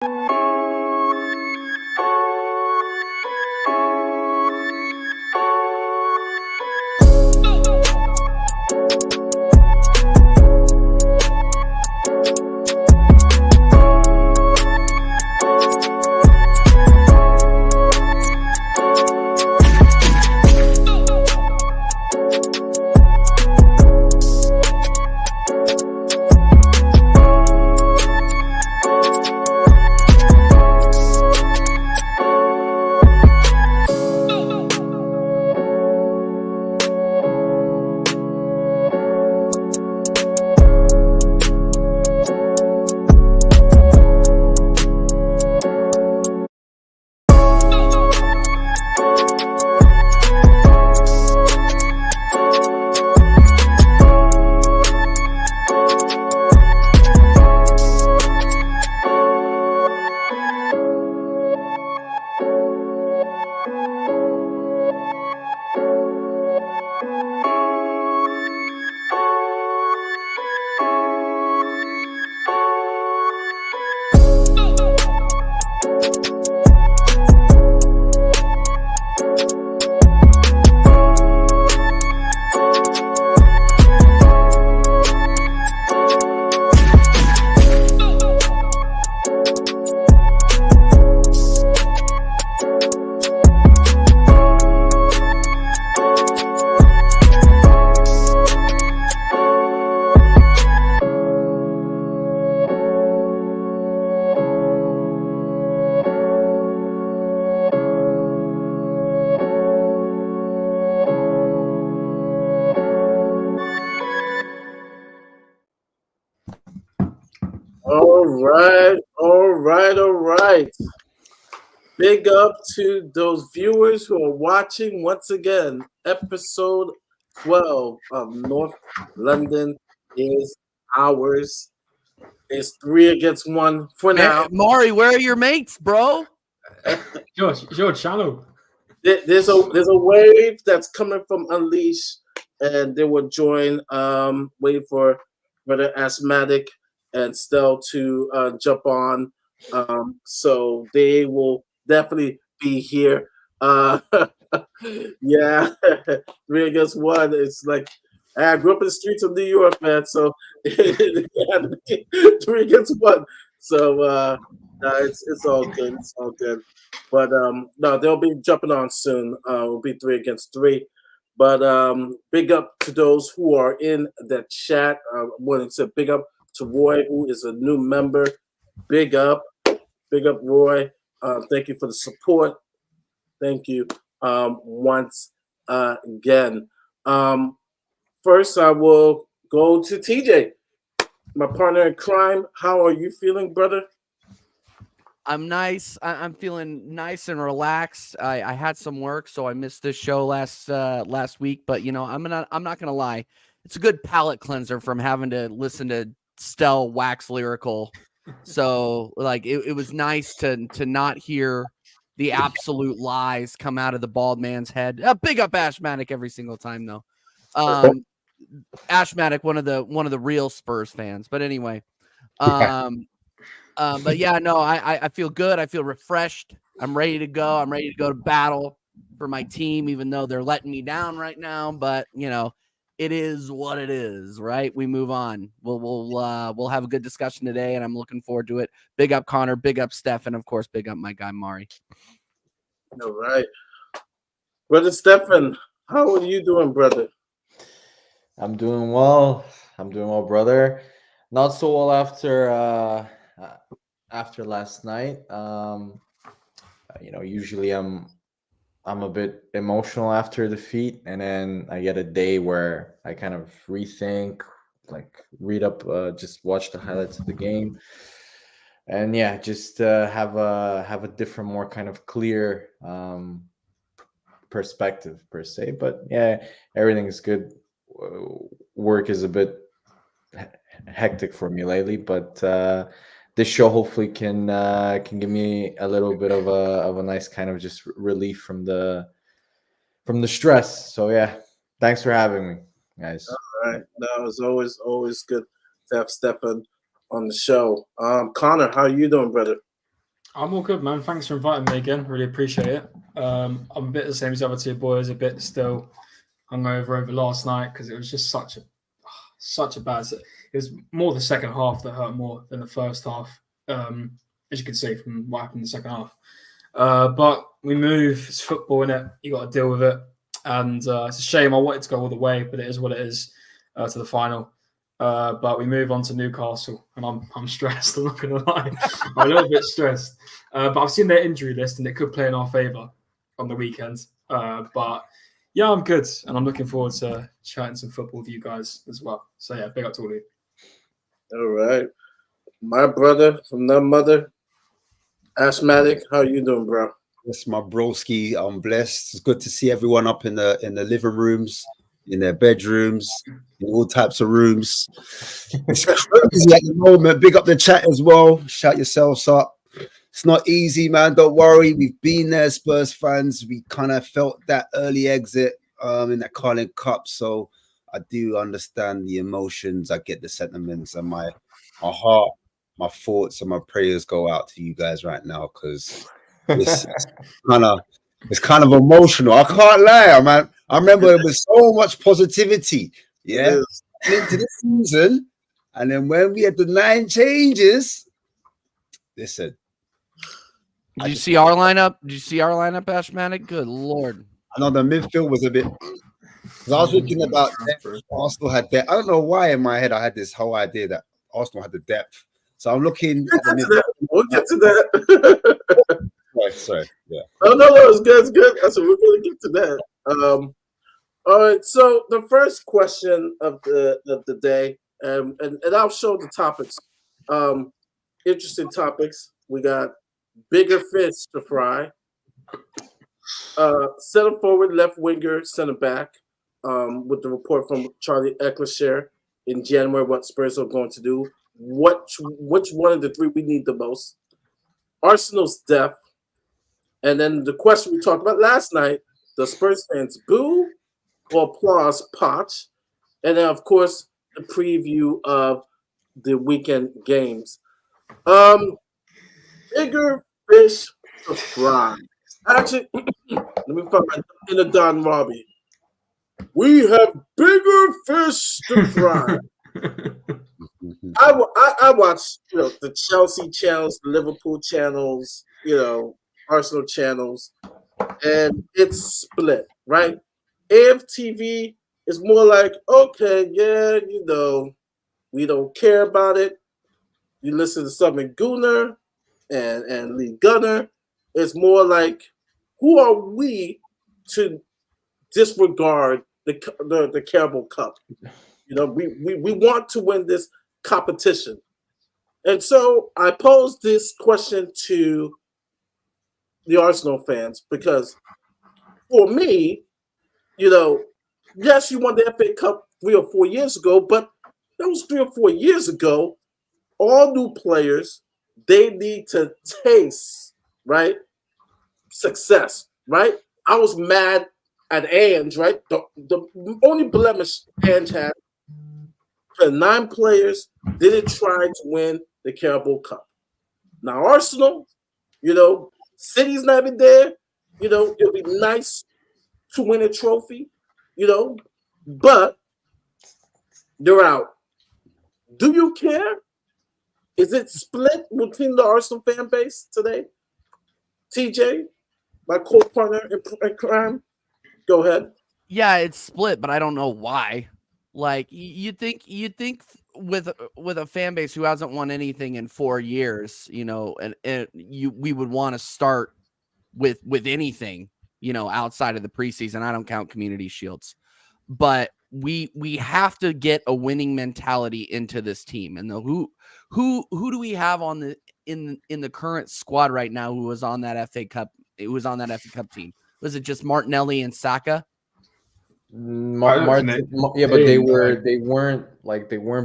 All right. Big up to those viewers who are watching once again. Episode 12 of North London is ours. It's 3-1 for now. Mari, where are your mates, bro? Your channel. There's a wave that's coming from Unleash, and they will join. Waiting for Brother Asthmatic and Stel to jump on. So they will definitely be here. Yeah, 3-1. It's like I grew up in the streets of New York, man. So 3-1. So it's all good. It's all good. But no, they'll be jumping on soon. We'll be 3-3. But big up to those who are in the chat. I wanted to big up to Roy, who is a new member. Big up, Roy. Thank you for the support. Thank you once again. First, I will go to TJ, my partner in crime. How are you feeling, brother? I'm nice. I'm feeling nice and relaxed. I had some work, so I missed this show last week. But you know, I'm not gonna lie. It's a good palate cleanser from having to listen to Stel wax lyrical. So like it was nice to not hear the absolute lies come out of the bald man's head. Big up Ashmatic every single time though. Ashmatic, one of the real Spurs fans. But anyway, but yeah, no, I feel good. I feel refreshed. I'm ready to go. I'm ready to go to battle for my team, even though they're letting me down right now. But you know, it is what it is, right? We move on. We'll have a good discussion today, and I'm looking forward to it. Big up Connor, big up Steph, and of course, big up my guy Mari. All right, brother Stefan, how are you doing, brother? I'm doing well. Brother. Not so well after last night. Usually I'm a bit emotional after defeat, and then I get a day where I kind of rethink, like read up, just watch the highlights of the game, and yeah, just have a different, more kind of clear perspective per se. But yeah, everything is good. Work is a bit hectic for me lately, but this show hopefully can give me a little bit of a nice kind of just relief from the stress. So yeah, thanks for having me, guys. All right, that was always good to have Stefan on the show. Connor, how are you doing, brother? I'm all good, man. Thanks for inviting me again. Really appreciate it. I'm a bit the same as the other two boys. A bit still hungover over last night because it was just such a bad. It was more the second half that hurt more than the first half, as you can see from what happened in the second half. But we move. It's football, innit? You got to deal with it, and it's a shame. I wanted to go all the way, but it is what it is to the final. But we move on to Newcastle, and I'm stressed. I'm not going to lie, I'm a little bit stressed. But I've seen their injury list, and it could play in our favour on the weekend. But yeah, I'm good, and I'm looking forward to chatting some football with you guys as well. So yeah, big up to all of you. All right, my brother from the mother, Asthmatic. How you doing, bro? Yes, my broski. I'm blessed. It's good to see everyone up in the living rooms, in their bedrooms, in all types of rooms. It's crazy at the moment. Big up the chat as well. Shout yourselves up. It's not easy, man. Don't worry. We've been there, Spurs fans. We kind of felt that early exit in that Carling Cup. So I do understand the emotions. I get the sentiments, and my heart, my thoughts, and my prayers go out to you guys right now because it's kind of emotional. I can't lie, man. I remember it was so much positivity. Yeah, into the season, and then when we had the 9 changes, listen. Did you see our lineup? Ashmatic? Good Lord. I know the midfield was a bit. Because I was thinking about depth. Arsenal had depth. I don't know why in my head I had this whole idea that Arsenal had the depth. So I'm looking at the midfield. We'll get to that. Sorry. Yeah. Oh no, it's good. It's good. That's what we're gonna get to that. All right. So the first question of the day, and I'll show the topics. Interesting topics. We got bigger fish to fry. Center forward, left winger, center back. With the report from Charlie Eccleshare in January, what Spurs are going to do. Which one of the three we need the most? Arsenal's depth. And then the question we talked about last night, the Spurs fans boo or applause Poch. And then, of course, the preview of the weekend games. Bigger fish to fry. Actually, let me find my inner Don Robbie. We have bigger fish to fry. I watch the Chelsea channels, the Liverpool channels, Arsenal channels, and it's split, right? AFTV is more like, okay, yeah, we don't care about it. You listen to Summon Gunner and Lee Gunner. It's more like, who are we to disregard the Carabao Cup? We want to win this competition. And so I posed this question to the Arsenal fans because for me, yes, you won the FA Cup 3 or 4 years ago, but that was 3 or 4 years ago. All new players, they need to taste, right? Success, right? I was mad at Ange, right? The only blemish Ange had, the 9 players didn't try to win the Carabao Cup. Now Arsenal, City's not even there. It'll be nice to win a trophy, but they're out. Do you care? Is it split between the Arsenal fan base today? TJ, my co-partner in crime, go ahead. Yeah, it's split, but I don't know why. Like you think with a fan base who hasn't won anything in 4 years, and we would want to start with anything, outside of the preseason. I don't count Community Shields, but we have to get a winning mentality into this team. And who do we have on in the current squad right now who was on that FA Cup? It was on that FA Cup team. Was it just Martinelli and Saka? But they weren't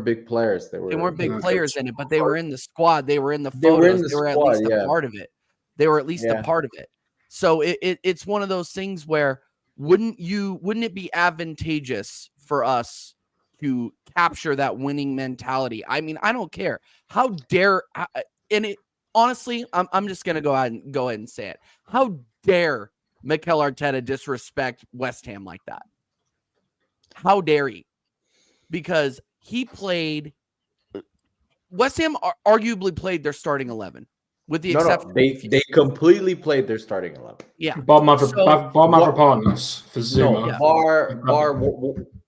big players. They weren't big players in it, but they were in the squad. They were in the photos. They were at least a part of it. They were at least a part of it. So it's one of those things where wouldn't it be advantageous for us to capture that winning mentality? I mean, I don't care how dare honestly, I'm just gonna go ahead and say it. How dare Mikel Arteta disrespect West Ham like that? How dare he? Because he played. West Ham arguably played their starting 11, with the exception. They completely played their starting 11. Yeah. Bar Mavropanos for Zuma. No, Bar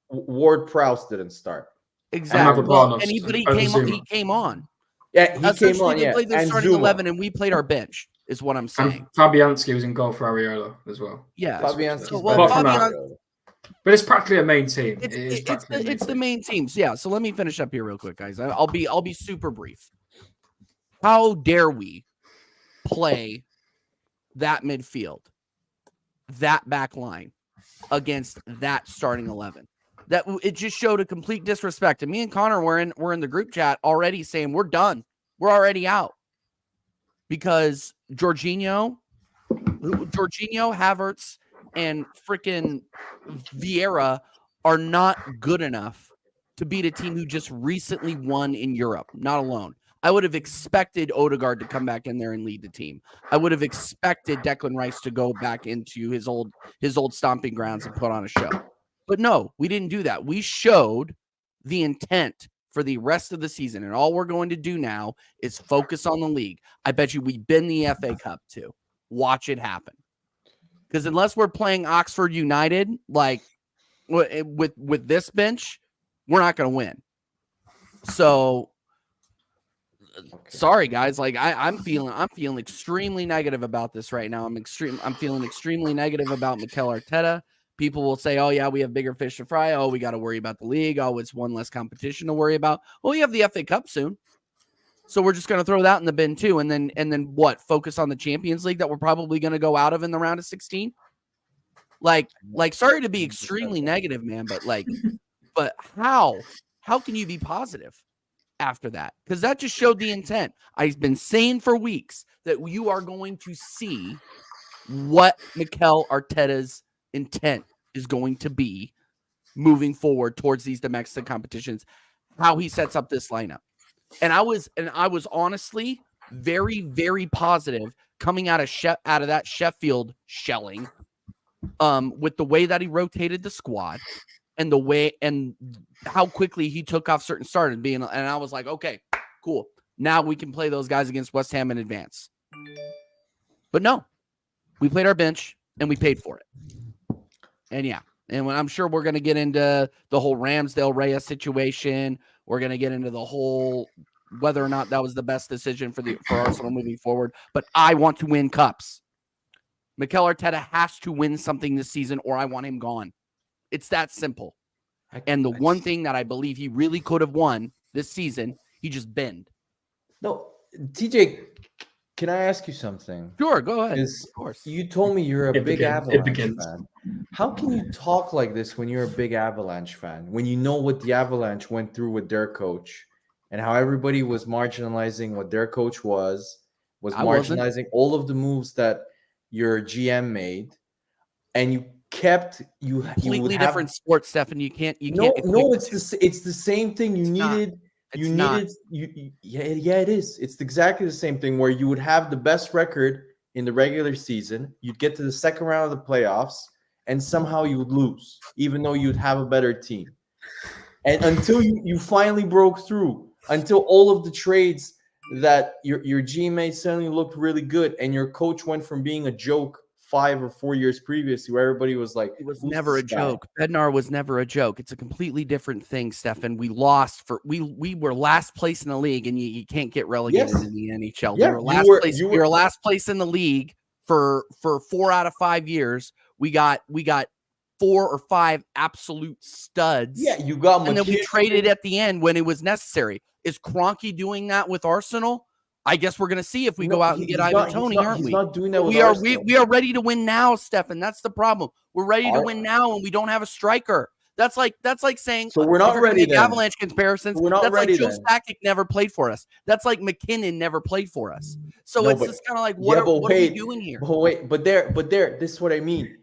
Ward Prowse didn't start. Exactly. Mavropanos But he over he came on. Yeah, he came on. They played their and starting Zuma. 11, and we played our bench. Is what I'm saying. And Fabianski was in goal for Aero as well. Yeah. Fabianski's Apart from better. that, but it's practically a main team. It's the main teams. Yeah. So let me finish up here real quick, guys. I'll be super brief. How dare we play that midfield, that back line against that starting 11? That it just showed a complete disrespect. And me and Connor were in the group chat already saying we're done. We're already out because Jorginho, Havertz, and freaking Vieira are not good enough to beat a team who just recently won in Europe, not alone. I would have expected Odegaard to come back in there and lead the team. I would have expected Declan Rice to go back into his old stomping grounds and put on a show. But no, we didn't do that. We showed the intent for the rest of the season, and all we're going to do now is focus on the league. I bet you we been the FA Cup too. Watch it happen. Because unless we're playing Oxford United, like with this bench, we're not going to win. So, sorry guys. Like I'm feeling extremely negative about this right now. I'm feeling extremely negative about Mikel Arteta. People will say, "Oh yeah, we have bigger fish to fry. Oh, we got to worry about the league. Oh, it's one less competition to worry about." Well, we have the FA Cup soon. So we're just going to throw that in the bin too, and then what? Focus on the Champions League that we're probably going to go out of in the round of 16. Like, sorry to be extremely negative, man, but how can you be positive after that? Because that just showed the intent. I've been saying for weeks that you are going to see what Mikel Arteta's intent is going to be moving forward towards these domestic competitions. How he sets up this lineup. And I was honestly very, very positive coming out of that Sheffield shelling, with the way that he rotated the squad and the way and how quickly he took off certain starters. And I was like, okay, cool. Now we can play those guys against West Ham in advance. But no, we played our bench and we paid for it. And yeah, and I'm sure we're going to get into the whole Ramsdale Reyes situation. We're going to get into the whole whether or not that was the best decision for Arsenal moving forward. But I want to win cups. Mikel Arteta has to win something this season or I want him gone. It's that simple. And the one thing that I believe he really could have won this season, he just bent. No, TJ, can I ask you something? Sure, go ahead. Of course. You told me you're a big Avalanche fan. How can you talk like this when you're a big Avalanche fan? When you know what the Avalanche went through with their coach and how everybody was marginalizing what their coach was marginalizing all of the moves that your GM made, and you kept completely different sports, Stefan. You can't. It's the same thing. It is. It's exactly the same thing where you would have the best record in the regular season. You'd get to the second round of the playoffs, and somehow you would lose, even though you'd have a better team. And until you finally broke through, until all of the trades that your GM made suddenly looked really good, and your coach went from being a joke 5 or 4 years previously, where everybody was like, it was never a joke. Bednar was never a joke. It's a completely different thing, Stefan. We lost we were last place in the league, and you can't get relegated in the NHL. Yeah, we were last place in the league for 4 out of 5 years. We got 4 or 5 absolute studs. Yeah, you got, and then we traded at the end when it was necessary. Is Kroenke doing that with Arsenal? I guess we're going to see if we go out and get Ivan Toney, aren't we? He's not doing that with Arsenal. We are ready to win now, Stefan. That's the problem. We're ready to win now, and we don't have a striker. That's like saying so we're not ready. Then. Avalanche comparisons. We're not that's ready. Like Joe Sakic never played for us. That's like McKinnon never played for us. So it's just kind of like, what are we doing here? But there. This is what I mean.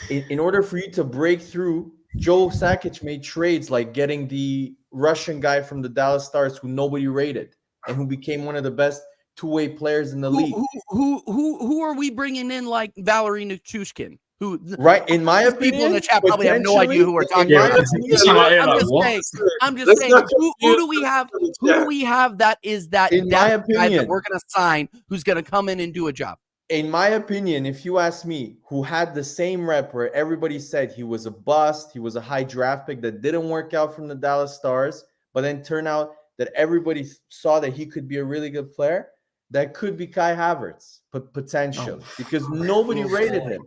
In order for you to break through, Joe Sakic made trades like getting the Russian guy from the Dallas Stars who nobody rated and who became one of the best two-way players in the Who, league. who are we bringing in like Valerie Nichushkin? Who, Right, in my these people in opinion, the chat probably have no idea who we're talking Yeah, about. you sound like, I'm like, just what? saying. I'm just Let's saying. not Who do we have? Who do we have that is that In my depth guy that opinion. we're going to sign? Who's going to come in and do a job? In my opinion, if you ask me, who had the same rep where everybody said he was a bust, he was a high draft pick that didn't work out from the Dallas Stars, but then turned out that everybody saw that he could be a really good player, that could be Kai Havertz, potential, because nobody rated him.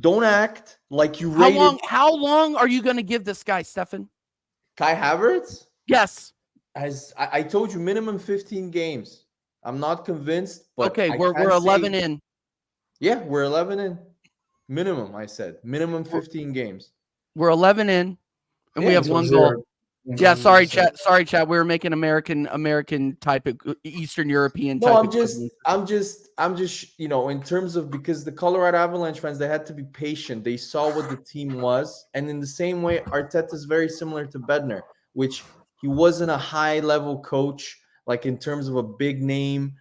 Don't act like you rated How long are you going to give this guy, Stefan? Kai Havertz. Yes. As I told you, minimum 15 games. I'm not convinced, but Okay, I we're can't 11 say- in. Yeah, we're 11 in. Minimum, I said. Minimum 15 games. We're 11 in, and we Yeah, have So one zero. goal. Yeah, sorry, chat. Sorry, chat. We were making American type of Eastern European type. No, of I'm just, in terms of, because the Colorado Avalanche fans, they had to be patient. They saw what the team was. And in the same way, Arteta is very similar to Bednar, which he wasn't a high level coach, like in terms of a big name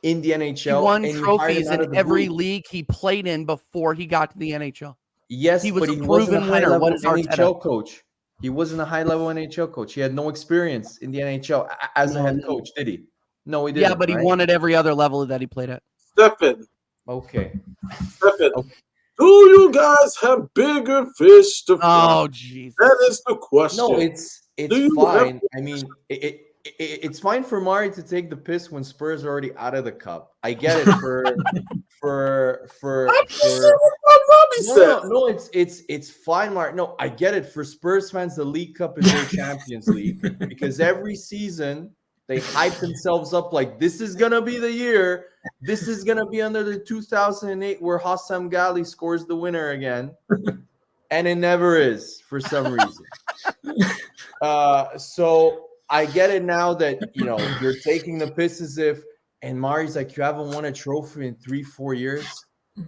in the NHL. He won and you hired trophies him out in of the every blue. league he played in before he got to the NHL. Yes, He was but a he wasn't a proven high winner. level What is Arteta? NHL coach. He wasn't a high level NHL coach. He had no experience in the NHL as a head coach, did he? No, he didn't. Yeah, but he right? won at every other level that he played at. Stefan, Okay. Stefan, Okay. do you guys have bigger fish to fry? Oh, Jesus. That is the question. No, it's Do you fine. I mean, it's fine for Mari to take the piss when Spurs are already out of the cup. I get it for I'm just saying what Robbie said. no, it's fine, Mark. No, I get it. For Spurs fans, the League Cup is their Champions League because every season they hype themselves up like this is gonna be the year. This is gonna be under the 2008 where Hassam Ghali scores the winner again, and it never is for some reason. So I get it now that you're taking the piss as if, and Mari's like, you haven't won a trophy in 3-4 years.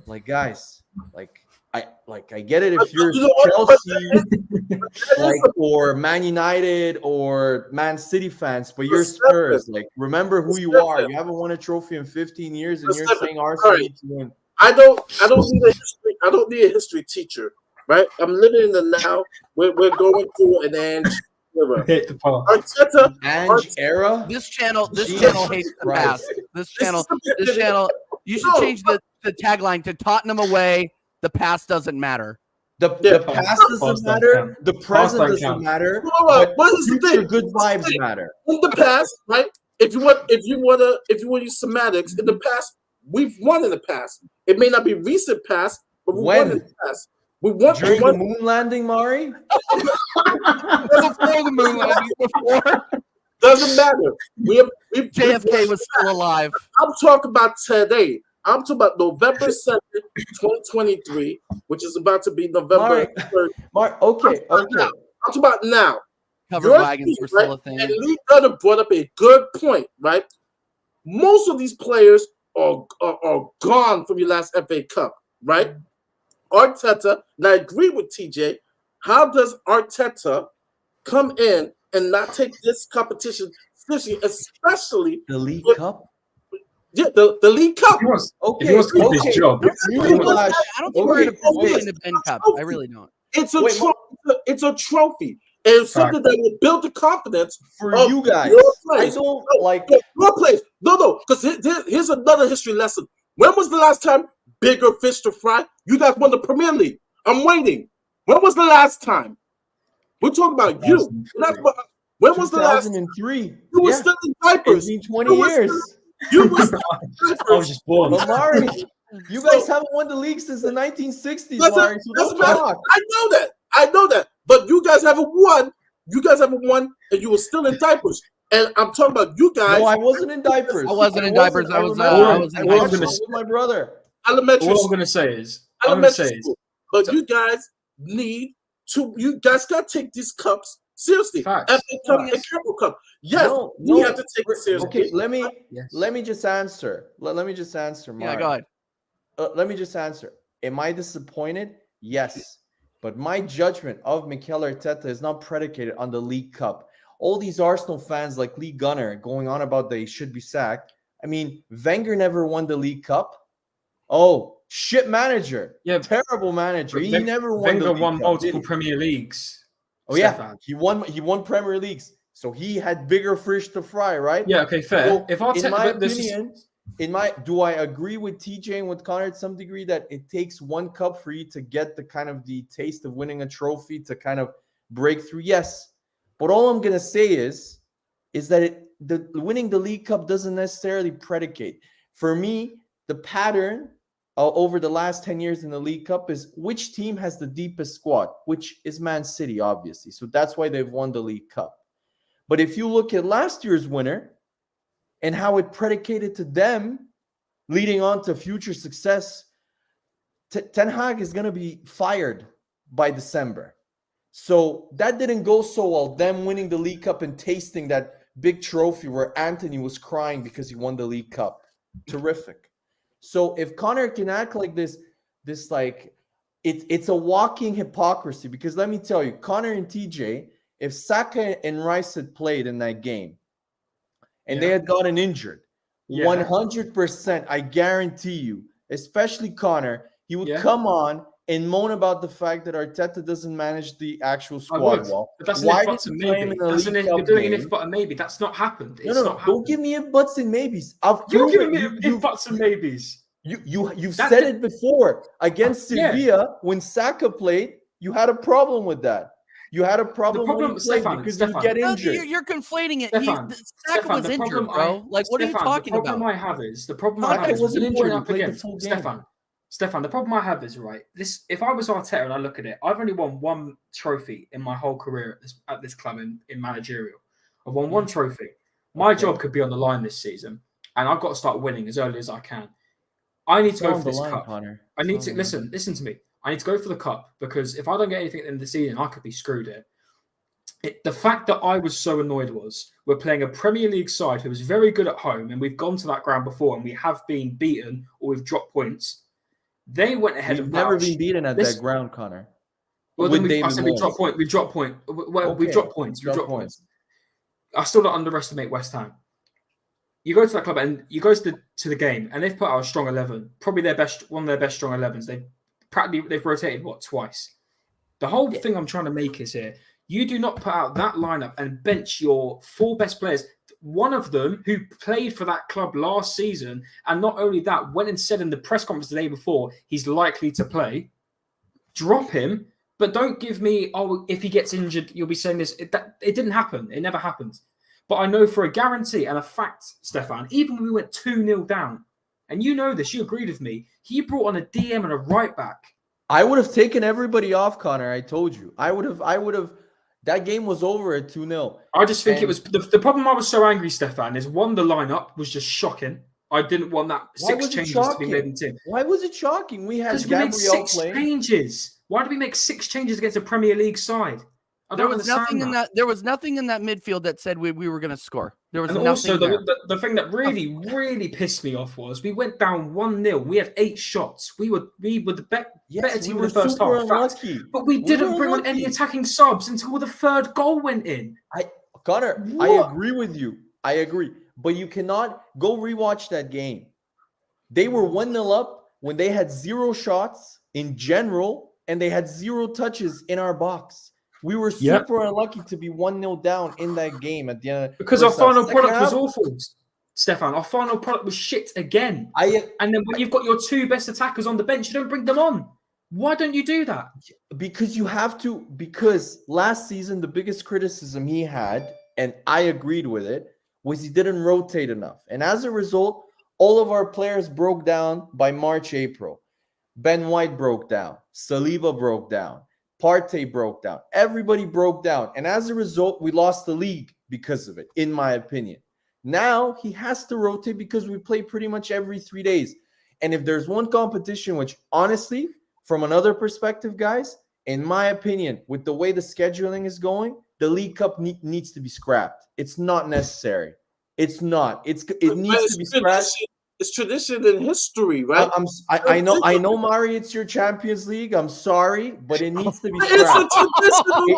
Like, guys, I get it if you're Chelsea, or Man United or Man City fans, but you're Spurs. Like, remember who you are. You haven't won a trophy in 15 years, and you're saying Arsenal needs to win. I don't need a history. I don't need a history teacher, right? I'm living in the now. We're going through an Ange era. Hit the path. Arteta, Ange era. This channel Jesus hates the Christ. past. This channel. You should change the tagline to Tottenham away. The past doesn't matter. The past doesn't matter. The present doesn't matter. What is the Future thing? good vibes matter. In the past, right? If you want to use semantics, in the past, we've won in the past. It may not be recent past, but we won in the past. We won during the moon landing, Mari. Before the moon landing, before. Doesn't matter. JFK was still alive. I'm talking about today. I'm talking about November 2nd, 2023, which is about to be November 3rd. Okay. I'm talking about now. Covered wagons were still a thing. And Lee Gunner brought up a good point, right? Most of these players are gone from your last FA Cup, right? Arteta, and I agree with TJ. How does Arteta come in and not take this competition seriously, especially the League Cup? Yeah, the League Cup. If he wants to keep his job. I don't think we're going to participate in the Ben Cup. I really don't. It's a trophy. It's a trophy. And it's something that will build the confidence for you guys. I don't like your place. No, because here's another history lesson. When was the last time bigger fish to fry? You guys won the Premier League. I'm waiting. When was the last time? We're talking about you. When was the last? 2003. You were still in diapers. It's been 20 years. You were still in diapers. I was just born. Mari, you guys haven't won the league since the 1960s, Mari. So don't talk. I know that. But you guys haven't won. You guys haven't won, and you were still in diapers. And I'm talking about you guys. No, I wasn't in diapers. I wasn't in diapers. I was with my brother. Elementary. All I'm going to say is, but you guys need to. You guys got to take these cups seriously. Facts. FA Cup and Carabao Cup. Yes, you have to take it seriously. Okay, let me just answer. Let me just answer. Mark. Yeah, go ahead. Let me just answer. Am I disappointed? Yes. But my judgment of Mikel Arteta is not predicated on the League Cup. all these Arsenal fans like Lee Gunner going on about they should be sacked. I mean, Wenger never won the League Cup. Oh, shit manager. Yeah. Terrible manager. He never won Wenger the League won Cup, multiple did he? Premier Leagues. Oh yeah, Stefan. he won Premier Leagues. So he had bigger fish to fry, right? Yeah, okay, fair. So, If I in take my this is- opinion, do I agree with TJ and with Connor to some degree that it takes one cup for you to get the kind of the taste of winning a trophy to kind of break through? Yes. But all I'm gonna say is that the winning the League Cup doesn't necessarily predicate. For me, the pattern over the last 10 years in the League Cup is which team has the deepest squad, which is Man City, obviously. So that's why they've won the League Cup. But if you look at last year's winner and how it predicated to them leading on to future success, Ten Hag is going to be fired by December. So that didn't go so well, them winning the League Cup and tasting that big trophy where Anthony was crying because he won the League Cup. Terrific. So if Connor can act like this like it's a walking hypocrisy, because let me tell you, Connor and TJ, if Saka and Rice had played in that game and they had gotten injured, 100%, I guarantee you, especially Connor, he would come on and moan about the fact that Arteta doesn't manage the actual squad well. But that's Why an if, did but he play him maybe. in the That's an League if, Cup you're doing an game? if, but a maybe. That's not happened. It's No, not happened. don't give me if buts and maybes. You're giving me if buts and maybes. You've said it before. Against Sevilla, when Saka played, you had a problem with that. You had a problem when he played Stefan, because Stefan. you get No, injured. you're conflating it. Stefan, Saka was the injured, problem bro. Like, what are you talking the about? problem I have is Saka when wasn't you injured, point he up played the against full game. Stefan, the problem I have is right. This, if I was Arteta and I look at it, I've only won one trophy in my whole career at this club in managerial. I've won one trophy. My job could be on the line this season, and I've got to start winning as early as I can. I need to go for this cup. Connor. I need to listen to me. I need to go for the cup, because if I don't get anything at the end of the season, I could be screwed here. The fact that I was so annoyed was we're playing a Premier League side who is very good at home, and we've gone to that ground before and we have been beaten or we've dropped points. They went ahead and never been beaten at that ground, Connor. Well, then we've dropped point. We've dropped point. Well, we've dropped points. We've dropped points. I still don't underestimate West Ham. You go to that club and you go to the game, and they've put out a strong 11, probably one of their best strong 11s. They've rotated twice. The whole thing I'm trying to make is here: you do not put out that lineup and bench your 4 best players. One of them who played for that club last season, and not only that, went and said in the press conference the day before he's likely to play. Drop him, but don't give me, if he gets injured, you'll be saying this. It didn't happen. It never happened. But I know for a guarantee and a fact, Stefan, even when we went 2-0 down, and you know this, you agreed with me, he brought on a DM and a right back. I would have taken everybody off, Connor. I told you. I would have. That game was over at 2-0. I just think it was the problem. I was so angry, Stefan, is one, the lineup was just shocking. I didn't want that 6 changes to be made in the team. Why was it shocking? We had Because we made 6 playing. changes. Why did we make 6 changes against a Premier League side? There was nothing in that. There was nothing in that midfield that said we were going to score. There was and nothing. Also, there. the thing that really pissed me off was we went down 1-0. We had 8 shots. We were the better team in the first half. Unlucky. But we didn't bring on any attacking subs until the 3rd goal went in. Connor, what? I agree with you. I agree. But you cannot go rewatch that game. They were 1-0 up when they had 0 shots in general, and they had 0 touches in our box. We were super unlucky to be 1-0 down in that game at the end. Because our final product was awful, Stefan. Our final product was shit again. And then when you've got your 2 best attackers on the bench, you don't bring them on. Why don't you do that? Because you have to. Because last season, the biggest criticism he had, and I agreed with it, was he didn't rotate enough. And as a result, all of our players broke down by March, April. Ben White broke down. Saliba broke down. Partey broke down. Everybody broke down. And as a result, we lost the league because of it, in my opinion. Now he has to rotate because we play pretty much every 3 days. And if there's one competition, which honestly, from another perspective, guys, in my opinion, with the way the scheduling is going, the League Cup needs to be scrapped. It's not necessary. It's not. It needs to be scrapped. It's tradition and history, right? I know, Mari, it's your Champions League. I'm sorry, but it needs to be scrapped.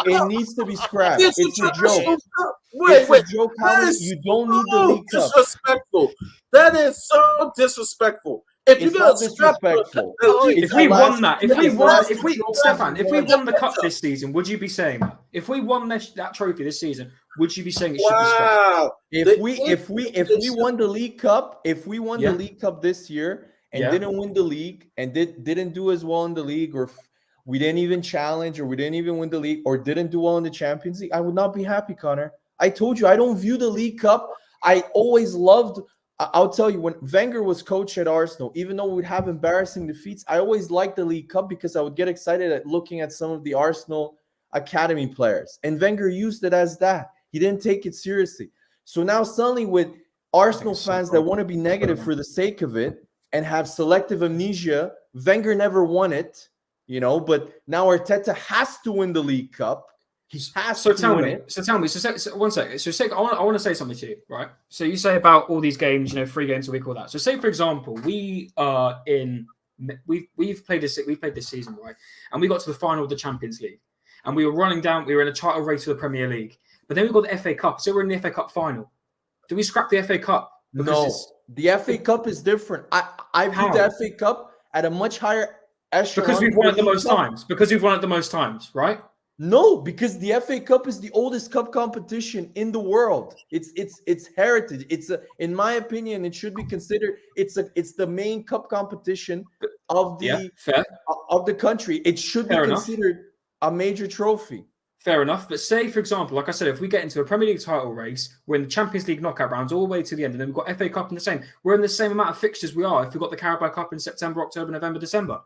It needs to be scrapped. It's a joke. Wait, It's wait. a joke, That Howie. is You don't need the so League Cup. disrespectful. That is so disrespectful. If It's you're not gonna scrap disrespectful. the League If It's we the Cup, won last- that, it's the last joke Stefan, you if we want. won the cup this season, would you be saying that? If we won that trophy this season, would you be saying it should be scrapped? wow. If we won the League Cup, if we won Yeah. the League Cup this year and Yeah. didn't win the league and didn't do as well in the league, or we didn't even challenge, or we didn't even win the league, or didn't do well in the Champions League, I would not be happy, Connor. I told you I don't view the League Cup. I always loved. I'll tell you, when Wenger was coach at Arsenal, even though we'd have embarrassing defeats, I always liked the League Cup because I would get excited at looking at some of the Arsenal academy players. And Wenger used it as that. He didn't take it seriously. So now suddenly with Arsenal fans that want to be negative for the sake of it and have selective amnesia, Wenger never won it, but now Arteta has to win the League Cup. He has So to tell win me. it. So 1 second. So I want to say something to you, right? So you say about all these games, 3 games a week, all that. So say for example, we've played this season, right? And we got to the final of the Champions League, and we were in a title race for the Premier League, but then we got the FA Cup. So we're in the FA Cup final. Do we scrap the FA Cup? No, the FA Cup is different. I view the FA Cup at a much higher echelon because we've won it the League most Cup. times. Because we've won it the most times, right? No, because the FA Cup is the oldest cup competition in the world. It's heritage. In my opinion, it should be considered. It's the main cup competition of the country. It should be considered a major trophy. Fair enough. But say, for example, like I said, if we get into a Premier League title race, we're in the Champions League knockout rounds all the way to the end, and then we've got FA Cup in the same. We're in the same amount of fixtures we are if we've got the Carabao Cup in September, October, November, December.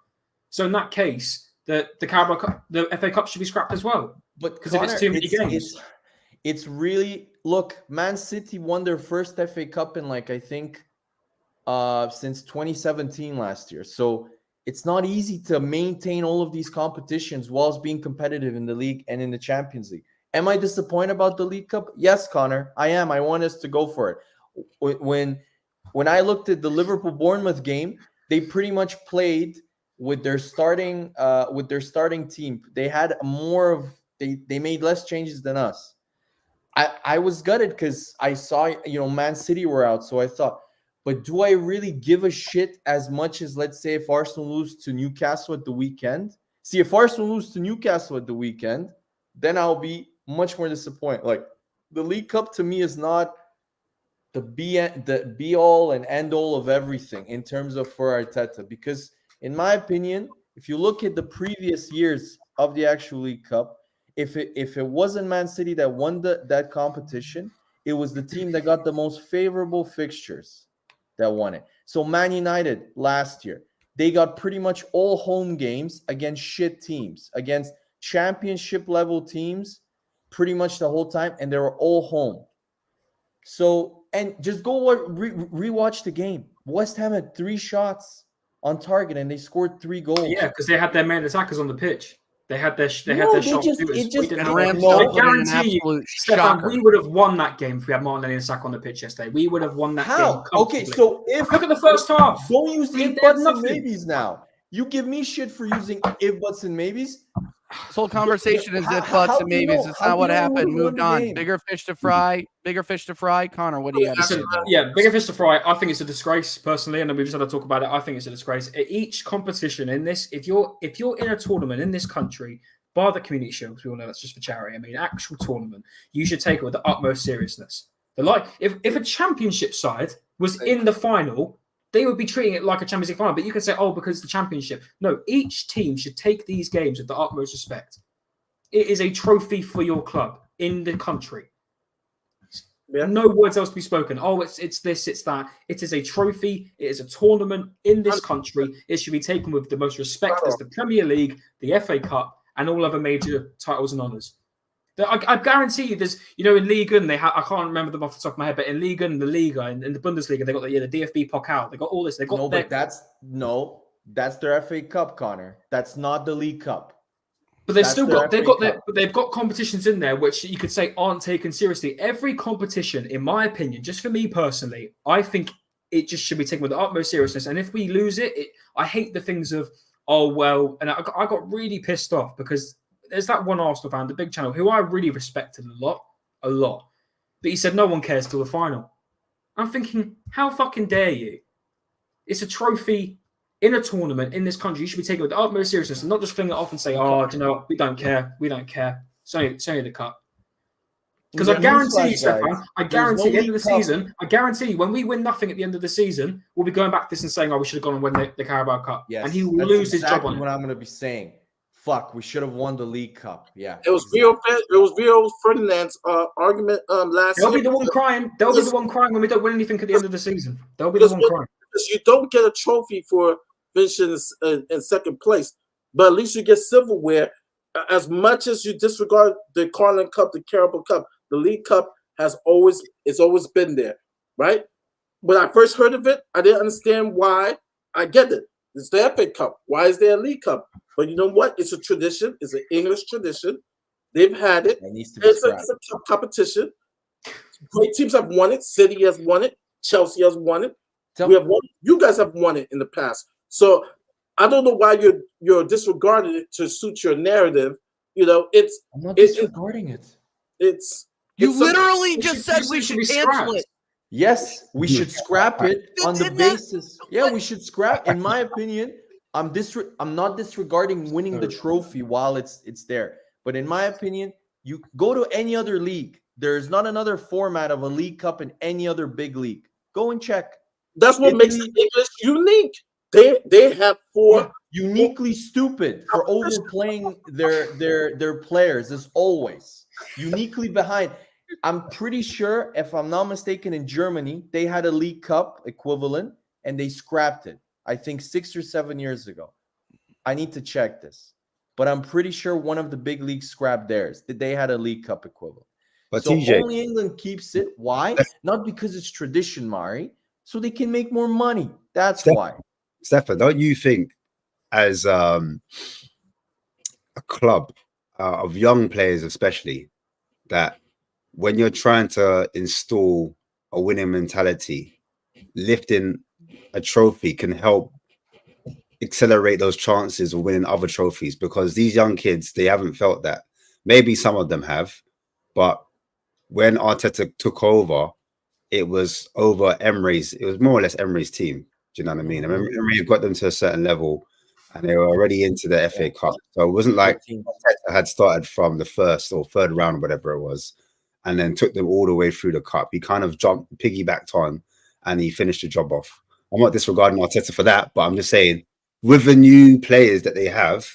So in that case, the Carabao Cup, the FA Cup should be scrapped as well. But because if it's too many games, it's really Man City won their first FA Cup in I think since 2017 last year. So it's not easy to maintain all of these competitions whilst being competitive in the league and in the Champions League. Am I disappointed about the League Cup? Yes, Connor, I am. I want us to go for it. When I looked at the Liverpool-Bournemouth game, they pretty much played with their starting team. They had they made less changes than us. I was gutted because I saw Man City were out, so I thought, but do I really give a shit as much as, let's say, if Arsenal lose to Newcastle at the weekend? See, if Arsenal lose to Newcastle at the weekend, then I'll be much more disappointed. Like, the League Cup to me is not the be all and end all of everything in terms of for Arteta, because in my opinion, if you look at the previous years of the actual League Cup, if it wasn't Man City that won that competition, it was the team that got the most favorable fixtures that won it. So Man United last year, they got pretty much all home games against shit teams, against championship level teams pretty much the whole time, and they were all home. So, and just go rewatch the game. West Ham had 3 shots on target and they scored 3 goals. Yeah, because they had their main attackers on the pitch. They had their shot shooters. I guarantee you, Stefan, we would have won that game if we had Martinelli and Saka on the pitch yesterday. We would have won that game. Okay, so look at the first half. Don't use if, buts, and maybes now. You give me shit for using if, buts, and maybes. This whole conversation is if, buts, and maybes. It's not what happened. Moved on. Bigger fish to fry. Connor, what do you got to say? Yeah, bigger fish to fry. I think it's a disgrace, personally, and we've just had to talk about it. I think it's a disgrace. At each competition in this, if you're in a tournament in this country, bar the community shield, because we all know that's just for charity. I mean, actual tournament, you should take it with the utmost seriousness. If a championship side was in the final, they would be treating it like a Champions League final. But you can say, because it's the championship. No, each team should take these games with the utmost respect. It is a trophy for your club in the country. Yeah. No words else to be spoken. It's this, it's that. It is a trophy. It is a tournament in this country. It should be taken with the most respect as the Premier League, the FA Cup, and all other major titles and honours. I guarantee you, there's, in Liga, and I can't remember them off the top of my head, but in Liga and the Liga and in the Bundesliga, they got the DFB Pokal. They got all this. They got but that's their FA Cup, Connor. That's not the League Cup. But they've got competitions in there which you could say aren't taken seriously. Every competition, in my opinion, just for me personally, I think it just should be taken with the utmost seriousness. And if we lose it, I hate the things of and I got really pissed off because there's that one Arsenal fan, the big channel, who I really respected a lot. But he said no one cares till the final. I'm thinking, how fucking dare you? It's a trophy in a tournament in this country. You should be taking it with the utmost seriousness and not just fling it off and say, "Oh, do you know what? We don't care. We don't care. It's only the cup." Because I guarantee you, Stefan, I guarantee at the end of the season, I guarantee you, when we win nothing at the end of the season, we'll be going back to this and saying, "Oh, we should have gone and won the Carabao Cup," Yes, and he will lose his job on it. What I'm going to be saying. Fuck, we should have won the League Cup. Yeah, It was Rio Ferdinand's argument last They'll year. be the one crying. They'll be the one crying when we don't win anything at the end of the season. They'll be the one crying. Because you don't get a trophy for finishing in second place, but at least you get silverware. As much as you disregard the Carling Cup, the Carabao Cup, the League Cup it's always been there, right? When I first heard of it, I didn't understand why. I get it. It's the FA Cup. Why is there a League Cup? But you know what? It's a tradition. It's an English tradition. They've had it. It's a competition. Great teams have won it. City has won it. Chelsea has won it. We have won it. You guys have won it in the past. So I don't know why you're disregarding it to suit your narrative. You know, I'm not disregarding it. You literally just said we should cancel it. Yes, we should scrap it on the basis. Yeah, we should scrap. In my opinion, I'm not disregarding winning the trophy while it's there. But in my opinion, you go to any other league. There's not another format of a League Cup in any other big league. Go and check. That's what makes the English unique. They have uniquely stupid for overplaying their players as always. Uniquely behind. I'm pretty sure, if I'm not mistaken, in Germany, they had a League Cup equivalent and they scrapped it. I think 6 or 7 years ago. I need to check this. But I'm pretty sure one of the big leagues scrapped theirs. That they had a League Cup equivalent. But so TJ, only England keeps it. Why? Not because it's tradition, Mari. So they can make more money. That's why. Stefan, don't you think as a club of young players especially, that when you're trying to install a winning mentality, lifting a trophy can help accelerate those chances of winning other trophies? Because these young kids, they haven't felt that. Maybe some of them have, but when Arteta took over, it was over Emery's. It was more or less Emery's team. Do you know what I mean? I remember Emery got them to a certain level, and they were already into the FA Cup. So it wasn't like Arteta had started from the first or third round, whatever it was, and then took them all the way through the cup. He kind of piggybacked on, and he finished the job off. I'm not disregarding Arteta for that, but I'm just saying, with the new players that they have,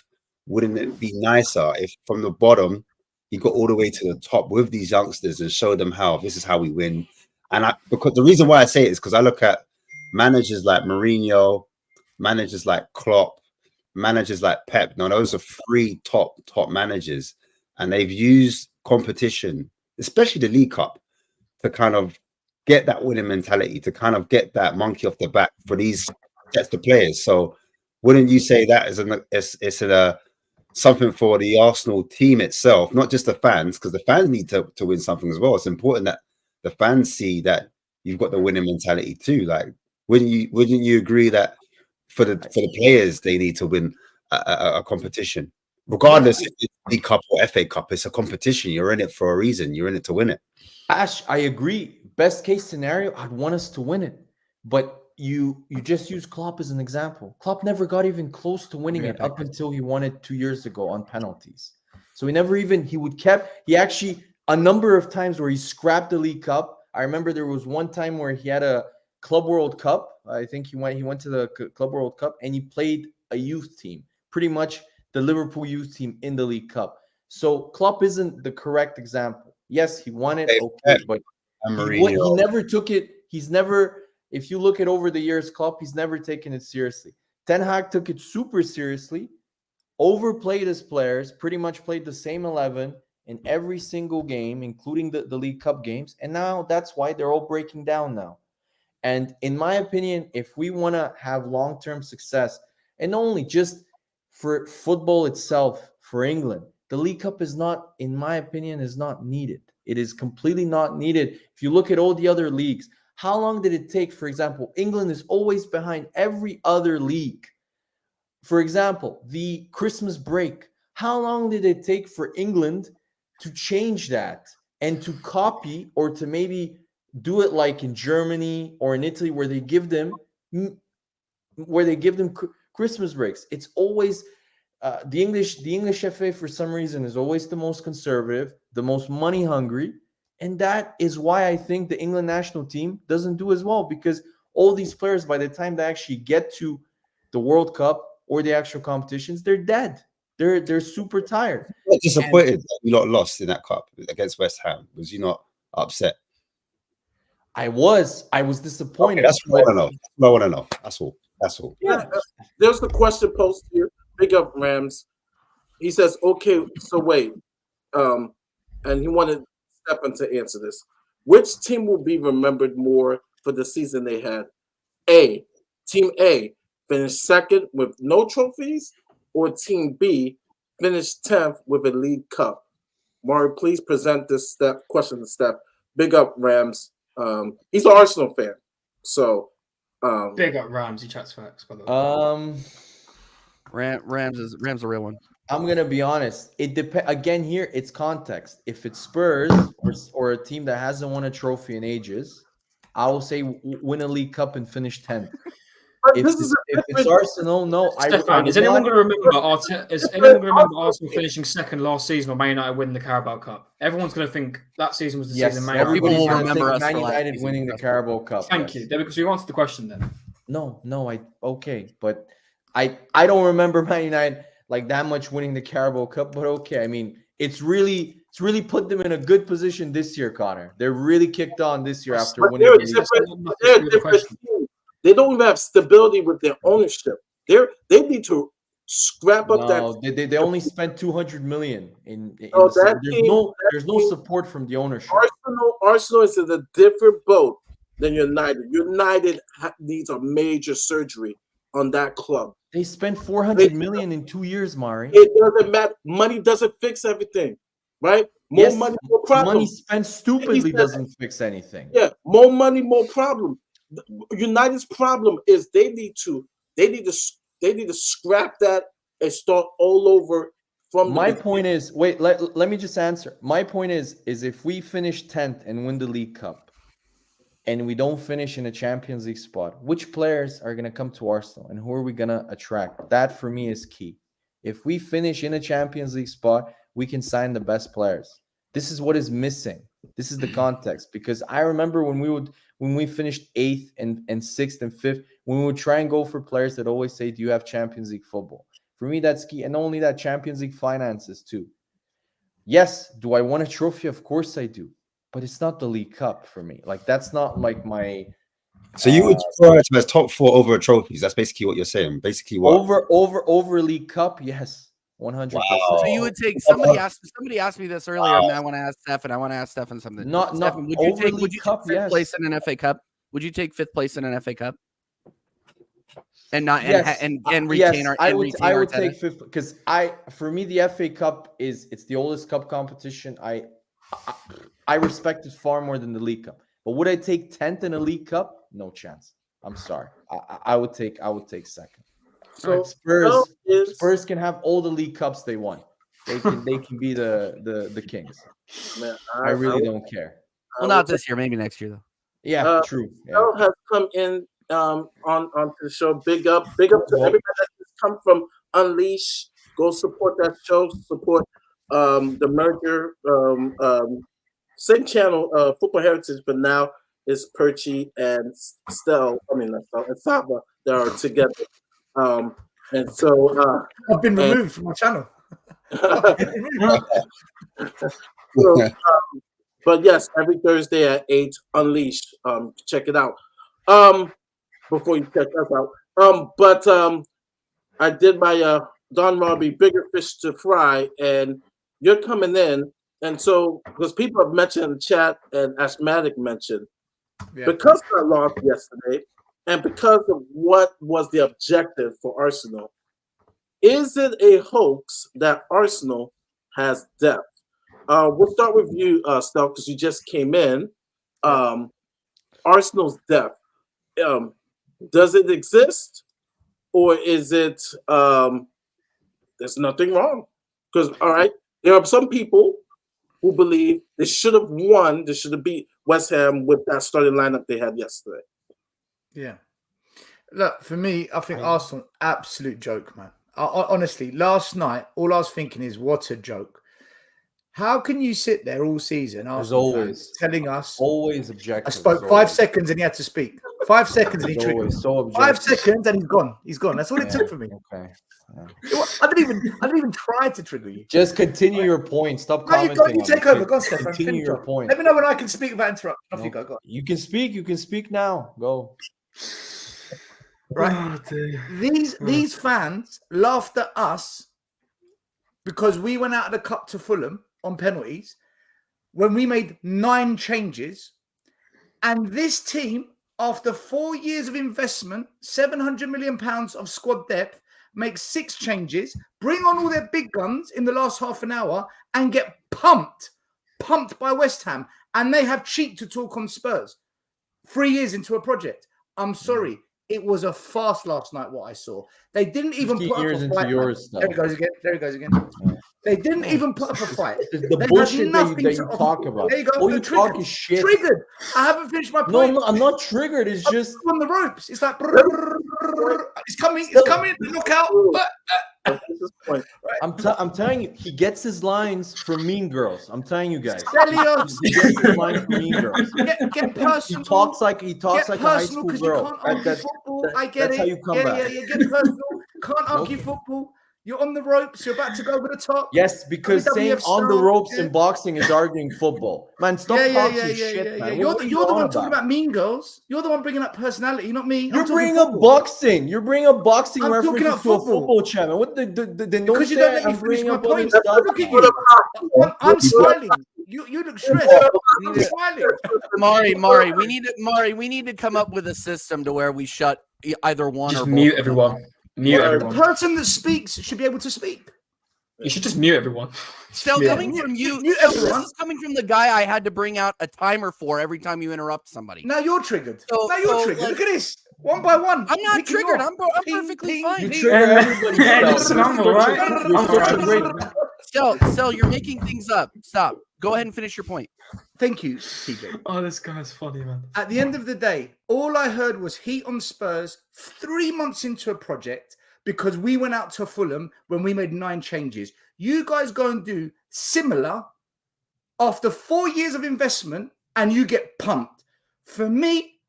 wouldn't it be nicer if from the bottom he got all the way to the top with these youngsters and showed them how this is how we win? And because the reason why I say it is because I look at managers like Mourinho, managers like Klopp, managers like Pep. Now those are three top managers, and they've used competition, especially the League Cup, to kind of get that winning mentality, to kind of get that monkey off the back for these sets of players. So wouldn't you say that is something for the Arsenal team itself, not just the fans, because the fans need to win something as well. It's important that the fans see that you've got the winning mentality too. Like, wouldn't you agree that for the players, they need to win a competition, regardless if it's League Cup or FA Cup? It's a competition. You're in it for a reason. You're in it to win it. Ash, I agree. Best case scenario, I'd want us to win it. But you just use Klopp as an example. Klopp never got even close to winning it up until he won it 2 years ago on penalties. So he actually, a number of times where he scrapped the League Cup. I remember there was one time where he had a Club World Cup. I think he went to the Club World Cup and he played a youth team, pretty much the Liverpool youth team in the League Cup. So Klopp isn't the correct example. Yes, he won it, okay, but he never took it. If you look at over the years, Klopp, he's never taken it seriously. Ten Hag took it super seriously, overplayed his players, pretty much played the same 11 in every single game, including the League Cup games. And now that's why they're all breaking down now. And in my opinion, if we want to have long-term success, and not only just for football itself, for England, the League Cup is not, in my opinion, is not needed. It is completely not needed. If you look at all the other leagues, how long did it take? For example, England is always behind every other league. For example, the Christmas break. How long did it take for England to change that? and to copy or to maybe do it like in Germany or in Italy where they give them Christmas breaks. It's always the English FA for some reason is always the most conservative, the most money hungry, and that is why I think the England national team doesn't do as well, because all these players, by the time they actually get to the World Cup or the actual competitions, they're dead. They're super tired. I'm disappointed that you lot lost in that cup against West Ham. Was you not upset? I was disappointed. Okay, that's what I want to know. That's what I want to know. That's all. That's all. Yeah. There's the question posted here. Big up Rams. He says, okay, so wait. And he wanted Stefan to answer this. Which team will be remembered more for the season they had? Team A finished second with no trophies, or Team B finished 10th with a League Cup? Mari, please present this question to Steph. Big up Rams. He's an Arsenal fan. So Big up Rams. He chats facts, by the way. Rams a real one. I'm gonna be honest. It depends. Again, here it's context. If it's Spurs or a team that hasn't won a trophy in ages, I will say win a League Cup and finish 10th. If it's Arsenal, no. Stefan, is anyone going to remember Arsenal finishing second last season or Man United winning the Carabao Cup? Everyone's going to think that season was the season Man United. People will gonna remember think us Man for last United season. winning the Carabao Cup. Thank you, because you answered the question then. No, okay, but I don't remember Man United like that much winning the Carabao Cup, but okay. I mean, it's really put them in a good position this year, Connor. They're really kicked on this year after winning they're the different team. They don't even have stability with their ownership. They need to scrap up that. They only spent 200 million in there's no support from the ownership. Arsenal is in a different boat than United. United needs a major surgery on that club. They spent 400 million in 2 years, Mari. It doesn't matter. Money doesn't fix everything, right? More money, more problems. Money spent stupidly doesn't fix anything. Yeah, more money, more problem. United's problem is they need to scrap that and start all over from. My point is, wait, let me just answer. My point is if we finish 10th and win the League Cup, and we don't finish in a Champions League spot, which players are going to come to Arsenal and who are we going to attract? That for me is key. If we finish in a Champions League spot, we can sign the best players. This is what is missing. This is the context, because I remember when we finished 8th and 6th and 5th, when we would try and go for players that always say, do you have Champions League football? For me, that's key. And not only that, Champions League finances too. Yes, do I want a trophy? Of course I do. But it's not the League Cup for me. Like, that's not like my. So you would prioritize top 4 over trophies. That's basically what you're saying. Basically, what over League Cup? Yes, 100%. So you would take somebody asked me this earlier, and I want to ask Stefan. I want to ask Stefan something. Not Stefan, would you take fifth place in an FA Cup? Would you take 5th place in an FA Cup? And not and retain our. I would take 5th, because for me the FA Cup it's the oldest cup competition. I respect it far more than the League Cup. But would I take 10th in a League Cup? No chance. I'm sorry. I would take 2nd. So Spurs can have all the League Cups they want. They can be the kings. Man, I really don't care. Well, not this year. Maybe next year though. Yeah, true. Aero has come in onto the show. Big up to everybody that's come from Unleash. Go support that show. Support the merger. Same channel, Football Heritage, but now it's Perchy and Sava that are together. And so I've been removed from my channel. But yes, every Thursday at 8, Unleash. Check it out. Before you check us out. But I did my Don Robbie Bigger Fish to Fry, and you're coming in. And so, because people have mentioned in the chat, and Asthmatic mentioned, because I lost yesterday, and because of what was the objective for Arsenal, is it a hoax that Arsenal has depth? We'll start with you, Stel, because you just came in. Arsenal's depth, does it exist, or is it there's nothing wrong? Because, all right, there are some people who believe they should have won. They should have beat West Ham with that starting lineup they had yesterday. Yeah. Look, for me, I think Arsenal, absolute joke, man. Honestly, last night, all I was thinking is, what a joke. How can you sit there all season, Arsenal fans, telling us... Always objective. I spoke 5 seconds and he had to speak. 5 seconds and he triggered. So 5 seconds and he's gone. He's gone. That's all it took for me. Okay. I didn't even try to trigger you. Just continue your point. Stop commenting. You take over. Go on, Stefan. Continue your point. Let me know when I can speak without interrupting. Off you go. Go on. You can speak. You can speak now. Go. Right. These fans laughed at us because we went out of the cup to Fulham on penalties when we made 9 changes, and this team, after 4 years of investment, £700 million of squad depth, makes 6 changes, bring on all their big guns in the last half an hour, and get pumped by West Ham, and they have cheek to talk on Spurs 3 years into a project. I'm sorry. It was a farce last night, what I saw. They didn't even put up a fight. There he goes again. They didn't even put up a fight. The bullshit that you talk about. There you go. All you talk is shit. Triggered. I haven't finished my point. No, I'm not triggered. It's just on the ropes. It's like it's coming. Look out. I'm telling you, he gets his lines from Mean Girls. I'm telling you guys. He gets his lines from Mean Girls. Get personal. He talks like a high school girl. That's how you come back. Yeah. Get personal. Can't argue football. You're on the ropes. You're about to go over the top. Yes, because saying on the ropes in boxing is arguing football. Man, stop talking shit, man. You're the one talking about Mean Girls. You're the one bringing up personality, not me. You're bringing up boxing. You're bringing up boxing references to a football channel. What the because you don't let me finish my point. Look at you. I'm smiling. You look stressed. I'm smiling. Mari, we need to come up with a system to where we shut either one just or mute everyone. Mute everyone. The person that speaks should be able to speak. You should just mute everyone. Still coming from you. This is coming from the guy I had to bring out a timer for every time you interrupt somebody. Now you're triggered. Triggered. Look at this. One by one. I'm not triggered. I'm perfectly fine. You trigger everybody. I'm all right. Sel, you're making things up. Stop. Go ahead and finish your point. Thank you, TJ. Oh, this guy's funny, man. At the end of the day, all I heard was heat on Spurs 3 months into a project because we went out to Fulham when we made 9 changes. You guys go and do similar after 4 years of investment and you get pumped. For me,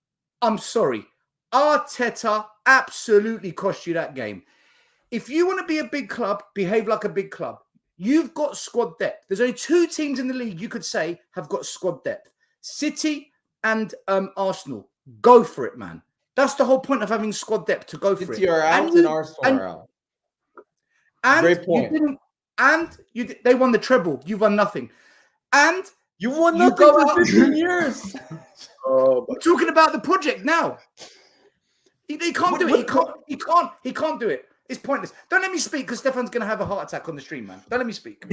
I'm sorry. Arteta absolutely cost you that game. If you want to be a big club, behave like a big club. You've got squad depth. There's only 2 teams in the league you could say have got squad depth. City and Arsenal. Go for it, man. That's the whole point of having squad depth, to go for City it. are out and Arsenal are out. And great point. They won the treble. You won nothing. And you won nothing for 15 years. We're talking about the project now. He can't do it. He can't do it. It's pointless. Don't let me speak because Stefan's going to have a heart attack on the stream, man. Don't let me speak.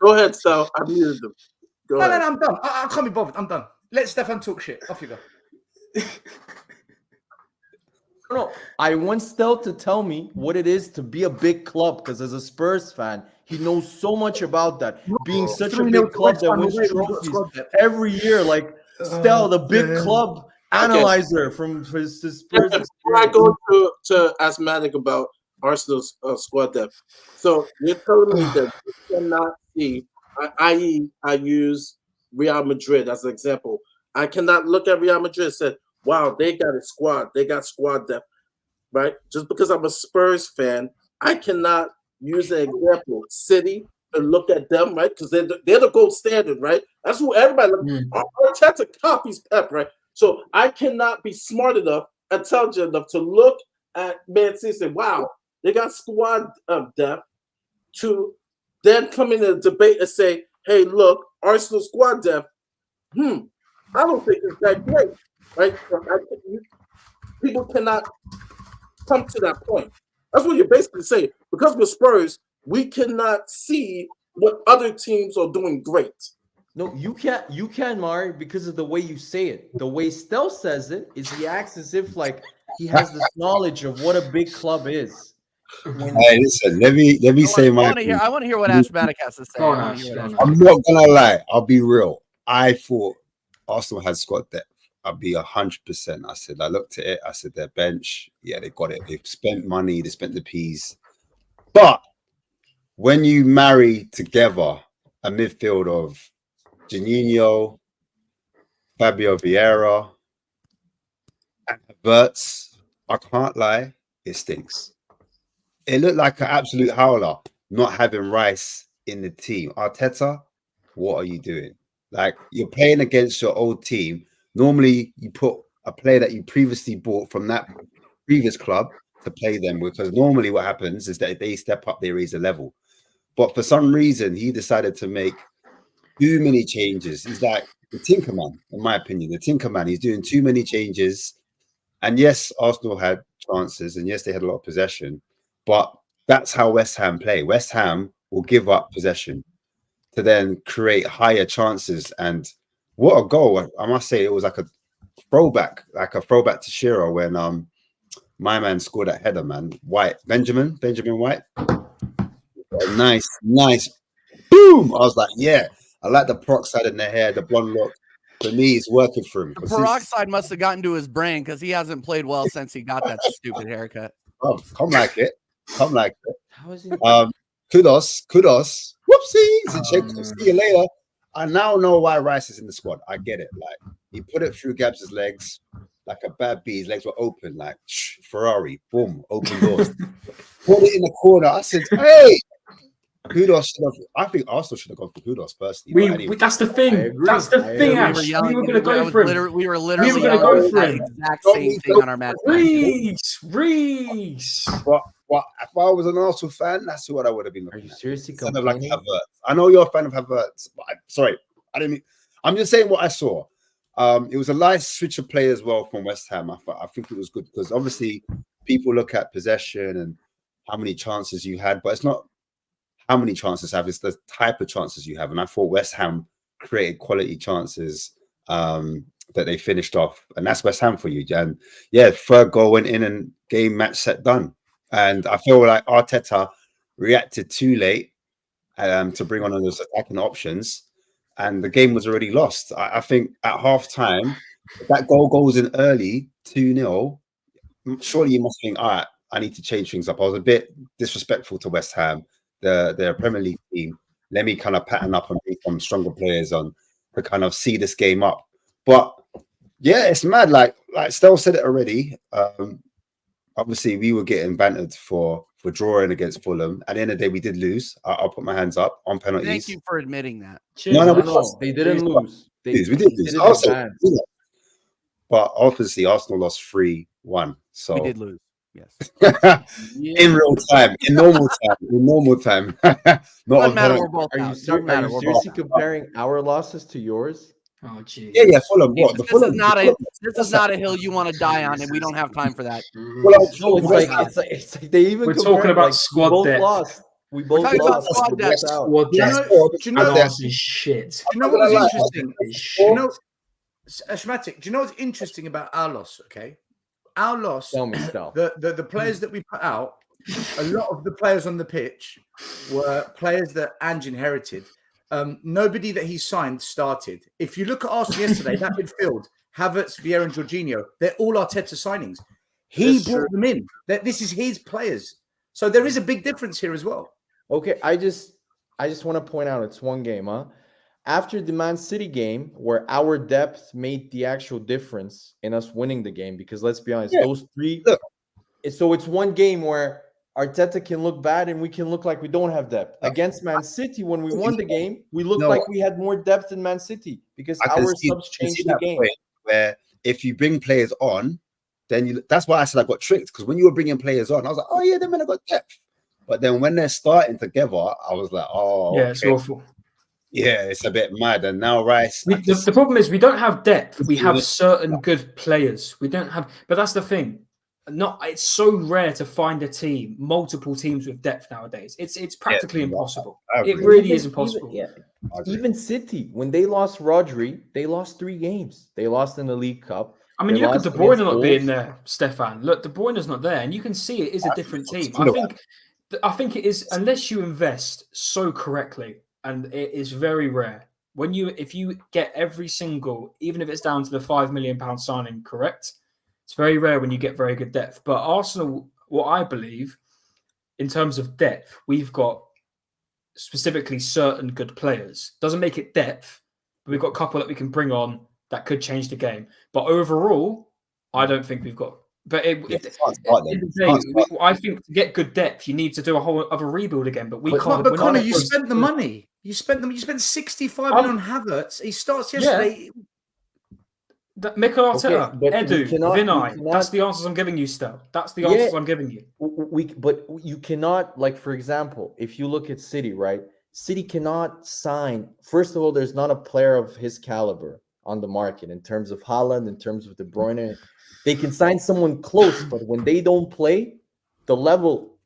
Go ahead, Sal. I muted them. No, I'm done. I can't be bothered. I'm done. Let Stefan talk shit. Off you go. No, I want Stel to tell me what it is to be a big club, because as a Spurs fan, he knows so much about that. Being such a big club that wins trophies every year, like Stel, the big club analyzer from his Spurs. Before I go to asthmatic about Arsenal's squad depth, so you're telling me that you cannot see, i.e., I use Real Madrid as an example. I cannot look at Real Madrid and say, wow, they got a squad. They got squad depth, right? Just because I'm a Spurs fan, I cannot use an example, City, and look at them, right? Because they're the gold standard, right? That's who everybody looks at. Arteta copies Pep, right? So I cannot be smart enough, intelligent enough to look at Man City and say, wow, they got squad depth, to then come in a debate and say, hey, look, Arsenal squad depth, I don't think it's that great, right? People cannot come to that point. That's what you're basically saying. Because we're Spurs, we cannot see what other teams are doing great. No, you can, Mari, because of the way you say it. The way Stel says it is he acts as if like he has this knowledge of what a big club is. Hey, listen, let me say my. I want to hear what Ashmatic has to say. Go on, I wanna Ash, hear go what on, Ash- I'm not gonna lie. I'll be real. I thought Arsenal had squad depth. I'll be 100%. I said, I looked at it. I said, their bench, yeah, they got it. They've spent money. They spent the peas. But when you marry together a midfield of Juninho, Fabio Vieira, and Havertz, I can't lie, it stinks. It looked like an absolute howler not having Rice in the team. Arteta, what are you doing? Like, you're playing against your old team. Normally, you put a player that you previously bought from that previous club to play them, because normally what happens is that if they step up, they raise the level. But for some reason, he decided to make too many changes. He's like the Tinkerman, in my opinion. The Tinkerman. He's doing too many changes. And yes, Arsenal had chances, and yes, they had a lot of possession. But that's how West Ham play. West Ham will give up possession to then create higher chances. And what a goal! I must say, it was like a throwback to Shearer when my man scored that header, man. Benjamin White. Nice. Boom! I was like, yeah, I like the peroxide in the hair, the blonde look. For me, it's working for him. The peroxide must have gotten to his brain because he hasn't played well since he got that stupid haircut. Oh, come like it. How is he? Kudos. Whoopsie. See you later. I now know why Rice is in the squad. I get it. Like, he put it through Gabs' legs like a bad bee. His legs were open, like Ferrari. Boom, open doors. Put it in the corner. I said, hey. Kudos should have. I think Arsenal should have gone for Kudos personally. We that's the thing. That's the thing, Ash. We were going to go for him. We were literally going to go for that him. exact same thing on our match. Reese. But if I was an Arsenal fan, that's what I would have been looking Are you at. seriously Instead of like complaining? Havertz. I know you're a fan of Havertz, but I didn't mean. I'm just saying what I saw. It was a nice switch of play as well from West Ham. I think it was good because obviously people look at possession and how many chances you had, but it's not how many chances you have, it's the type of chances you have. And I thought West Ham created quality chances that they finished off. And that's West Ham for you. And yeah, third goal went in and game, match, set, done. And I feel like Arteta reacted too late to bring on those attacking options. And the game was already lost. I think at half time, if that goal goes in early, 2-0, surely you must think, all right, I need to change things up. I was a bit disrespectful to West Ham. Their Premier League team, let me kind of pattern up and bring some stronger players on to kind of see this game up. But yeah, it's mad. Like Stel said it already. Obviously, we were getting bantered for drawing against Fulham. At the end of the day, we did lose. I'll put my hands up on penalties. Thank you for admitting that. No, they didn't lose. We did lose. But obviously, Arsenal lost 3-1. So We did lose. Yes. In real time, in normal time. Doesn't matter. We're both Are you out. seriously comparing our losses to yours? Oh, gee. Yeah, Fulham. What? This is not a hill you want to die on, and we don't have time for that. No, it's like they even. We're talking about squad depth. Lost. We both talking about lost. squad depth. Squad Do depth. you know That's shit. Do you know what was interesting? Shit. Ashmatic, do you know what's interesting about our loss? Okay, our loss. Tell me, Stel. The players that we put out, a lot of the players on the pitch were players that Ange inherited. Nobody that he signed started. If you look at Arsenal yesterday, that midfield, Havertz, Vieira, and Jorginho, they're all Arteta signings. He brought them in. This is his players. So there is a big difference here as well. Okay, I just want to point out it's one game, huh? After the Man City game, where our depth made the actual difference in us winning the game, because let's be honest, those three. So it's one game where Arteta can look bad and we can look like we don't have depth. Against Man City, when we won the game, we looked like we had more depth than Man City because our subs changed the game. Where if you bring players on, then that's why I said I got tricked, because when you were bringing players on, I was like, oh yeah, them men have got depth. But then when they're starting together, I was like, oh yeah, it's awful. Yeah, it's a bit mad. And now Rice. The problem is we don't have depth. We have certain good players. We don't have, but that's the thing. It's so rare to find a team, multiple teams with depth nowadays. It's practically impossible. It really is impossible. Even City, when they lost Rodri, they lost 3 games. They lost in the League Cup. I mean, They you look at lost De Bruyne against not being Wolves. there, Stefan. Look, De Bruyne's not there, and you can see it is a different team. I think it is, unless you invest so correctly, and it is very rare. If you get every single, even if it's down to the £5 million signing, correct, it's very rare when you get very good depth. But Arsenal, what I believe, in terms of depth, we've got specifically certain good players. Doesn't make it depth, but we've got a couple that we can bring on that could change the game. But overall, I don't think we've got. But I think to get good depth, you need to do a whole other rebuild again. But we can't. But Connor, you spent the money. You spent 65 million on Havertz. He starts yesterday. Mikel Arteta, but Edu, Vinay. cannot- That's the answers I'm giving you, Stel. That's the answers I'm giving you. But you cannot, like, for example, if you look at City, right? City cannot sign. First of all, there's not a player of his caliber on the market in terms of Haaland, in terms of De Bruyne. They can sign someone close, but when they don't play, the level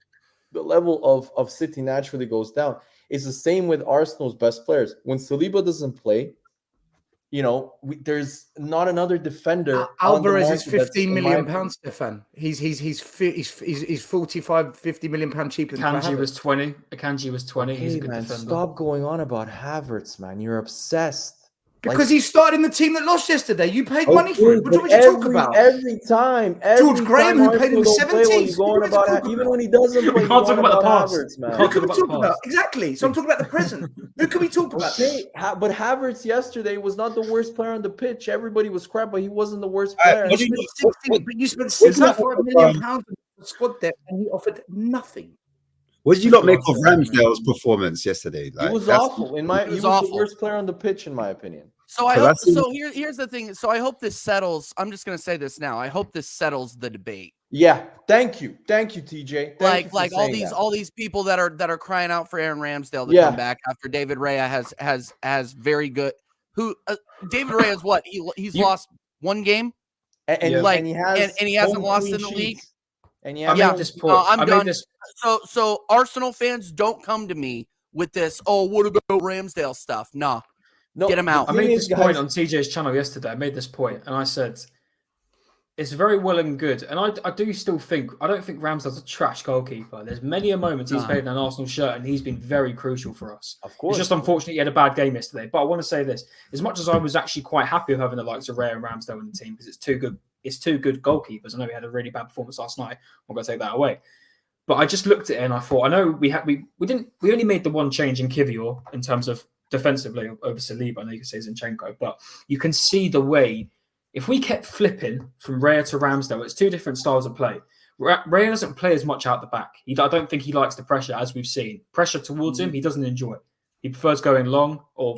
of City naturally goes down. It's the same with Arsenal's best players. When Saliba doesn't play, there's not another defender. Alvarez is 15 million pounds, Stefan. He's 45, 50 million pounds cheaper than Akanji was 20. Akanji was 20. He's a good defender. Stop going on about Havertz, man. You're obsessed. Because he started in the team that lost yesterday. You paid money for it. What do you talk about? Every time. George Graham, who played in the 70s. Even when he doesn't play, we can't talk about the past. Havertz, man. Who can we talk about? Exactly. So I'm talking about the present. Who can we talk about? But Havertz yesterday was not the worst player on the pitch. Everybody was crap, but he wasn't the worst player. You spent 65 million pounds on squad depth, and he offered nothing. What did you not make of Ramsdale's performance yesterday? He was awful. He was the worst player on the pitch, in my opinion. So here's the thing. So I hope this settles. I'm just going to say this now. I hope this settles the debate. Yeah. Thank you, TJ. All these people that are crying out for Aaron Ramsdale to come back after David Raya has very good. David Raya is what he's lost one game, and he hasn't lost in the league. And I'm done. So Arsenal fans, don't come to me with this. Oh, what about Ramsdale stuff? Nah. No, get him out. I made this point on TJ's channel yesterday. I made this point, and I said it's very well and good. And I do still think I don't think Ramsdale's a trash goalkeeper. There's many a moments he's played in an Arsenal shirt, and he's been very crucial for us. Of course, it's just unfortunate he had a bad game yesterday. But I want to say this: as much as I was actually quite happy with having the likes of Ray and Ramsdale in the team because it's two good goalkeepers. I know we had a really bad performance last night. I'm going to take that away. But I just looked at it and I thought, I know we only made the one change in Kivior in terms of defensively over Saliba. I know you can say Zinchenko, but you can see the way, if we kept flipping from Raya to Ramsdale, it's two different styles of play. Raya doesn't play as much out the back. I don't think he likes the pressure, as we've seen. Pressure towards him, he doesn't enjoy. He prefers going long or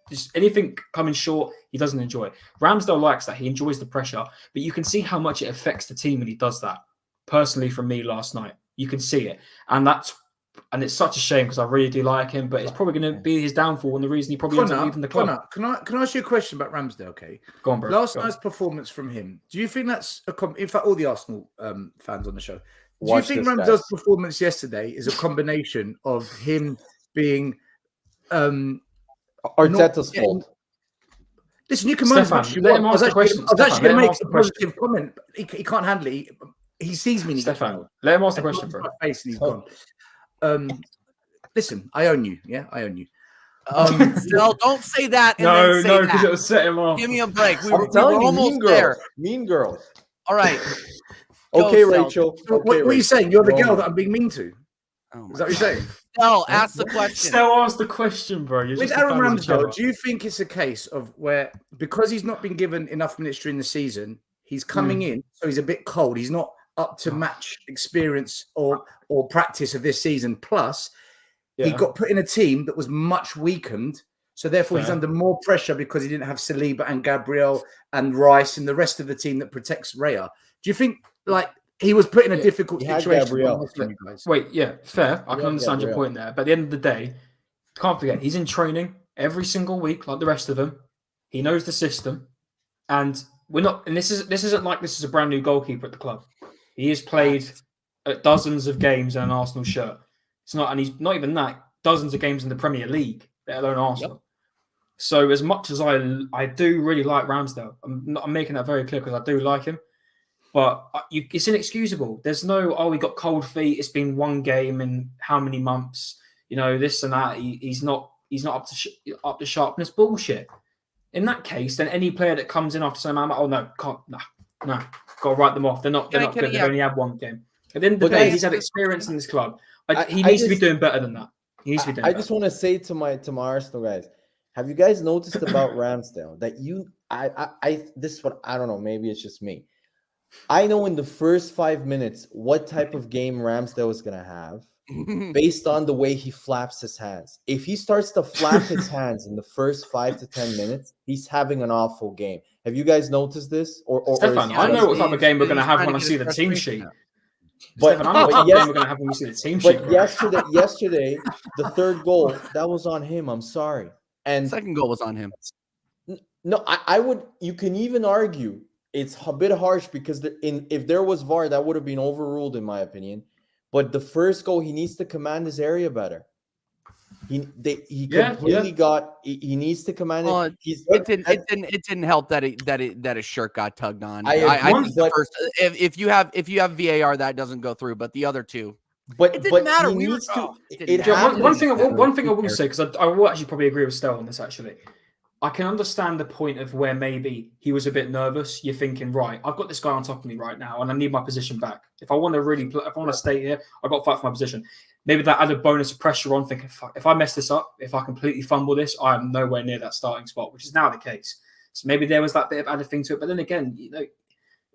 just anything coming short, he doesn't enjoy. Ramsdale likes that. He enjoys the pressure, but you can see how much it affects the team when he does that. Personally, from me last night, you can see it. And it's such a shame because I really do like him, but it's probably going to be his downfall and the reason he probably ends up leaving the club. Connor, can I ask you a question about Ramsdale? Okay, go on, bro. Last night's performance from him. Do you think that's in fact, all the Arsenal fans on the show? Do you think Ramsdale's performance yesterday is a combination of him being Arteta's fault? Listen, you can moan as much as you want. I was actually going to make a positive comment. But he can't handle it. He sees me. Stefan, let him ask the question, bro. Face and he's gone. Listen, I own you. Yeah, I own you. Still, don't say that. No, because it will set him off. Give me a break. We were almost there. Mean girls. All right. Okay, Rachel. What are you saying? You're the girl that I'm being mean to. Is that what you're saying? Stel, ask the question. Stel, ask the question, bro. With Aaron Ramsdale, do you think it's a case of where, because he's not been given enough minutes during the season, he's coming in, so he's a bit cold. He's not up to match experience or practice of this season. Plus, he got put in a team that was much weakened. So therefore, he's under more pressure because he didn't have Saliba and Gabriel and Rice and the rest of the team that protects Raya. Do you think he was put in a difficult situation? Wait, fair. I can understand your point there. But at the end of the day, can't forget, he's in training every single week like the rest of them. He knows the system. And we're not, and this isn't like this is a brand new goalkeeper at the club. He has played dozens of games in an Arsenal shirt. It's not, and he's not even that, dozens of games in the Premier League, let alone Arsenal. So as much as I do really like Ramsdale, I'm making that very clear because I do like him. But it's inexcusable. There's no, he got cold feet. It's been one game in how many months? This and that. He's not up to sharpness. Bullshit. In that case, then any player that comes in after some amount, got to write them off. They're not good. They've only had one game. At the end of the day, he's had experience in this club. He needs to be doing better than that. He needs to be doing better. I just want to say to my Arsenal guys, have you guys noticed about Ramsdale that this is what I don't know, maybe it's just me. I know in the first 5 minutes what type of game Ramsdale is going to have based on the way he flaps his hands. If he starts to flap his hands in the first 5 to 10 minutes, he's having an awful game. Have you guys noticed this? Stefan, I know what type of game we're going to have when I see the team sheet. Stefan, I know what type of game we're going to have when we see the team sheet. But yesterday, the third goal, that was on him. I'm sorry. And second goal was on him. No, I would. You can even argue it's a bit harsh because if there was VAR, that would have been overruled in my opinion. But the first goal, he needs to command his area better. He needs to command it. It didn't help that his shirt got tugged on. I think the first, if you have VAR, that doesn't go through, but the other two. But it didn't matter. One thing I will say, because I will actually probably agree with Stel on this. Actually, I can understand the point of where maybe he was a bit nervous. You're thinking, right, I've got this guy on top of me right now, and I need my position back. If I want to if I want to stay here, I've got to fight for my position. Maybe that added bonus of pressure on, thinking, fuck, if I mess this up, if I completely fumble this, I am nowhere near that starting spot, which is now the case. So maybe there was that bit of added thing to it. But then again,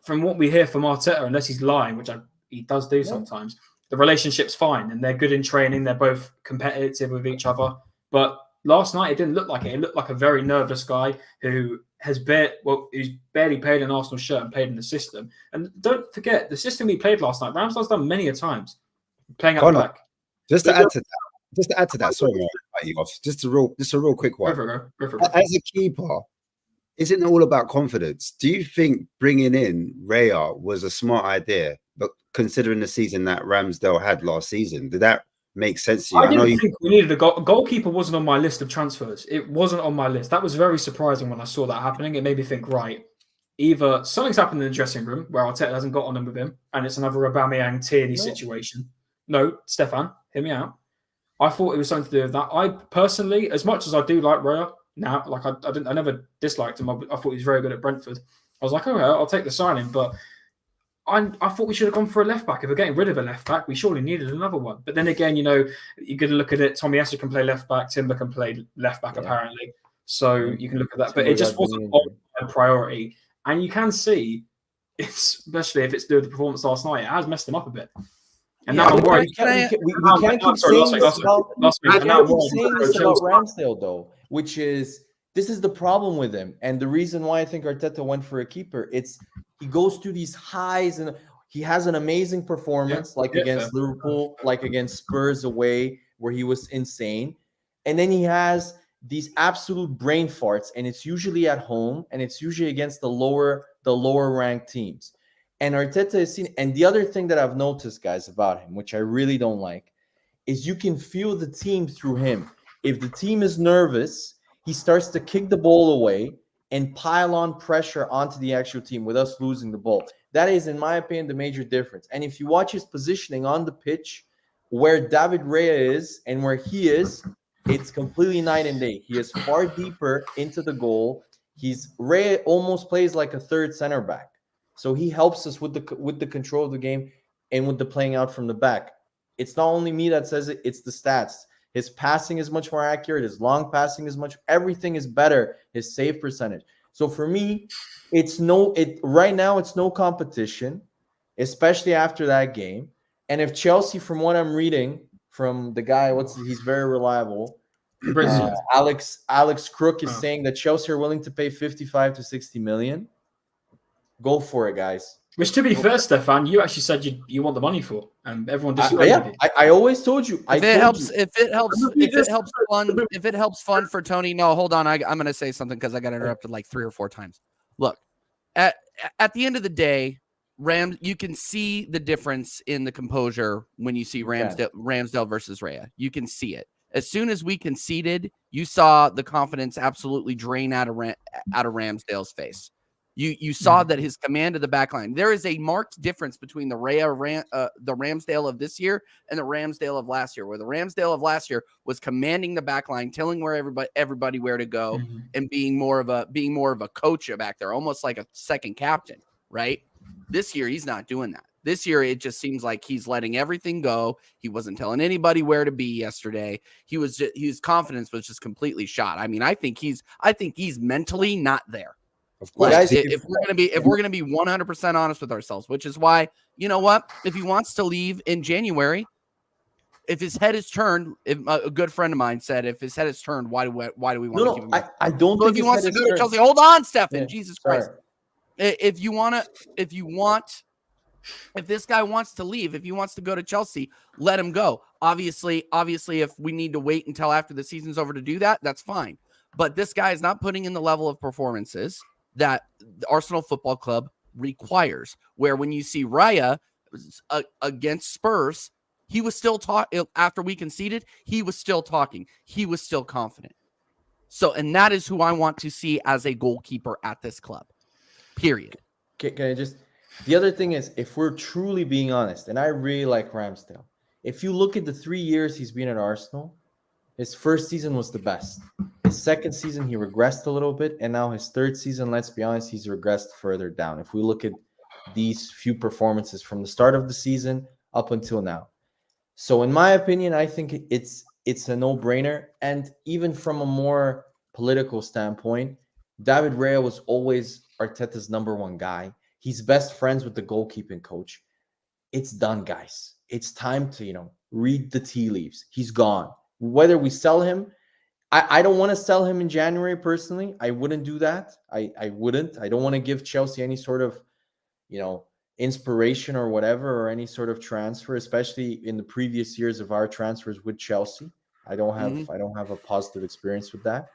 from what we hear from Arteta, unless he's lying, which he does do sometimes, the relationship's fine and they're good in training. They're both competitive with each other. But last night, it didn't look like it. It looked like a very nervous guy who's barely played an Arsenal shirt and played in the system. And don't forget, the system he played last night, Ramsdale's done many a times, playing up the back. Just to add to that, sorry, just a real quick one. Go for it. As a keeper, isn't it all about confidence? Do you think bringing in Raya was a smart idea, but considering the season that Ramsdale had last season, did that make sense to you? I didn't think we needed a goalkeeper. Wasn't on my list of transfers. It wasn't on my list. That was very surprising when I saw that happening. It made me think, right, either something's happened in the dressing room where Arteta hasn't got on him with him, and it's another Aubameyang Tierney situation. No, Stefan, hear me out. I thought it was something to do with that. I personally, as much as I do like Raya now, like I never disliked him. I thought he was very good at Brentford. I was like, okay, I'll take the signing, but I thought we should have gone for a left back. If we're getting rid of a left back, we surely needed another one. But then again, you're going to look at it. Tommy Esser can play left back. Timber can play left back, apparently. So you can look at that. But it just wasn't a priority. And you can see, especially if it's due to the performance last night, it has messed him up a bit. And now I'm worried. We can't keep saying this about Ramsdale, though, which is this is the problem with him. And the reason why I think Arteta went for a keeper, he goes through these highs and he has an amazing performance against Liverpool, like against Spurs away, where he was insane. And then he has these absolute brain farts, and it's usually at home, and it's usually against the lower ranked teams. And Arteta is seen. And the other thing that I've noticed, guys, about him, which I really don't like, is you can feel the team through him. If the team is nervous, he starts to kick the ball away and pile on pressure onto the actual team with us losing the ball. That is, in my opinion, the major difference. And if you watch his positioning on the pitch, where David Raya is and where he is, it's completely night and day. He is far deeper into the goal. Raya almost plays like a third center back. So he helps us with the control of the game and with the playing out from the back. It's not only me that says it, it's the stats. His passing is much more accurate. His long passing is everything is better. His save percentage. So for me, right now it's no competition, especially after that game. And if Chelsea, from what I'm reading from the guy, he's very reliable. Alex Crook is saying that Chelsea are willing to pay 55 to 60 million. Go for it, guys. Which, to be fair, Stefan, you actually said you want the money for, and everyone disagreed with you. I always told you. If it helps fun for Tony. No, hold on. I'm going to say something because I got interrupted like 3 or 4 times. Look, at the end of the day, you can see the difference in the composure when you see Ramsdale versus Raya. You can see it. As soon as we conceded, you saw the confidence absolutely drain out of Ramsdale's face. You saw that his command of the back line. There is a marked difference between the Ramsdale of this year and the Ramsdale of last year, where the Ramsdale of last year was commanding the back line, telling where everybody where to go, and being more of a coach back there, almost like a second captain, right? This year he's not doing that. This year it just seems like he's letting everything go. He wasn't telling anybody where to be yesterday. His confidence was just completely shot. I mean, I think he's mentally not there. Of course. Like, if we're gonna be 100% honest with ourselves, which is why, you know what, if he wants to leave in January, if his head is turned, if a good friend of mine said, if his head is turned, why do we want to keep him? I don't So think if he wants to go to Chelsea, hold on, Stefan, Jesus Christ. If this guy wants to leave, if he wants to go to Chelsea, let him go. Obviously, if we need to wait until after the season's over to do that, that's fine. But this guy is not putting in the level of performances that the Arsenal Football Club requires, where when you see Raya against Spurs, he was still talking after we conceded. He was still talking. He was still confident. So, and that is who I want to see as a goalkeeper at this club, period. Can I just, the other thing is, if we're truly being honest, and I really like Ramsdale, if you look at the 3 years he's been at Arsenal, his first season was the best. His second season, he regressed a little bit. And now his third season, let's be honest, he's regressed further down. If we look at these few performances from the start of the season up until now. So in my opinion, I think it's a no-brainer. And even from a more political standpoint, David Raya was always Arteta's number one guy. He's best friends with the goalkeeping coach. It's done, guys. It's time to, read the tea leaves. He's gone. Whether we sell him, I don't want to sell him in January personally. I wouldn't do that. I wouldn't. I don't want to give Chelsea any sort of, inspiration or whatever, or any sort of transfer, especially in the previous years of our transfers with Chelsea. I don't have a positive experience with that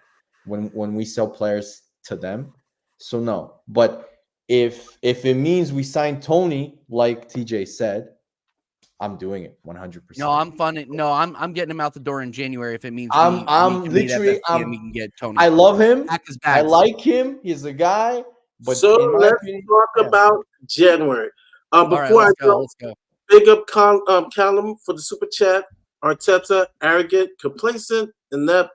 when we sell players to them. So no. But if it means we sign Tony, like TJ said, I'm doing it 100%. No, I'm getting him out the door in January if it means we can get Tony. I love him. I like him. He's a guy. But so let's talk about January. Before let's go. Big up Callum for the super chat. Arteta, arrogant, complacent, inept.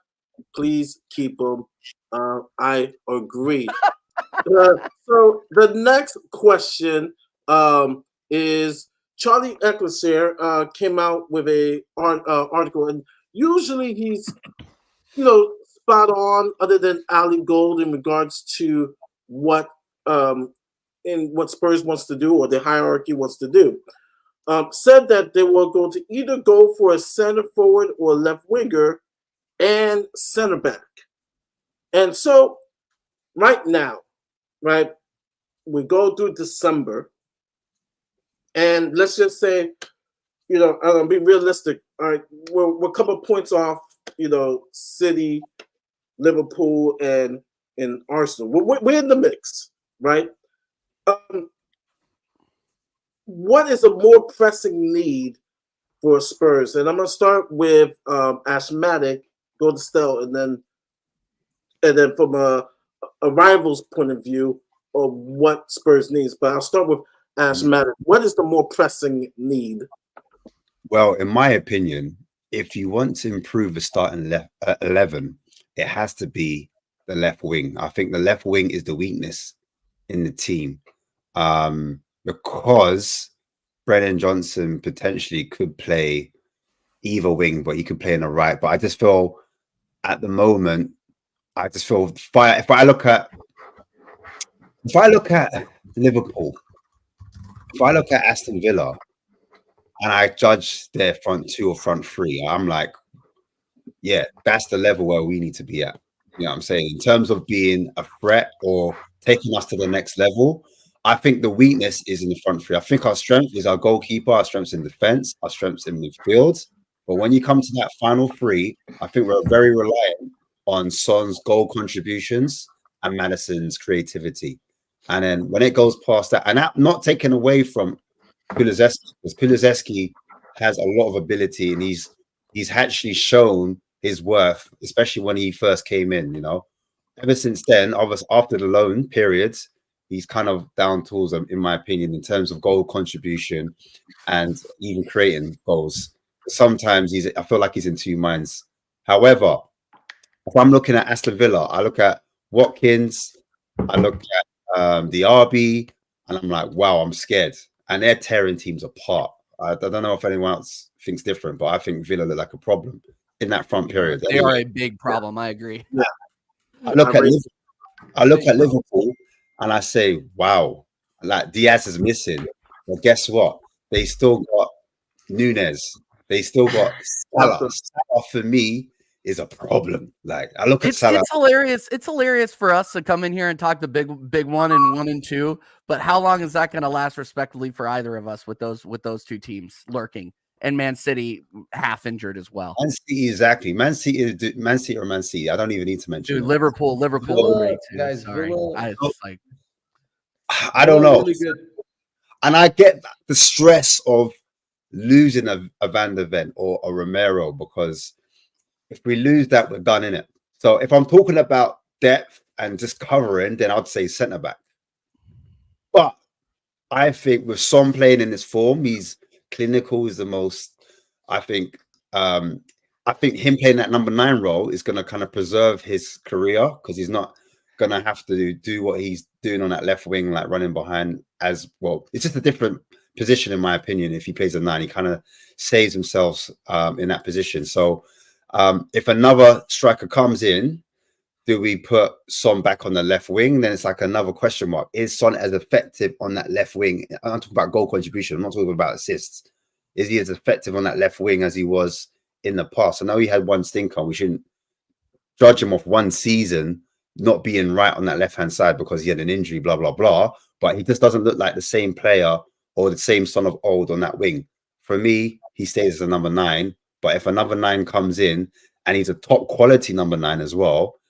Please keep him. I agree. So the next question is Charlie Ecclesier came out with a article, and usually he's spot on, other than Ali Gold in regards to what Spurs wants to do or the hierarchy wants to do. Said that they were going to either go for a center forward or a left winger and center back. And so right now, we go through December, and let's just say, be realistic. All right, we're a couple of points off, City, Liverpool, and Arsenal. We're in the mix, right? What is a more pressing need for Spurs? And I'm going to start with Ashmatic, go to Stell, and then from a rival's point of view of what Spurs needs. But I'll start with Ashmatic. What is the more pressing need? Well, in my opinion, if you want to improve the starting 11, it has to be the left wing. I think the left wing is the weakness in the team, because Brennan Johnson potentially could play either wing, but he could play in the right. But I just feel at the moment, if I look at Liverpool, if I look at Aston Villa, and I judge their front two or front three, I'm like, yeah, that's the level where we need to be at. You know what I'm saying? In terms of being a threat or taking us to the next level, I think the weakness is in the front three. I think our strength is our goalkeeper, our strengths in defense, our strengths in midfield. But when you come to that final three, I think we're very reliant on Son's goal contributions and Maddison's creativity. And then when it goes past that, and that not taken away from Kulusevski, because Kulusevski has a lot of ability, and he's actually shown his worth, especially when he first came in. You know, ever since then, obviously after the loan periods, he's kind of down tools, in my opinion, in terms of goal contribution and even creating goals. Sometimes I feel like he's in two minds. However, if I'm looking at Aston Villa, I look at Watkins, I look at the RB, and I'm like, wow, I'm scared. And they're tearing teams apart. I don't know if anyone else thinks different, but I think Villa look like a problem in that front period. They are a big problem. I agree. Yeah. I look at Liverpool and I say, wow, like Diaz is missing. But guess what? They still got Nunes. They still got Salah. Salah for me is a problem. Like I look at Salah. It's hilarious. It's hilarious for us to come in here and talk the big one and 1 and 2. But how long is that going to last respectively for either of us with those two teams lurking and Man City half injured as well? Man City, exactly. Man City or Man City. I don't even need to mention. Dude, Liverpool, Villa, guys. Sorry, Villa, I don't know. Really good. And I get the stress of losing a Van der Ven or a Romero, because if we lose that, we're done in it. So if I'm talking about depth and just covering, then I'd say centre back. But I think with Son playing in this form, he's clinical. Is the most. I think him playing that number 9 role is going to kind of preserve his career, because he's not going to have to do what he's doing on that left wing, like running behind as well. It's just a different position, in my opinion. If he plays a 9, he kind of saves himself in that position. So if another striker comes in, do we put Son back on the left wing? Then it's like another question mark. Is Son as effective on that left wing? I'm talking about goal contribution. I'm not talking about assists. Is he as effective on that left wing as he was in the past? I know he had one stinker. We shouldn't judge him off one season not being right on that left-hand side because he had an injury, blah, blah, blah. But he just doesn't look like the same player or the same Son of old on that wing. For me, he stays as a number 9. But if another 9 comes in and he's a top quality number 9 as well,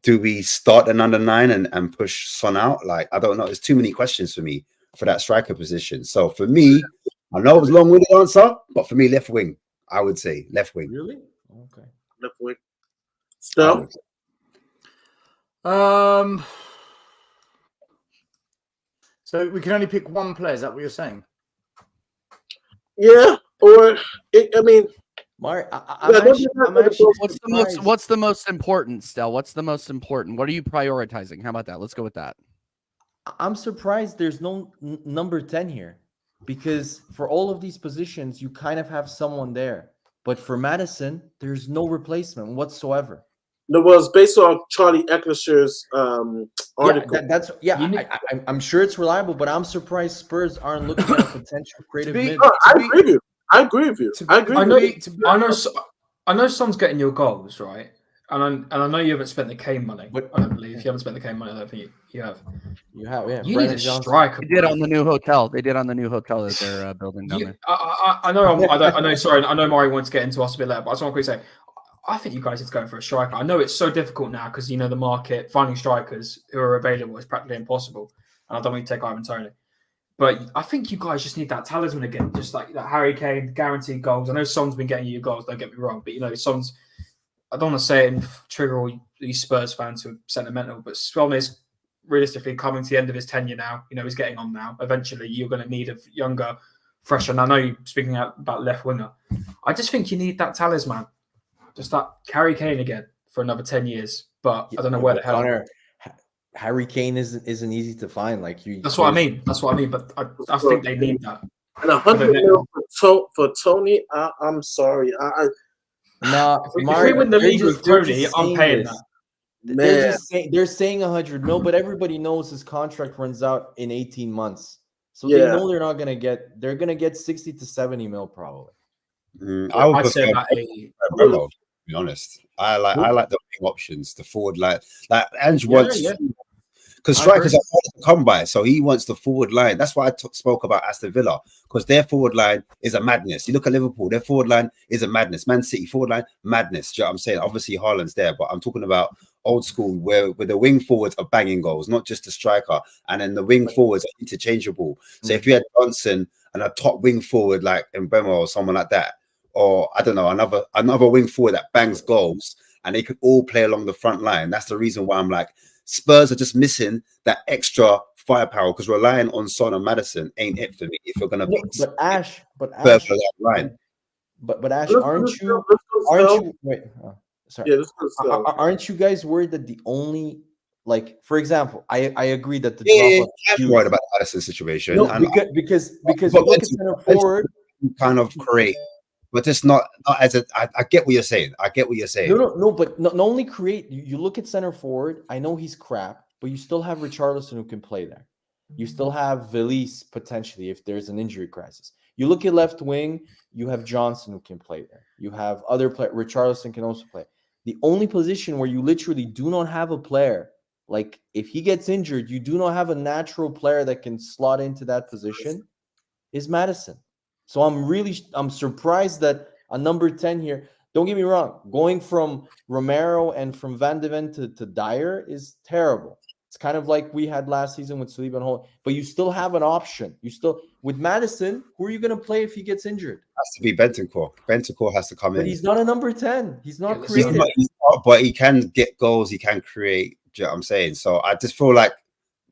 do we start another 9 and push Son out? Like, I don't know. There's too many questions for me for that striker position. So for me, I know it was a long-winded answer, but for me, left wing, I would say left wing. Really? Okay. Left wing. Still, So we can only pick one player. Is that what you're saying? yeah. Or I mean, Mark, Yeah, I'm actually What's the most important, Stel? What's the most important? What are you prioritizing? How about that? Let's go with that. I'm surprised there's no number 10 here, because for all of these positions, you kind of have someone there. But for Madison, there's no replacement whatsoever. it was based on Charlie Ecklisher's article. I'm sure it's reliable, but I'm surprised Spurs aren't looking at a potential creative mid. I agree with you. I know Son's getting your goals, right? And I know you haven't spent the Kane money. I don't believe you haven't spent the Kane money. I don't think you have. You have, yeah. You need a striker. They did on the new hotel. They did on the new hotel that they're building down there. I know. Sorry, I know Mari wants to get into us a bit later, but I just want to quickly say, I think you guys are going for a striker. I know it's so difficult now because the market finding strikers who are available is practically impossible, and I don't want to take Ivan Toney. But I think you guys just need that talisman again, just like that Harry Kane, guaranteed goals. I know Son's been getting you your goals, don't get me wrong, but Son's, I don't want to say it and trigger all these Spurs fans who are sentimental, but Son is realistically coming to the end of his tenure now. He's getting on now. Eventually, you're going to need a younger, fresher. And I know you're speaking about left winger. I just think you need that talisman, just that Harry Kane again for another 10 years. But I don't know where the hell. Harry Kane isn't easy to find. That's what I mean. But I think they need that. And 100 mil for Tony. I'm sorry. If we win the league with Tony, I'm paying that. They're saying 100 mil, but everybody knows his contract runs out in 18 months. So they know they're not gonna get. They're gonna get 60 to 70 mil probably. I would say about 80. To be honest, I like the wing options, the forward line. Like Ange wants. Because strikers are hard to come by, so he wants the forward line. That's why I spoke about Aston Villa, because their forward line is a madness. You look at Liverpool, their forward line is a madness. Man City forward line, madness. Do you know what I'm saying? Obviously, Haaland's there, but I'm talking about old school, where the wing forwards are banging goals, not just the striker, and then the wing forwards are interchangeable. So if you had Johnson and a top wing forward like Mbemo or someone like that, or I don't know, another wing forward that bangs goals, and they could all play along the front line. That's the reason why I'm like, Spurs are just missing that extra firepower, because relying on Son and Madison ain't it for me. If you're gonna But Ash, further that line, but Ash, Let's aren't go you? Wait, sorry. Yeah, let's go slow. Aren't you guys worried that the only, like, for example, I agree that the yeah, drop off I'm worried about the Madison situation. No, and because but you look at center forward. kind of create, but it's not as a. I get what you're saying. I get what you're saying. No, but not only create. You look at center forward. I know he's crap, but you still have Richarlison who can play there. You still have Velise potentially if there's an injury crisis. You look at left wing. You have Johnson who can play there. You have other players. Richarlison can also play. The only position where you literally do not have a player, like if he gets injured, you do not have a natural player that can slot into that position, is Madison. So I'm surprised that a number 10 here, don't get me wrong, going from Romero and from Van de Ven to Dyer is terrible. It's kind of like we had last season with Saliba and Hall, but you still have an option. With Madison, who are you going to play if he gets injured? Has to be Bentancur. Bentancur has to come in. But he's not a number 10. He's not He's creative. not, but he can get goals. He can create. Do you know what I'm saying? So I just feel like,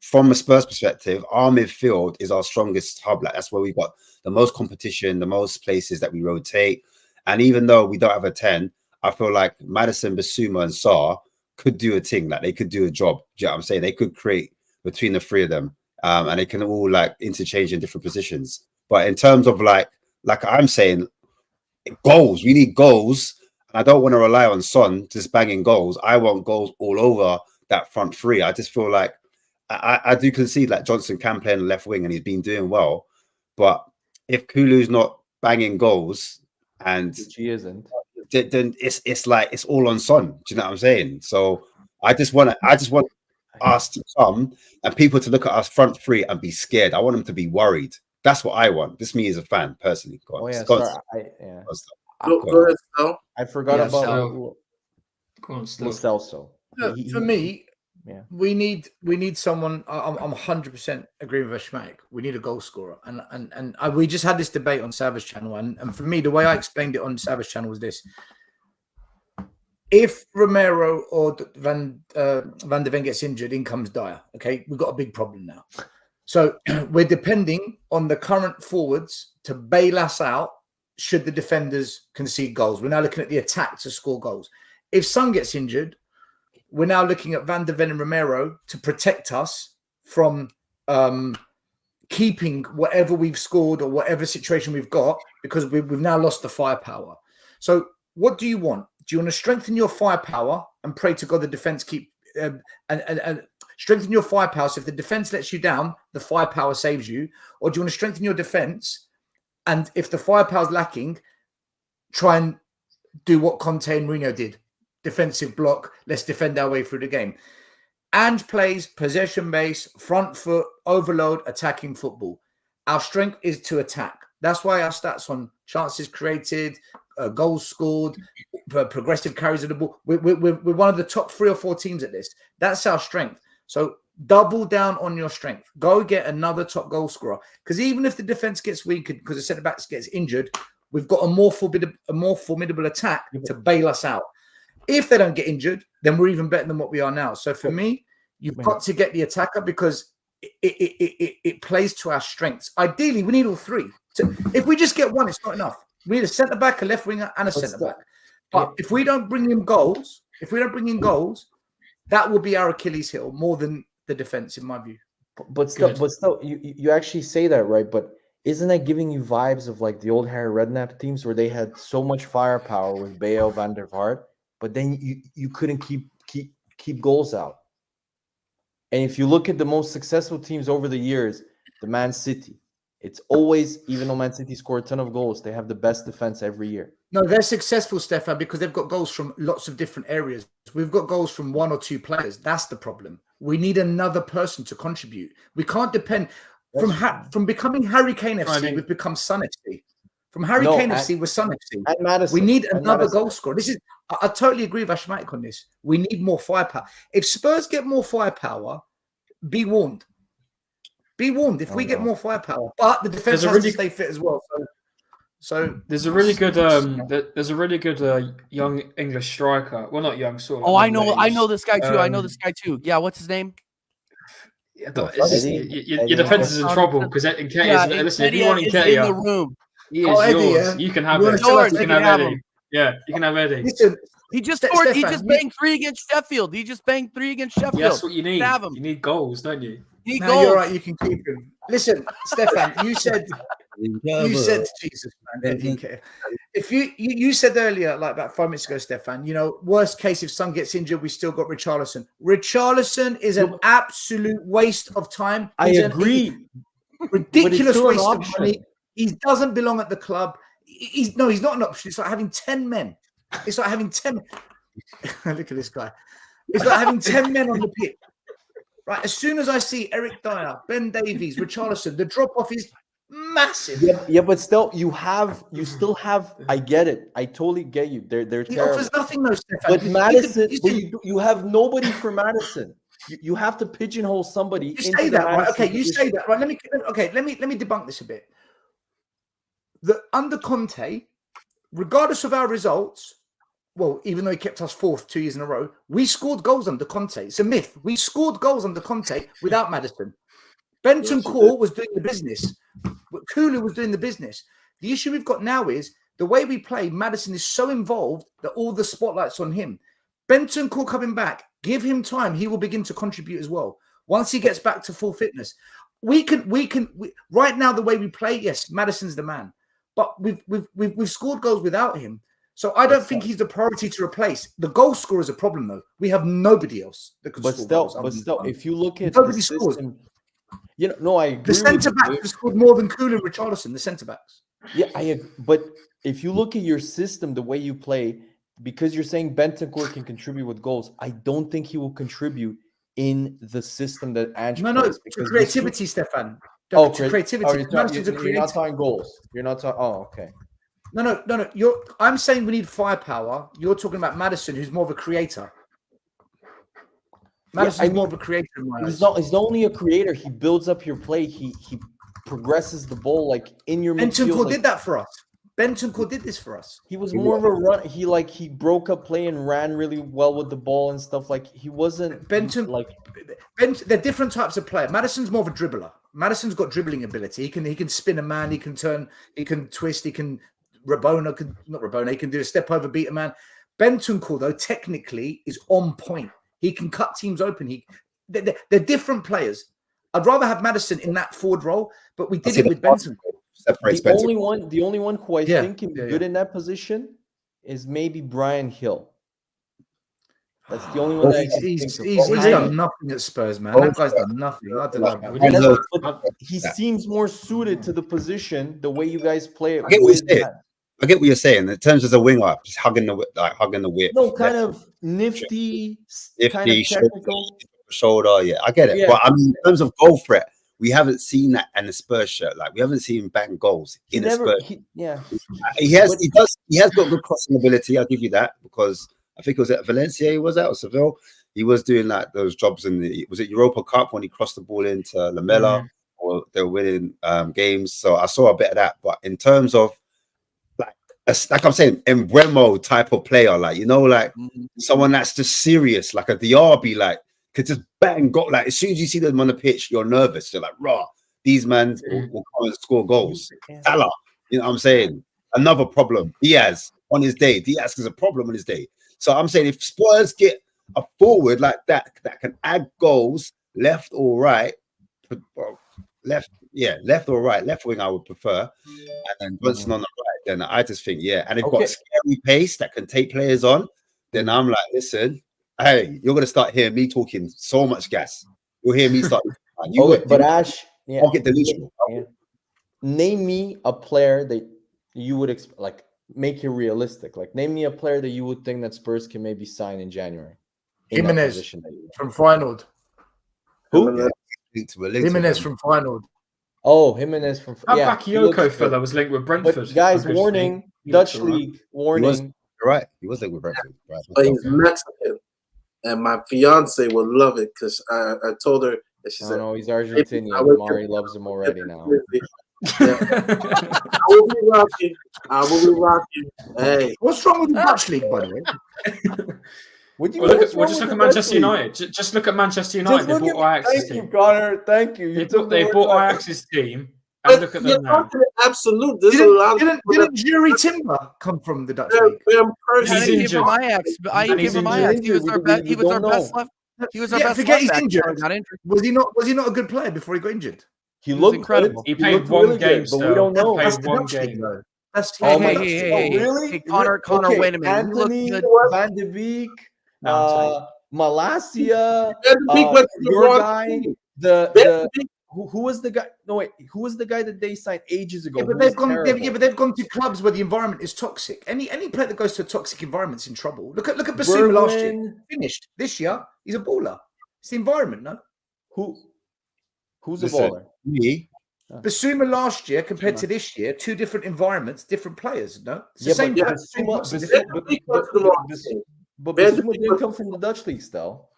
from a Spurs perspective, our midfield is our strongest hub. Like, that's where we've got the most competition, the most places that we rotate. And even though we don't have a 10, I feel like Madison, Basuma, and Sarr could do a thing. Like, they could do a job. Do you know what I'm saying? They could create between the three of them. And they can all like interchange in different positions. But in terms of like I'm saying, goals, we need goals. And I don't want to rely on Son just banging goals. I want goals all over that front three. I just feel like I do concede that Johnson can play on the left wing and he's been doing well. But if Kulu's not banging goals, and Which he isn't, then it's like it's all on Son. Do you know what I'm saying? So I just want us to come and people to look at us front three and be scared. I want them to be worried. That's what I want. This me as a fan personally. Go ahead, Stel. I forgot Yeah, about Go on, Lo Celso. For me, we need someone. I'm 100% agreeing with Ashmack. We need a goal scorer, and we just had this debate on Savage Channel, and for me, the way I explained it on Savage Channel was this: if Romero or Van de Ven gets injured, in comes Dyer. Okay, we've got a big problem now. So we're depending on the current forwards to bail us out should the defenders concede goals. We're now looking at the attack to score goals. If Son gets injured, we're now looking at Van de Ven and Romero to protect us from keeping whatever we've scored or whatever situation we've got, because we've now lost the firepower. So what do you want? Do you want to strengthen your firepower and pray to God the defense keep and strengthen your firepower? So if the defense lets you down, the firepower saves you. Or do you want to strengthen your defense, and if the firepower is lacking, try and do what Conte and Mourinho did? Defensive block, let's defend our way through the game. And plays possession base, front foot, overload, attacking football. Our strength is to attack. That's why our stats on chances created, goals scored, progressive carries of the ball. We're one of the top 3 or 4 teams at this. That's our strength. So double down on your strength. Go get another top goal scorer. Because even if the defense gets weakened because the centre backs gets injured, we've got a more formidable attack to bail us out. If they don't get injured, then we're even better than what we are now. So for me, you've got to get the attacker because it plays to our strengths. Ideally, we need all 3. So if we just get one, it's not enough. We need a centre back, a left winger, and a centre back. But if we don't bring in goals, that will be our Achilles heel more than the defense, in my view. But still, you actually say that, right? But isn't that giving you vibes of like the old Harry Redknapp teams where they had so much firepower with Bale, Van der Vaart, but then you couldn't keep goals out? And if you look at the most successful teams over the years, the Man City, it's always, even though Man City score a ton of goals, they have the best defense every year. No, they're successful, Stefan, because they've got goals from lots of different areas. We've got goals from 1 or 2 players. That's the problem. We need another person to contribute. We can't depend from becoming Harry Kane FC. We've become Sun FC. From Harry Kane FC, we're Sun FC. And Madison, we need another goal scorer. I totally agree with Ashmatic on this. We need more firepower. If Spurs get more firepower, be warned. Be warned if we get more firepower. But the defense has to stay fit as well. So There's a really good young English striker. Well, not young, sort of. Oh, I know mid-late. this guy too. I know this guy too. Yeah, what's his name? Yeah, No, it's just, Eddie- your Eddie defense is in Nketiah. trouble because Nketiah Yeah, listen, if you want is in the Nketiah, room. he is Eddie, yours. yeah? You can have You him. wanna tell us You George, can you have can have Eddie. him. Yeah, you can have Eddie. listen, He just Ste- scored. He Stefan, just you- banged 3 against Sheffield. He just banged 3 against Sheffield. Yeah, that's what you need. Have him. You need goals, don't you? He no, goals. you're right. You can keep him. Listen, Stefan, you said Jesus, man. Eddie Nketiah. If you said earlier, like about 5 minutes ago, Stefan, worst case if Son gets injured, we still got Richarlison. Richarlison is an absolute waste of time. I He's agree. ridiculous still an waste of option. money. He doesn't belong at the club. He's not an option. It's like having 10 men. It's like having 10. Look at this guy. It's like having 10 men on the pitch. Right. As soon as I see Eric Dyer, Ben Davies, Richarlison, the drop off is massive. Yeah, but still, you still have. I get it. I totally get you. They're He terrible. offers nothing, though, Stefan. But Madison, you you have nobody for Madison. You have to pigeonhole somebody. You into say the that, right? Madison Okay, you position. say that, right? Let me debunk this a bit. Under Conte, regardless of our results, well, even though he kept us 4th 2 years in a row, we scored goals under Conte. It's a myth. We scored goals under Conte without Maddison. Benton Core was doing the business. Kulu was doing the business. The issue we've got now is the way we play, Maddison is so involved that all the spotlight's on him. Benton Core coming back, give him time. He will begin to contribute as well. Once he gets back to full fitness, we can right now, the way we play, yes, Maddison's the man. But we've scored goals without him. So I don't think he's the priority to replace. The goal scorer is a problem, though. We have nobody else that can score goals. But still, if you look at nobody the scores. system, no, I agree. The centre backs have scored more than Kulu and Richarlison. The centre backs. Yeah, but if you look at your system, the way you play, because you're saying Bentancur can contribute with goals, I don't think he will contribute in the system that Ange No, plays. to because creativity, Stefan. To creativity. You're not talking goals. You're not talking. Oh, okay. No. I'm saying we need firepower. You're talking about Maddison, who's more of a creator. Maddison's more of a creator in my eyes. He's not only a creator. He builds up your play. He progresses the ball like in your midfield. Bentancur did that for us. Bentancur did this for us. He was more of a run. He broke up play and ran really well with the ball and stuff. Like he wasn't they're different types of player. Maddison's more of a dribbler. Maddison's got dribbling ability. He can spin a man. He can turn. He can twist. He can He can do a step over, beat a man. Bentancur, though, technically is on point. He can cut teams open. They're different players. I'd rather have Maddison in that forward role, but we did it with Bentancur. The only one who I think can be good in that position is maybe Brian Hill. That's the only one that he's done nothing at Spurs, man. That guy's done nothing. I don't know. But he seems more suited to the position, the way you guys play it. I get what you're saying. In terms of the winger, just hugging the whip. No, kind of nifty, kind of technical. Shoulder, yeah, I get it. Yeah. But I mean, in terms of goal threat, we haven't seen that in the Spurs shirt. Like we haven't seen him bang goals in a Spurs. He has got good crossing ability. I'll give you that, because I think it was at Valencia. He was at or Seville. He was doing like those jobs in was it Europa Cup when he crossed the ball into Lamela, or they were winning games. So I saw a bit of that. But in terms of like I'm saying, Embremo type of player, like someone that's just serious, like a DRB, like could just bang go. Like as soon as you see them on the pitch, you're nervous. You're like, raw. These men will come and score goals. Salah, you know what I'm saying? Another problem. Diaz on his day. Diaz is a problem on his day. So I'm saying if Spurs get a forward like that can add goals left or right, left or right, left wing I would prefer, and then Johnson on the right, then I just think and they've got scary pace that can take players on. Then I'm like, listen, hey, you're gonna start hearing me talking so much gas. You'll hear me start. Ash, I'll get delusional. Name me a player that you would like. Make it realistic. Like, name me a player that you would think that Spurs can maybe sign in January. Jimenez from Feyenoord. Who? Jimenez from Feyenoord. Oh, Jimenez from that Bakayoko fella was linked with Brentford. But guys, warning, Dutch league, warning. Right, he was linked with Brentford. Right. But he's Mexican, and my fiance would love it because I told her that she said, "No, he's Argentinian. Mari loves him already now." I will be rocking. I will be rocking. Hey, What's wrong with the Dutch league, by the way? What do you Well, what's wrong just with look the at Dutch Manchester league? United. Just look at Manchester Just United. They look bought at Ajax's Thank you, team. Connor. Thank you. They took the bought words out. Ajax's team, and but look at you're them now. talking absolute. There's a lot of Didn't people that Jury Timber come from the Dutch they're, league? they're I personally didn't give him injured. Ajax, but I And gave he's him injured. Ajax. He was our best. He was our don't best know. left. He was our Yeah, best forget he's left back injured. before he got injured. Was he not a good player before he got injured? He was looked incredible. good. He played looked one really game good, but we still. don't know. Played That's the one Dutch league, game. though. That's Hey, Oh my hey, God. hey, Oh, hey, really? hey, Connor, Okay, wait a minute. You look Anthony, good. Van de Beek, No, I'm saying. Malasia, Van de Beek went to the your wrong guy, team. the Van de Beek, who was the guy? No wait, who was the guy that they signed ages ago? Yeah, but who they've was gone. terrible? But they've gone to clubs where the environment is toxic. Any player that goes to a toxic environment's in trouble. Look at Basuma last year. Berlin. Finished this year. He's a baller. It's the environment, no. Who's a Listen, baller? me, Basuma last year compared to this year, two different environments, different players. No, it's the Yeah, same. but player, same Basuma, person, Bas- different- Van de Beek went to the wrong team. but Van de Basuma Beek didn't was- come from the Dutch league still.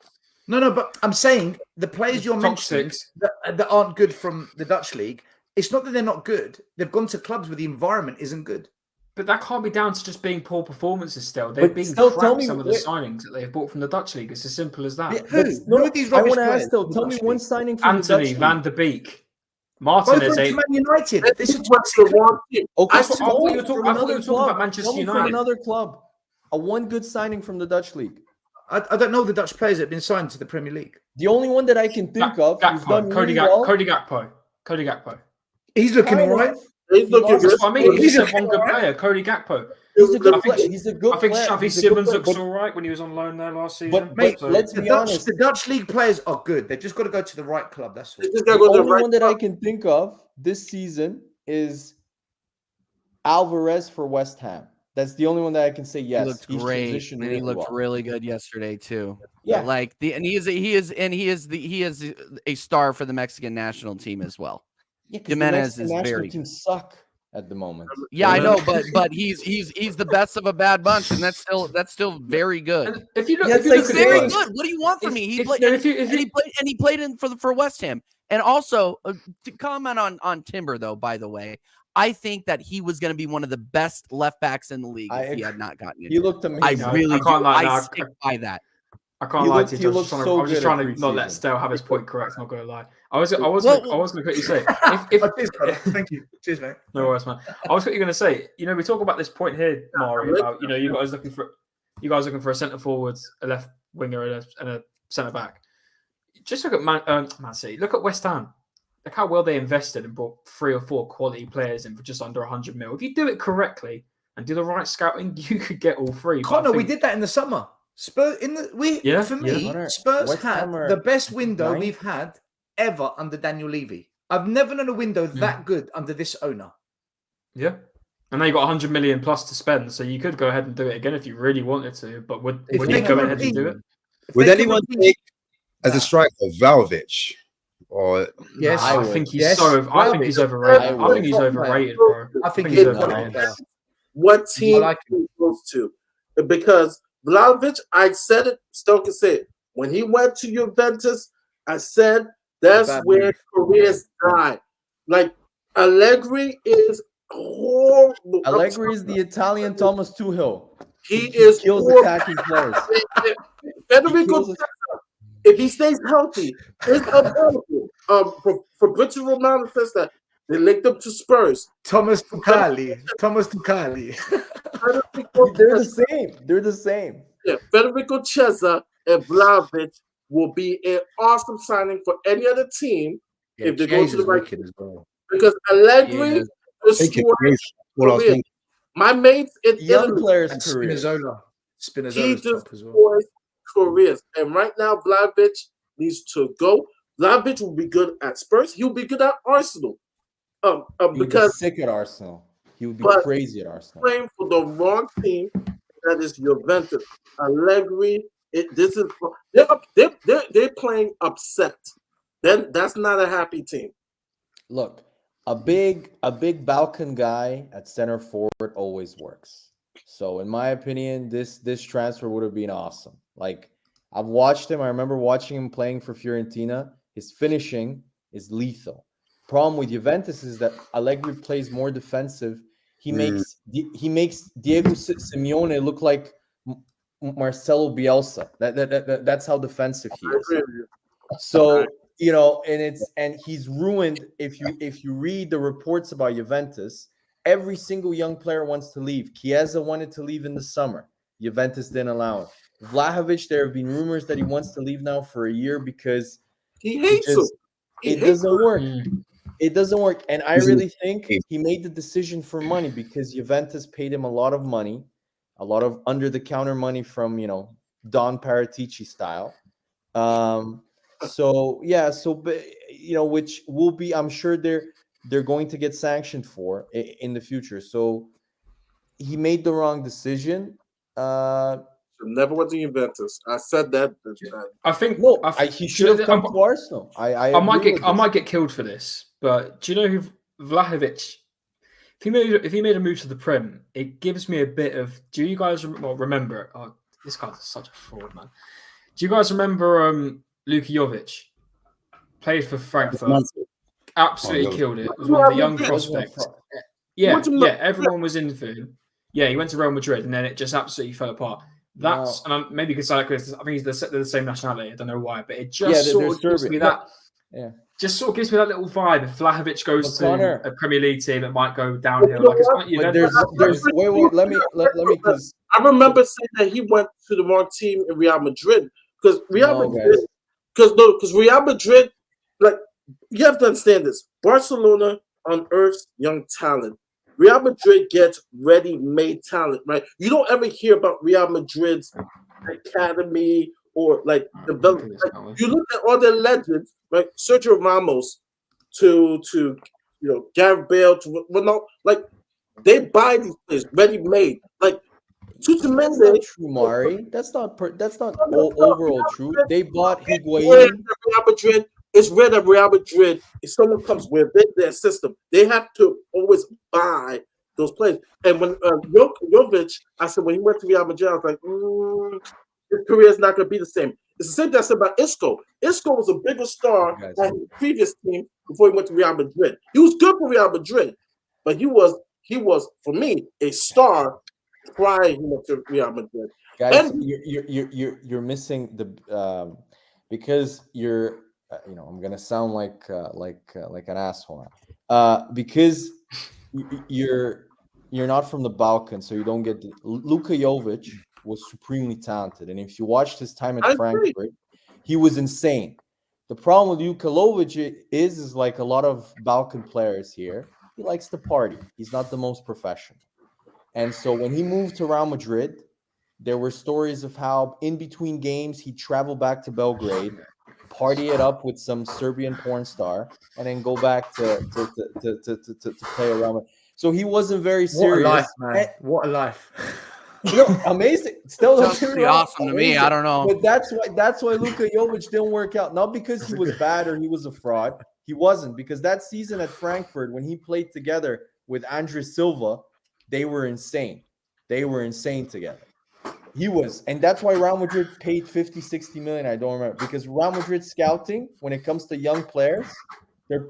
No, but I'm saying the players you're mentioning Toxic. that aren't good from the Dutch league. It's not that they're not good. They've gone to clubs where the environment isn't good. But that can't be down to just being poor performances still. They've But been still, crap, tell me some of the what- signings that they've bought from the Dutch league. It's as simple as that. Yeah, Who? but Who are these I rubbish want to ask players though. from the Tell me Dutch one league? signing from the Anthony, Dutch Van league. de Beek, Both Martinez. went to Man United. Van de This is Beek went to the wrong team. Okay, I so thought you were from talking- I thought you another were talking about club. Manchester Tell me from United. another club. A one good signing from the Dutch league. I don't know the Dutch players that have been signed to the Premier League. The only one that I can think of who's done Gakpo, Cody, really well. Cody Gakpo. He's looking all right. He's looking lost good. That's what I mean. You He's said a- one good player, Cody Gakpo. He's a good I think- player. He's a good I think player. Xavi He's a good Simons player, looks but- all right when he was on loan there last season. But mate, So- let's The be Dutch, honest. the Dutch league players are good. They've just got to go to the right club. That's all. They just gotta The go to the only right one that I club. can think of this season is Alvarez for West Ham. That's the only one that I can say yes. He looked he's great, transitioned and he really looked well. really good yesterday too. Yeah. Like he is a star for the Mexican national team as well. Yeah, 'cause the Jimenez Mexican is national very team suck at the moment. Yeah, I Yeah. know, but he's the best of a bad bunch, and that's still very good. And if you look, Yeah, if you it's look like at Very it, good. What do you want from me? He if- played, no, and, if you- and he played in for West Ham. And also to comment on Timber though, by the way, I think that he was going to be one of the best left backs in the league I if he agree. had not gotten He injured. looked I amazing. really I can't do. lie, I no, stick by that. I can't He lie looked- to he you. I was looked just so trying to good at not let preseason. Stale have his point correct. I'm not going to lie. I was Well- going to quickly say if Oh, cheers, brother. Thank you. Cheers, mate. no worries, man. I was quickly going to say, we talk about this point here, Mari, about you guys looking for a centre forward, a left winger, and a centre back. Just look at Man City. Look at West Ham. Look how well they invested and brought 3 or 4 quality players in for just under 100 mil. If you do it correctly and do the right scouting, you could get all 3. But I Connor, we think- did that in the summer. Spurs Yeah, for yeah. me, Connor, Spurs West had Ham are the best window ninth. we've had ever under Daniel Levy. I've never known a window that good under this owner. Yeah. And now you got 100 million plus to spend, so you could go ahead and do it again if you really wanted to. But would If you they go can ahead and repeat- do it? If would they can anyone repeat- take as Nah. a striker Vlahovic or Yes, Nah, I would. think he's Yes, I think he's overrated. I I think he's would. overrated, bro. I think he's he's overrated. overrated. What team like he goes to? Because Vlahovic, I said it, still can say it. When he went to Juventus, I said that's Bad where move. careers die. Like Allegri is horrible. Allegri is the Italian Thomas Tuchel. He is kills horrible. attacking players. Federico kills us. Chiesa, if he stays healthy, is available. Fabrizio Romano says that they linked up to Spurs. Thomas Tuchel. They're the same. They're the same. Yeah, Federico Chiesa and Vlahovic will be an awesome signing for any other team if they go to the right wicked as well. because Allegri is take it? scoring All I was careers. thinking. My mates in Young Italy, players' And careers. Spinazzola. he Spinazzola's just top as well. scores careers. And right now, Vlahovic needs to go. Vlahovic will be good at Spurs. He'll be good at Arsenal. He would be Because sick at Arsenal. He would be But- crazy at Arsenal. playing for the wrong team, that is Juventus. Allegri, they're playing upset. Then that's not a happy team. Look, a big Balkan guy at center forward always works. So in my opinion, this transfer would have been awesome. Like I've watched him. I remember watching him playing for Fiorentina. His finishing is lethal. Problem with Juventus is that Allegri plays more defensive. He makes Diego Simeone look like Marcelo Bielsa. That's how defensive he I is. agree with you. So and he's ruined. If you read the reports about Juventus, every single young player wants to leave. Chiesa wanted to leave in the summer. Juventus didn't allow it. Vlahovic, there have been rumors that he wants to leave now for a year because He hates him. it doesn't work. It doesn't work. And I really think he made the decision for money because Juventus paid him a lot of money, a lot of under-the-counter money from, Don Paratici style. Which will be, I'm sure they're going to get sanctioned for in the future. So he made the wrong decision. Never went to Juventus. I said that. I think he should have come to Arsenal. I might get killed for this, but do you know who Vlahovic? If he made a move to the Prem, it gives me a bit of. Do you guys remember? Oh, this guy's such a fraud, man. Do you guys remember Luka Jovic? Played for Frankfurt. Absolutely killed it. Was one of the young prospects. Yeah. Everyone was in for him. Yeah, he went to Real Madrid, and then it just absolutely fell apart. Maybe because I think they're the same nationality. I don't know why, but it just sort of gives me that. Yeah. Just sort of gives me that little vibe. If Vlahovic goes to a Premier League team, it might go downhill. Let me because I remember saying that he went to the wrong team in Real Madrid because Real Madrid, like you have to understand this. Barcelona unearths young talent. Real Madrid gets ready-made talent, right? You don't ever hear about Real Madrid's academy or like development. You look at all their legends, right? Sergio Ramos to Gareth Bale to Ronaldo, like they buy these players ready-made. Like that's not true, Mari. That's not overall true. They bought Higuain. Real Madrid. It's rare that Real Madrid, if someone comes with their system, they have to always buy those players. And when Jovic, I said when he went to Real Madrid, I was like, his career is not going to be the same. It's the same thing I said about Isco. Isco was a bigger star than his previous team before he went to Real Madrid. He was good for Real Madrid, but he was for me a star prior he went to Real Madrid. Guys, you're missing the because you're. I'm gonna sound like an asshole because you're not from the Balkans, so you don't get Luka Jovic was supremely talented, and if you watched his time at Frankfurt, he was insane. The problem with Luka Jovic is like a lot of Balkan players here, he likes to party. He's not the most professional, and so when he moved to Real Madrid, there were stories of how in between games he'd travel back to Belgrade, party it up with some Serbian porn star, and then go back to play around. So he wasn't very serious. What a life, man! What a life! Amazing. Still pretty awesome to me. I don't know, but that's why Luka Jovic didn't work out. Not because he was bad or he was a fraud. He wasn't, because that season at Frankfurt when he played together with Andres Silva, they were insane. They were insane together. He was, and that's why Real Madrid paid 50-60 million. I don't remember, because Real Madrid scouting, when it comes to young players, they're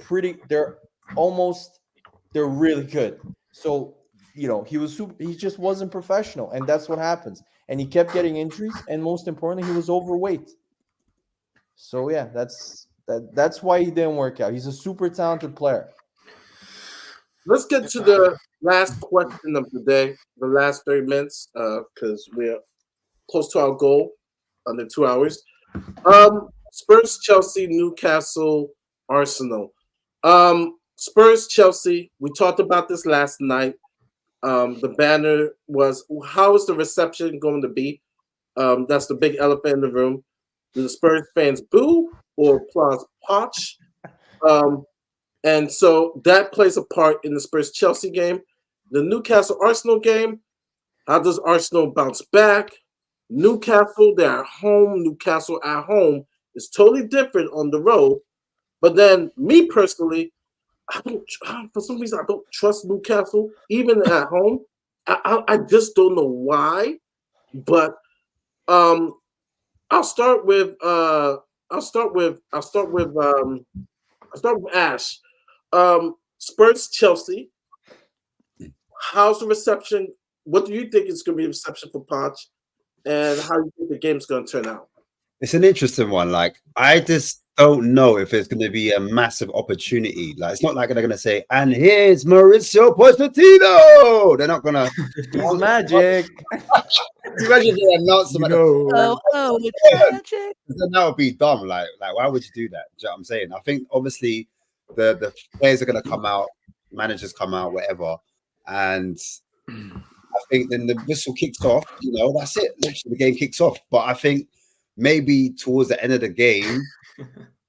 really good. So, he just wasn't professional, and that's what happens. And he kept getting injuries, and most importantly, he was overweight. So yeah, that's why he didn't work out. He's a super talented player. Let's get to the last question of the day, the last 30 minutes, because we're close to our goal under 2 hours. Spurs, Chelsea, Newcastle, Arsenal. Spurs, Chelsea. We talked about this last night. The banner was, how is the reception going to be? That's the big elephant in the room. Do the Spurs fans boo or applause Poch? And so that plays a part in the Spurs Chelsea game. The Newcastle Arsenal game, how does Arsenal bounce back? Newcastle, they're at home. Newcastle at home is totally different on the road. But then, me personally, for some reason, I don't trust Newcastle, even at home. I just don't know why. But I'll start with Ash. Spurs Chelsea. How's the reception? What do you think is going to be the reception for Poch? And how do you think the game's going to turn out? It's an interesting one. Like, I just don't know if it's going to be a massive opportunity. Like, it's not like they're going to say, and here's Mauricio Pochettino. They're not going to. He's magic. Imagine they announce them. It's magic. Then that would be dumb. Like, why would you do that? Do you know what I'm saying? I think obviously the players are going to come out, managers come out, whatever, and I think then the whistle kicks off. You know, that's it. Literally, the game kicks off. But I think maybe towards the end of the game,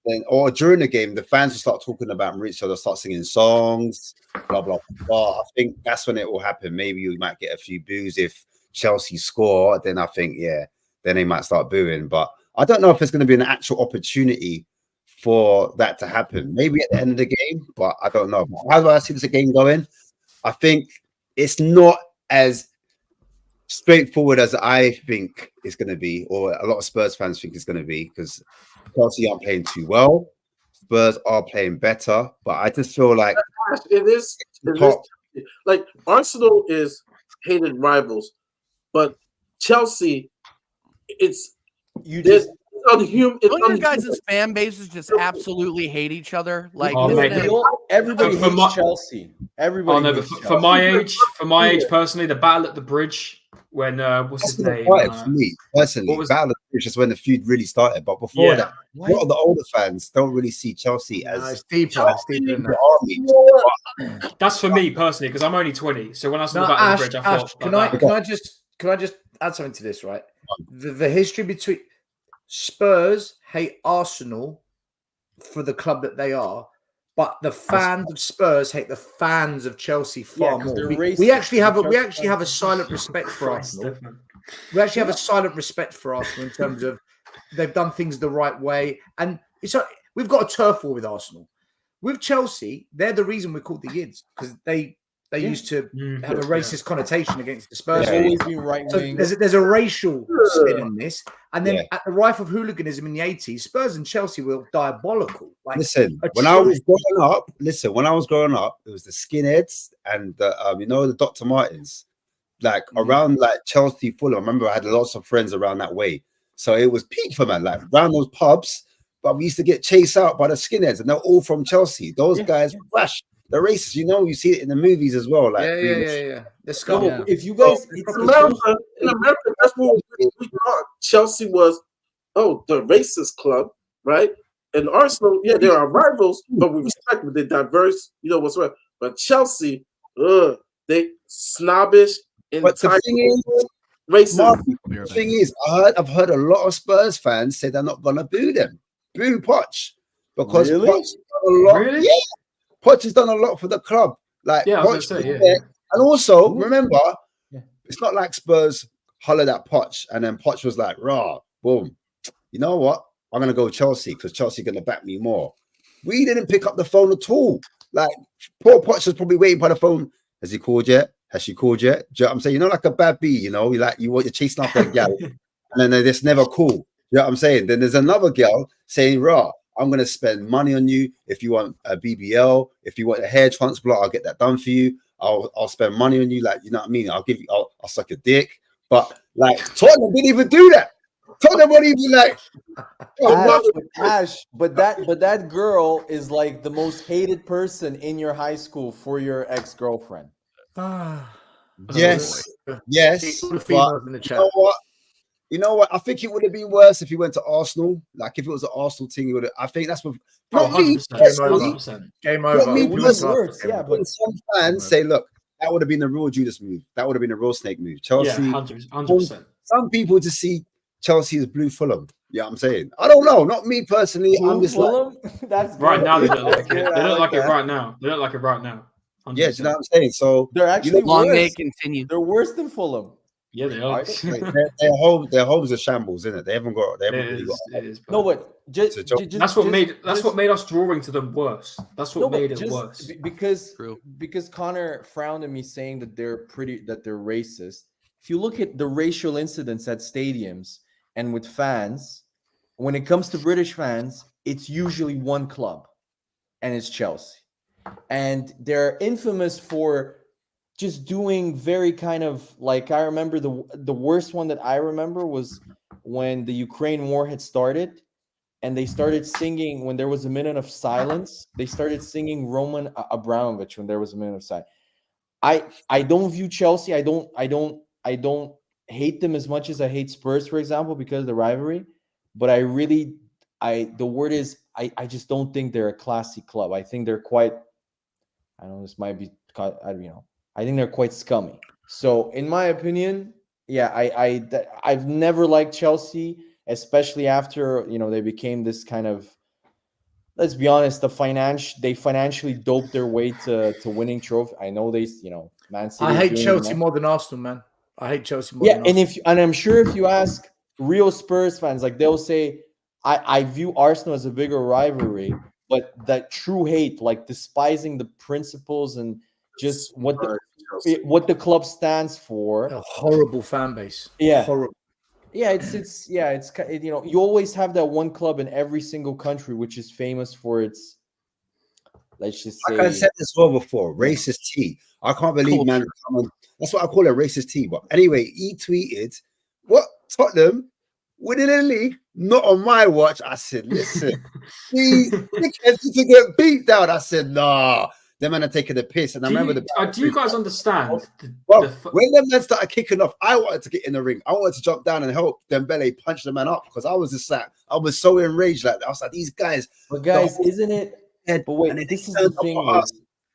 then or during the game, the fans will start talking about Mauricio. They'll start singing songs, blah blah blah. I think that's when it will happen. Maybe we might get a few boos if Chelsea score. Then I think then they might start booing. But I don't know if it's going to be an actual opportunity for that to happen. Maybe at the end of the game, but I don't know. How do I see this game going? I think it's not as straightforward as I think it's going to be, or a lot of Spurs fans think it's going to be, because Chelsea aren't playing too well. Spurs are playing better, but I just feel like it is like Arsenal is hated rivals, but Chelsea, it's unhuman. Don't your guys' fan bases just absolutely hate each other? Like, everybody hates Chelsea. Everybody. Hates Chelsea. For my age personally, the battle at the bridge when what's his name? For me personally, battle at the bridge is when the feud really started. But before that, a lot of the older fans don't really see Chelsea as deeper. That's for me personally, because I'm only 20. So when I saw the battle at the bridge, I thought, can I just add something to this? Right, the history between Spurs hate Arsenal for the club that they are, but the fans of Spurs hate the fans of Chelsea far more. We actually have a silent respect for Arsenal. We actually have a silent respect for Arsenal in terms of they've done things the right way, and we've got a turf war with Arsenal. With Chelsea, they're the reason we're called the Yids, because they used to have a racist connotation against the Spurs. Always been right wing. So there's a racial spin in this, and then at the rife of hooliganism in the 80s, Spurs and Chelsea were diabolical. Like, listen, when I was growing up, it was the skinheads and the Dr. Martens, like around like Chelsea, Fulham. I remember I had lots of friends around that way, so it was peak for man, like around those pubs. But we used to get chased out by the skinheads, and they're all from Chelsea. Those guys flash. The racists, you see it in the movies as well. Like, The scum. No, if you guys, in America, that's what we thought. Chelsea was, the racist club, right? And Arsenal, they are rivals, but we respect them. They're diverse, what's right. But Chelsea, they snobbish, entitled, racist. The thing is, I've heard a lot of Spurs fans say they're not gonna boo them, boo Poch, because really? Poch done a lot. Really? Yeah. Poch has done a lot for the club. Like, Poch, and also remember, it's not like Spurs hollered at Poch and then Poch was like, "Rah, boom, you know what? I'm gonna go Chelsea because Chelsea gonna back me more." We didn't pick up the phone at all. Like, poor Poch was probably waiting by the phone. Has he called yet? Has she called yet? Do you know what I'm saying? Like a bad bee, you're chasing after a gal, and then they just never call. You know what I'm saying? Then there's another girl saying, "Rah, I'm going to spend money on you. If you want a BBL, if you want a hair transplant, I'll get that done for you. I'll spend money on you. Like, you know what I mean? I'll suck your dick." But like, Tottenham didn't even do that. Tottenham won't even like. Ash, but that girl is like the most hated person in your high school for your ex-girlfriend. Yes. But in the chat. You know what? I think it would have been worse if he went to Arsenal. Like, if it was an Arsenal team, I think that's what. Game over. It was worse, but some fans say, "Look, that would have been a real Judas move. That would have been a real snake move." Chelsea, 100%. Some people just see Chelsea as blue Fulham. Yeah, I'm saying. I don't know. Not me personally. I'm just Fulham? That's right now. They don't like it. They don't like it right now. They don't like it right now. 100%. Yeah, do you know what I'm saying? So they're actually long may it continue. They're worse than Fulham. Yeah, they are. Their homes are shambles, isn't it? They haven't really got. It is, no, but that's what made us drawing to them worse. That's what made it worse. Because Connor frowned at me saying that they're racist. If you look at the racial incidents at stadiums and with fans, when it comes to British fans, it's usually one club, and it's Chelsea. and they're infamous for just doing very kind of like, I remember the worst one that I remember was when the Ukraine war had started, and they started singing when there was a minute of silence. They started singing Roman Abramovich when there was a minute of silence. I don't view Chelsea. I don't hate them as much as I hate Spurs, for example, because of the rivalry. But the word is I just don't think they're a classy club. I think they're quite. I don't know. This might be, I think they're quite scummy. So, in my opinion, yeah, I've never liked Chelsea, especially after they became this kind of. Let's be honest. They financially doped their way to winning trophy. I know Man City. I hate Chelsea more than Arsenal, man. I hate Chelsea more than and Arsenal. I'm sure if you ask real Spurs fans, like they'll say, I view Arsenal as a bigger rivalry, but that true hate, like despising the principles and just what the club stands for. A horrible fan base. Yeah. Horrible. Yeah, it's you always have that one club in every single country which is famous for its, let's just say, like I said this well before, racist tea. I can't believe, man. That's what I call it, racist tea. But anyway, he tweeted, "What, Tottenham winning the league? Not on my watch." I said, "Listen, these dickheads need to get beat down." I said, "Nah, them men are taking the piss." And I remember do you guys understand? When them men started kicking off, I wanted to get in the ring. I wanted to jump down and help Dembele punch the man up because I was just like, I was so enraged. Like I was like, these guys. But guys, isn't it? But wait, this is the thing.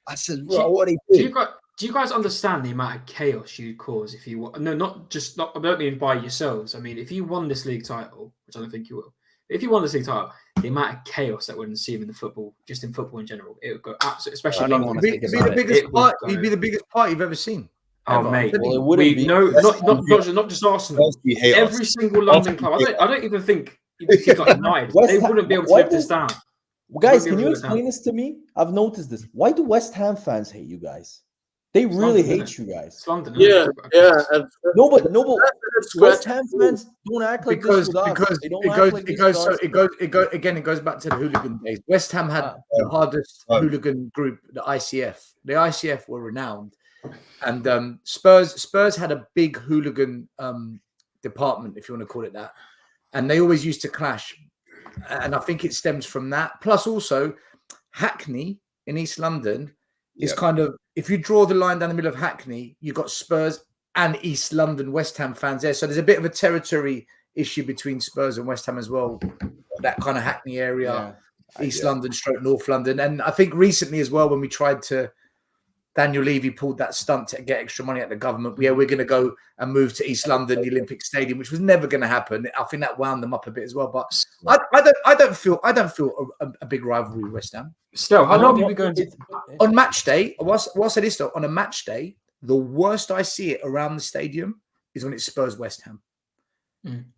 I said, bro, what are they doing? Do you guys understand the amount of chaos you'd cause if you no, not I don't mean by yourselves. I mean, if you won this league title, which I don't think you will, if you won this league title, the amount of chaos that would ensue in the football, just in football in general, it would go absolutely, especially. It'd be the biggest party you've ever seen. Oh, mate, well, it wouldn't be. No, not just Arsenal. Every single London club. I don't even think teams like United, they wouldn't be able to live this down. Guys, can you explain this to me? I've noticed this. Why do West Ham fans hate you guys? They really hate you guys. It's London. Yeah. No, but West Ham fans don't act like this with us. It goes back to the hooligan days. West Ham had the hardest hooligan group, the ICF. The ICF were renowned, and Spurs had a big hooligan department, if you want to call it that, and they always used to clash. And I think it stems from that. Plus, also, Hackney in East London is kind of, if you draw the line down the middle of Hackney, you've got Spurs and East London West Ham fans there. So there's a bit of a territory issue between Spurs and West Ham as well. That kind of Hackney area, East London, North London. And I think recently as well, when we tried to, Daniel Levy pulled that stunt to get extra money at the government. Yeah, we're going to go and move to East London, the Olympic Stadium, which was never going to happen. I think that wound them up a bit as well. But I don't feel a big rivalry with West Ham. Still, how long have you been going to on match day? I'll say this though: on a match day, the worst I see it around the stadium is when it's Spurs West Ham.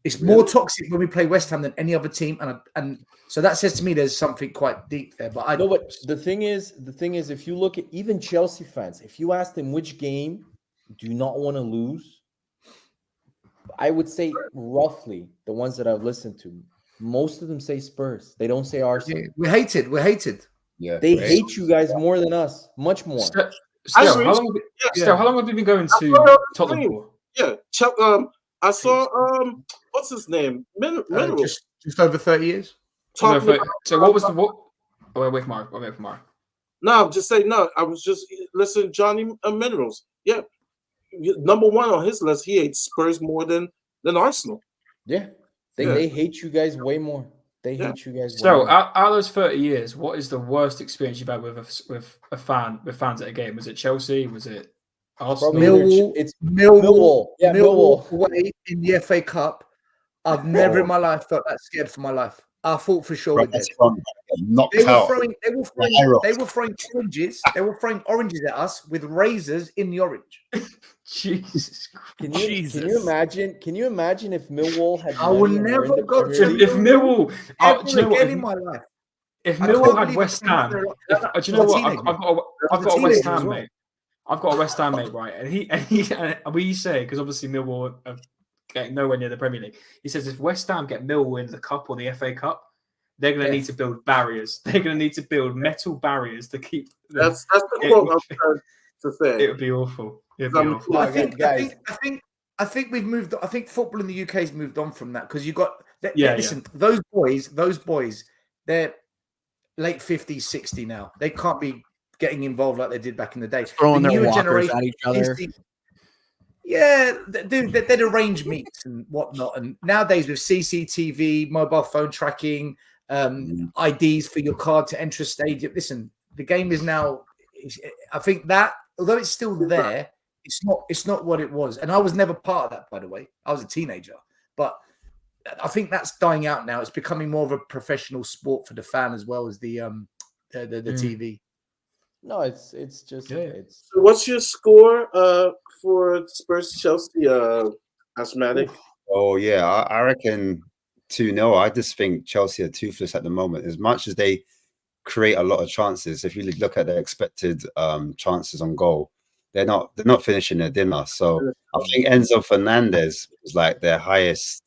It's more toxic when we play West Ham than any other team, and so that says to me there's something quite deep there. But I know what the thing is, if you look at even Chelsea fans, if you ask them which game do you not want to lose, I would say roughly the ones that I've listened to, most of them say Spurs. They don't say Arsenal. Yeah, we're hated. Yeah, they hate you guys more than us, much more. How long have you been going to Tottenham for? Yeah, I saw what's his name? Mineral. Just over 30 years. So what was the what? Oh, wait for Mara. No, I'm just saying. No, I was just listening to Johnny Minerals. Yeah, number one on his list. He hates Spurs more than Arsenal. Yeah, they hate you guys way more. They hate you guys. So out of those 30 years, what is the worst experience you've had with fans at a game? Was it Chelsea? Was it Arsenal? Millwall. Yeah, Millwall away in the FA Cup. I've never in my life felt that scared for my life. I thought for sure they were throwing oranges. They were throwing oranges at us with razors in the orange. Jesus. Can you imagine? Can you imagine if Millwall had? I will never go to if Millwall. Again in my life. If Millwall had West Ham, do you know what? I've got a West Ham mate. I've got a West Ham mate, right? And we say, because obviously Millwall are getting nowhere near the Premier League. He says if West Ham get Millwall in the Cup or the FA Cup, they're going to need to build barriers. They're going to need to build metal barriers to keep them. That's the quote I'm trying to say. It would be awful. It'd be awful. I think we've moved. I think football in the UK has moved on from that because you got. Listen, those boys, they're late 50s, 60 now. They can't be getting involved like they did back in the day. Throwing the their newer walkers at each other. They'd arrange meets and whatnot. And nowadays with CCTV, mobile phone tracking, IDs for your card to enter a stadium. Listen, the game is now. I think that although it's still there, it's not what it was. And I was never part of that, by the way. I was a teenager, but I think that's dying out now. It's becoming more of a professional sport for the fan as well as the TV. No, it's just it's. So what's your score for Spurs Chelsea, Asthmatic? Oh yeah, I reckon 2-0. I just think Chelsea are toothless at the moment. As much as they create a lot of chances, if you look at their expected chances on goal, they're not finishing their dinner. So I think Enzo Fernandez was like their highest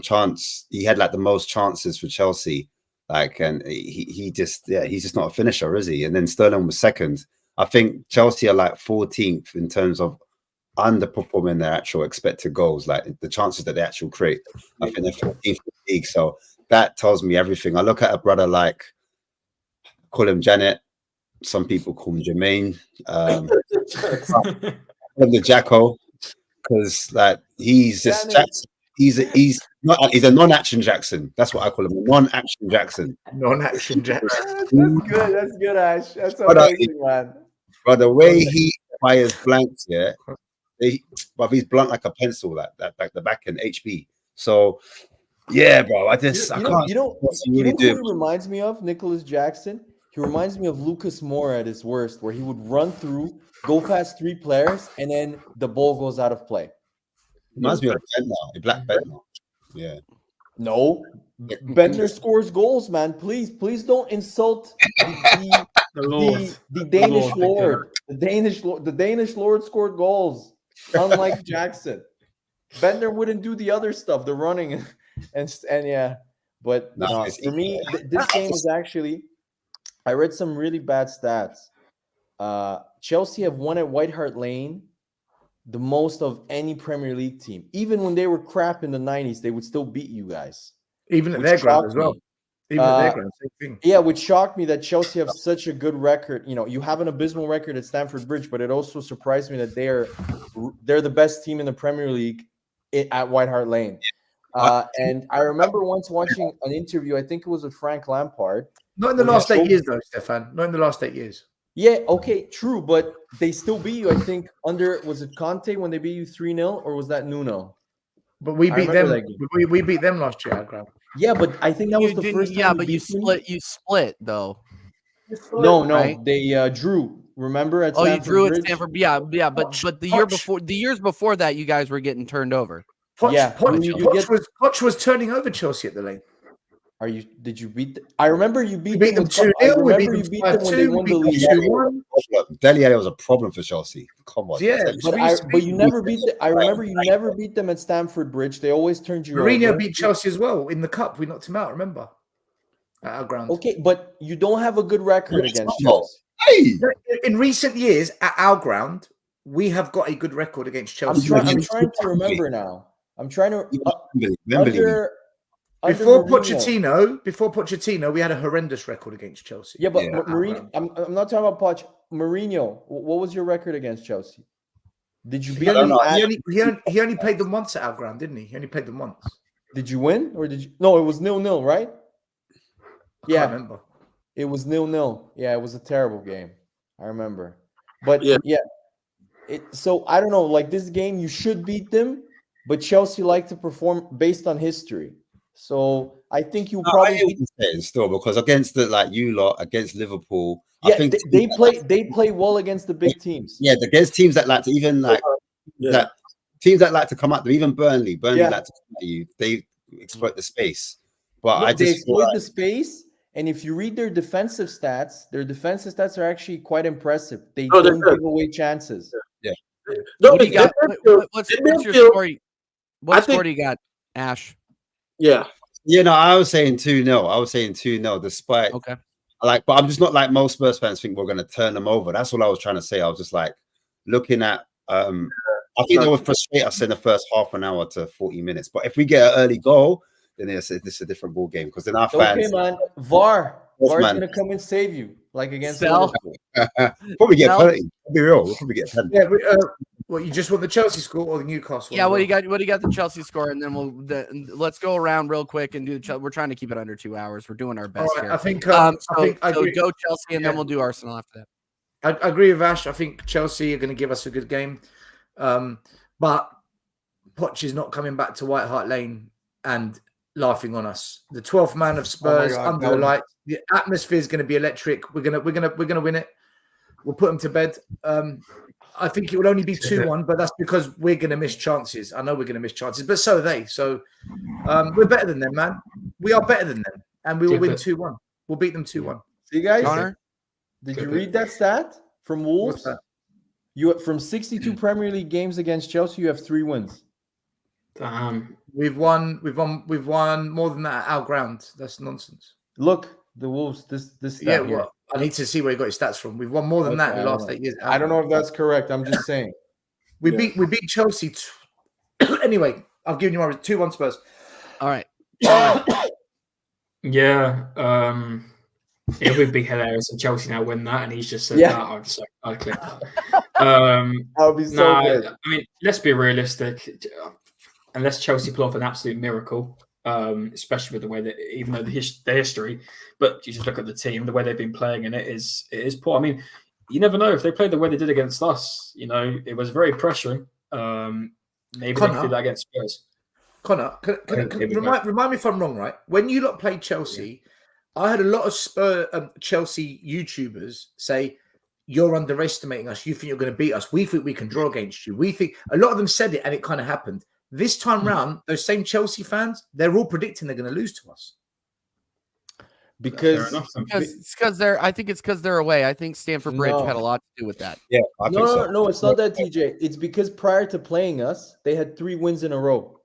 chance. He had like the most chances for Chelsea. Like, and he's just not a finisher, is he? And then Sterling was second. I think Chelsea are like 14th in terms of underperforming their actual expected goals, like the chances that they actually create. I think they're 14th in the league. So that tells me everything. I look at a brother like, call him Janet. Some people call him Jermaine. Call him the Jacko, because like he's just Jackson. He's a non-action Jackson. That's what I call him. A non-action Jackson. Non-action Jackson. That's good, Ash. That's amazing, man. But the way he fires blanks, but he's blunt like a pencil, like the back end HB. So, yeah, bro. I can't. You know who he reminds me of? Nicholas Jackson. He reminds me of Lucas Moura at his worst, where he would run through, go past 3 players, and then the ball goes out of play. Reminds me of Bentner, Black Bentner. Yeah. No, Bentner scores goals, man. Please don't insult the Danish Lord. The Danish Lord scored goals, unlike Jackson. Bentner wouldn't do the other stuff, the running and yeah. But for me, this game is actually. I read some really bad stats. Chelsea have won at White Hart Lane the most of any Premier League team. Even when they were crap in the 90s, they would still beat you guys. Even at their ground as well. Even at their ground, same thing. Yeah, which shocked me that Chelsea have such a good record. You know, you have an abysmal record at Stamford Bridge, but it also surprised me that they're the best team in the Premier League at White Hart Lane. And I remember once watching an interview, I think it was with Frank Lampard. Not in the last 8 years, though, Stefan. Not in the last 8 years. Yeah, okay, true, but they still beat you, I think, was it Conte when they beat you 3-0, or was that Nuno? But we beat them. We beat them last year, Graham. Yeah, but I think that was the first time. Yeah, but you split, though. No, right? They drew. Remember at Stamford you drew Bridge? at Stamford. Yeah, but the years before that, you guys were getting turned over. Poch was turning over Chelsea at the Lane. Did you beat? I remember you beat them 2-0. We beat them when they won the league. Dele Alli was a problem for Chelsea. Come on, yeah. But you never beat. I remember you never beat them at Stamford Bridge. They always turned you over. Mourinho beat Chelsea as well in the cup. We knocked him out. Remember? At our ground. Okay, but you don't have a good record against Chelsea. Hey! In recent years, at our ground, we have got a good record against Chelsea. I'm trying to remember now. I'm trying to. Before Pochettino, we had a horrendous record against Chelsea. Yeah, but Mourinho, I'm not talking about Poch. Mourinho, what was your record against Chelsea? Did you beat them? He only played them once at our ground, didn't he? He only played them once. Did you win or did you? No, it was 0-0, right? I can't remember. It was 0-0. Yeah, it was a terrible game. I remember. But so I don't know. Like this game, you should beat them, but Chelsea like to perform based on history. So I think you probably still because against you lot against Liverpool. Yeah, I think they play well against the big teams. Yeah, against teams that like to teams that like to come at them. Even Burnley like to come at you. They exploit the space. But they exploit the space. And if you read their defensive stats are actually quite impressive. They don't give away chances. Yeah. What do you got? What's your story? What score do you got, Ash? Yeah. Yeah, no, I was saying 2-0. I was saying 2-0, despite Okay. but I'm just not like most Spurs fans think we're gonna turn them over. That's all I was trying to say. I was just like looking at I think they would frustrate us in the first half an hour to 40 minutes. But if we get an early goal, then this is a different ball game because then our Okay, fans man. VAR's man. gonna come and save you, like against Sell. Liverpool. probably get No. penalty. I'll be real. We'll probably get penalty. Yeah, what you just want the Chelsea score or the Newcastle? Yeah, one what as do you well? got? What do you got? The Chelsea score, and then let's go around real quick and do. We're trying to keep it under 2 hours. We're doing our All best right, here. I think So I agree. go Chelsea, and then Yeah. we'll do Arsenal after that. I agree with Ash. I think Chelsea are going to give us a good game, but Poch is not coming back to White Hart Lane and laughing on us. The 12th man of Spurs God, under that the would- lights. The atmosphere is going to be electric. We're gonna win it. We'll put them to bed. I think it will only be 2-1, but that's because we're going to miss chances. I know we're going to miss chances, but so are they. So we're better than them, man. We are better than them, and we will win 2-1. We'll beat them 2-1. See, guys, Connor, did you read that stat from Wolves? What's that? You from 62 Premier League games against Chelsea, you have 3 wins. Damn. We've won more than that at our ground. That's nonsense. Look, the Wolves. This stat Yeah, here. well, I need to see where he got his stats from. We've won more than that in Okay, the I last don't know. 8 years. I don't know if that's correct. I'm just saying. We beat Chelsea. Anyway, I've given you my 2-1 Spurs. all right. Yeah. It would be hilarious if Chelsea now win that, and he's just said Yeah. that. I'd click that. That would be so good. I mean, let's be realistic. Unless Chelsea pull off an absolute miracle, especially with the way that, even though the history, but you just look at the team, the way they've been playing, and it is poor. I mean, you never know if they played the way they did against us. You know, it was very pressuring. Maybe they can do that against Spurs. Connor, remind me if I'm wrong, right? When you lot played Chelsea, I had a lot of Chelsea YouTubers say, you're underestimating us. You think you're going to beat us. We think we can draw against you. We think a lot of them said it, and it kind of happened. This time round, those same Chelsea fans, they're all predicting they're going to lose to us. Because I think it's because they're away. I think Stamford Bridge had a lot to do with that. Yeah, I think so. no, it's not that, TJ. It's because prior to playing us, they had 3 wins in a row.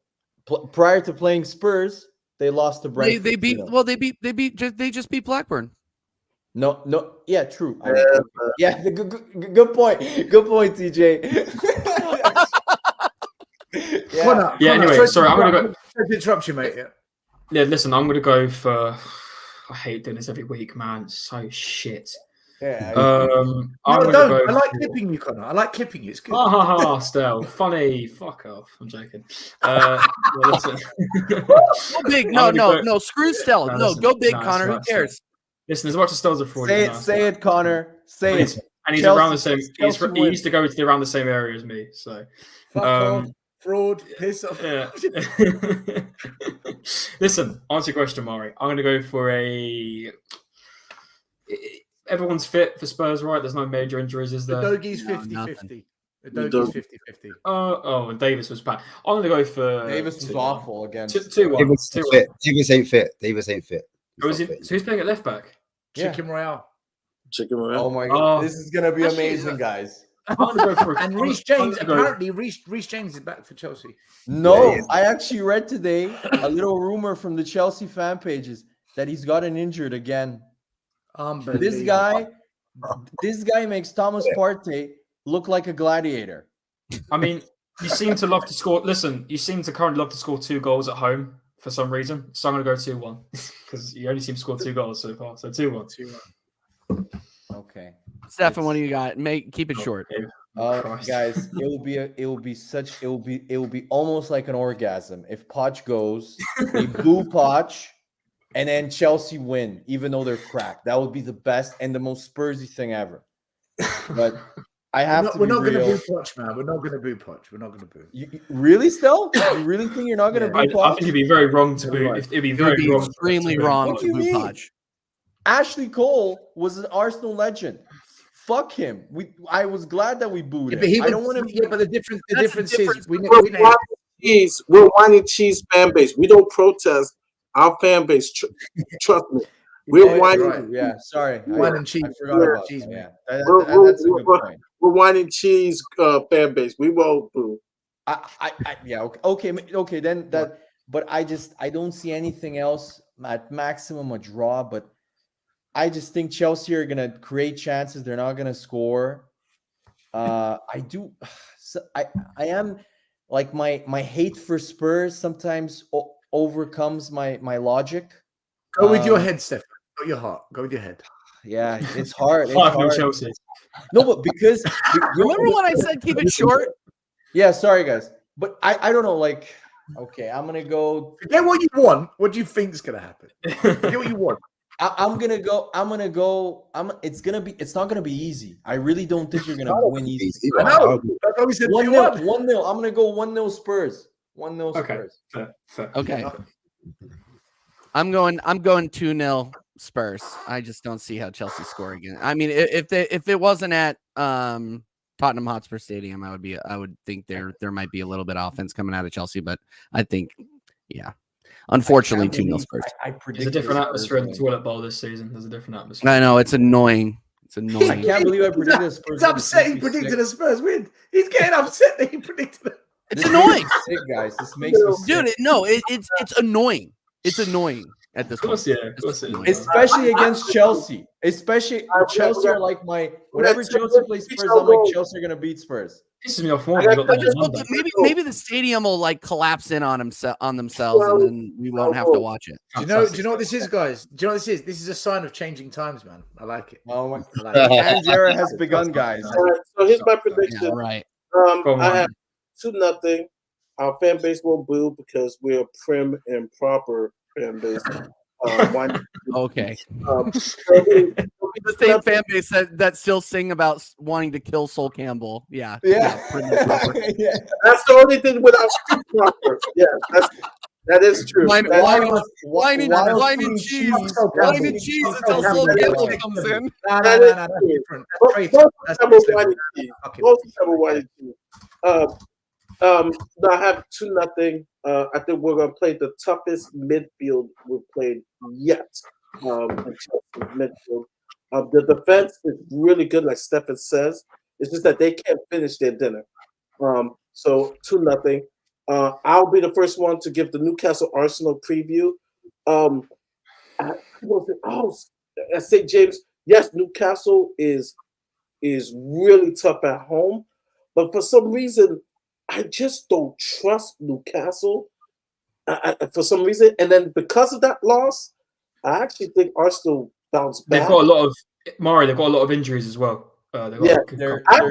Prior to playing Spurs, they lost to Brentford. They just beat Blackburn. No, yeah, true. Good point. Good point, TJ. Connor, Anyway, sorry, I'm going to go. Interrupt you, mate. Yeah, listen, I'm going to go for. I hate doing this every week, man. It's so shit. Yeah. I'm going to go. I like clipping you, Connor. I like clipping you. It's good. Stell. Funny. Fuck off. I'm joking. Listen. Go big. No. Screw Stella. No, go big, Connor. Who cares? Listen, as much as Stell's a fraud. Say it, Connor. Say it. And he's Chelsea, around the same. He used to go to around the same area as me. So. Fuck off. Fraud. Piss off. Yeah. Listen, answer your question, Mari. I'm going to go for a. Everyone's fit for Spurs, right? There's no major injuries, is there? Doggy's 50-50. Doggy's 50-50. Oh, and Davis was bad. I'm going to go for. Davis was awful against. 2-1. Davis ain't fit. Davis ain't fit. So who's playing at left back? Chicken Royale. Oh my god, this is gonna be amazing, guys. I'm going to go for And Reece James, apparently, Reece James is back for Chelsea. No, I actually read today a little rumor from the Chelsea fan pages that he's gotten injured again. This guy makes Thomas Partey look like a gladiator. I mean, you seem to love to score. Listen, you seem to currently love to score 2 goals at home for some reason. So I'm going to go 2-1 because you only seem to score 2 goals so far. So 2-1. Okay. Stefan, what do you got? Keep it short. Guys, it will be almost like an orgasm if Poch goes, we boo Poch, and then Chelsea win, even though they're cracked. That would be the best and the most Spursy thing ever. But I have to. We're not going to boo Poch, man. We're not going to boo Poch. We're not going to boo. You really, still? You really think you're not going to boo Poch? I think it'd be very wrong to boo. It'd be very wrong. Extremely wrong to boo Poch. Ashley Cole was an Arsenal legend. Fuck him. I was glad that we booed him. I don't want to. Yeah, but the difference is we're wine and cheese fan base. We don't protest our fan base. Trust me. We're wine. Right. Yeah, sorry. Wine and cheese. I forgot about cheese. Yeah, that's a good point. We're wine and cheese fan base. We won't boo. Yeah. Okay. Then but I don't see anything else. At maximum a draw, but I just think Chelsea are gonna create chances. They're not gonna score. I do. So I am like my hate for Spurs sometimes overcomes my logic. Go with your head, Steph. Not your heart. Go with your head. Yeah, it's hard. It's 5-0 hard. Chelsea. No, but because Remember when I said keep it short? Yeah, sorry guys, but I don't know. Like, okay, I'm gonna go. Forget what you want. What do you think is going to happen? Forget what you want. I'm gonna go. It's not gonna be easy. I really don't think you're gonna win easy. I know. That's why we said 1-0. 1-0. I'm gonna go 1-0 Spurs. 1-0 Okay. Spurs. Fair. Okay. I'm going 2-0 Spurs. I just don't see how Chelsea score again. I mean, if it wasn't at Tottenham Hotspur Stadium, I would think there might be a little bit of offense coming out of Chelsea, but I think, yeah. Unfortunately, 2-0 Spurs. There's a different atmosphere in the toilet bowl this season. There's a different atmosphere. I know, it's annoying. It's annoying. I can't believe I predicted the Spurs. It's upset he predicted a Spurs win. He's getting upset that he predicted it. It's annoying. Sick, guys. This makes me sick. Dude, it's annoying. It's annoying at this point. Of course it is. Especially against Chelsea. Especially Chelsea are like whenever Chelsea plays Spurs, I'm like Chelsea are gonna beat Spurs. Pisses me off more. Maybe the stadium will like collapse in on themselves, and then we won't have to watch it. Do you know what this is, guys? Do you know what this is? This is a sign of changing times, man. I like it. Oh my! I like it. Anne's era has begun, guys. All right, so here's my prediction. Yeah, right. I have 2-0. Our fan base will boo because we're a prim and proper fan base. Okay. The same fan base that still sing about wanting to kill Sol Campbell. Yeah. Pretty much proper. Yeah. That's the only thing without street proper. Yeah, that is true. Wine and cheese. Wine and cheese until Sol Campbell comes in. No, that's different. That's Most of them are wine and cheese. I have 2-0. I think we're gonna play the toughest midfield we've played yet. In Chelsea midfield. The defense is really good, like Stefan says. It's just that they can't finish their dinner. So 2-0. I'll be the first one to give the Newcastle Arsenal preview. At St. James, yes, Newcastle is really tough at home, but for some reason, I just don't trust Newcastle. For some reason, and then because of that loss, I actually think Arsenal bounced back. They've got a lot of injuries as well. They're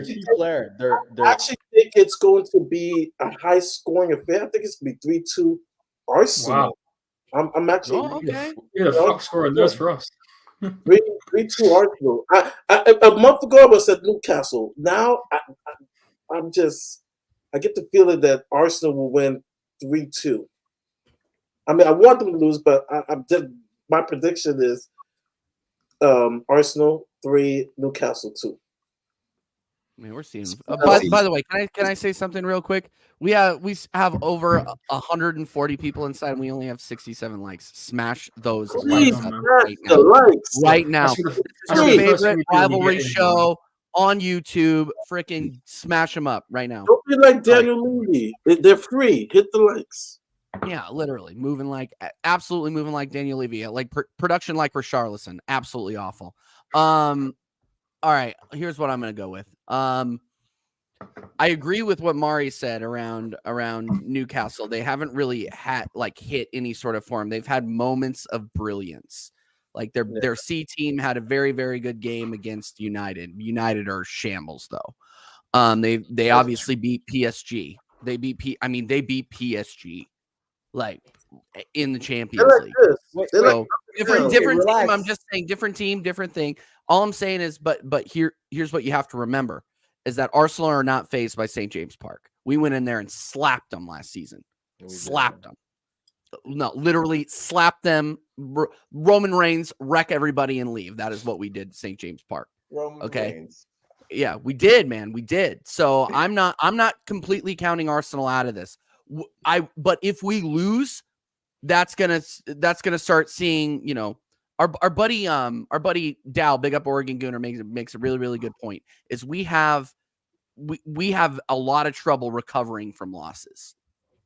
key player. I actually think it's going to be a high scoring affair. I think it's going to be 3-2 Arsenal. Wow. I'm actually Okay. You're the flux scorer those for us. 3-2 Arsenal. A month ago I was at Newcastle. Now I get the feeling that Arsenal will win 3-2. I mean, I want them to lose, but my prediction is Arsenal 3, Newcastle 2. I mean, we're seeing. By the way, can I say something real quick? We have over 140 people inside, and we only have 67 likes. Smash those likes up right now. This is our favorite rivalry show on YouTube. Freaking smash them up right now. Don't be like Daniel Levy. They're free. Hit the likes. Yeah, literally absolutely moving like Daniel Levy. Like production like Richarlison. Absolutely awful. All right, here's what I'm going to go with. I agree with what Mari said around Newcastle. They haven't really hit any sort of form. They've had moments of brilliance. Like their C team had a very, very good game against United. United are shambles though. They obviously beat PSG. They beat PSG like in the Champions League. So different team. I'm just saying different team, different thing. All I'm saying is, but here's what you have to remember is that Arsenal are not faced by St. James Park. We went in there and slapped them last season. Slapped them. No, literally slapped them. Roman Reigns, wreck everybody and leave. That is what we did at St. James Park. Reigns. Yeah, we did, man. We did. So I'm not completely counting Arsenal out of this. But if we lose, that's gonna start seeing, our buddy Dow, big up Oregon Gooner, makes a really, really good point. Is we have a lot of trouble recovering from losses.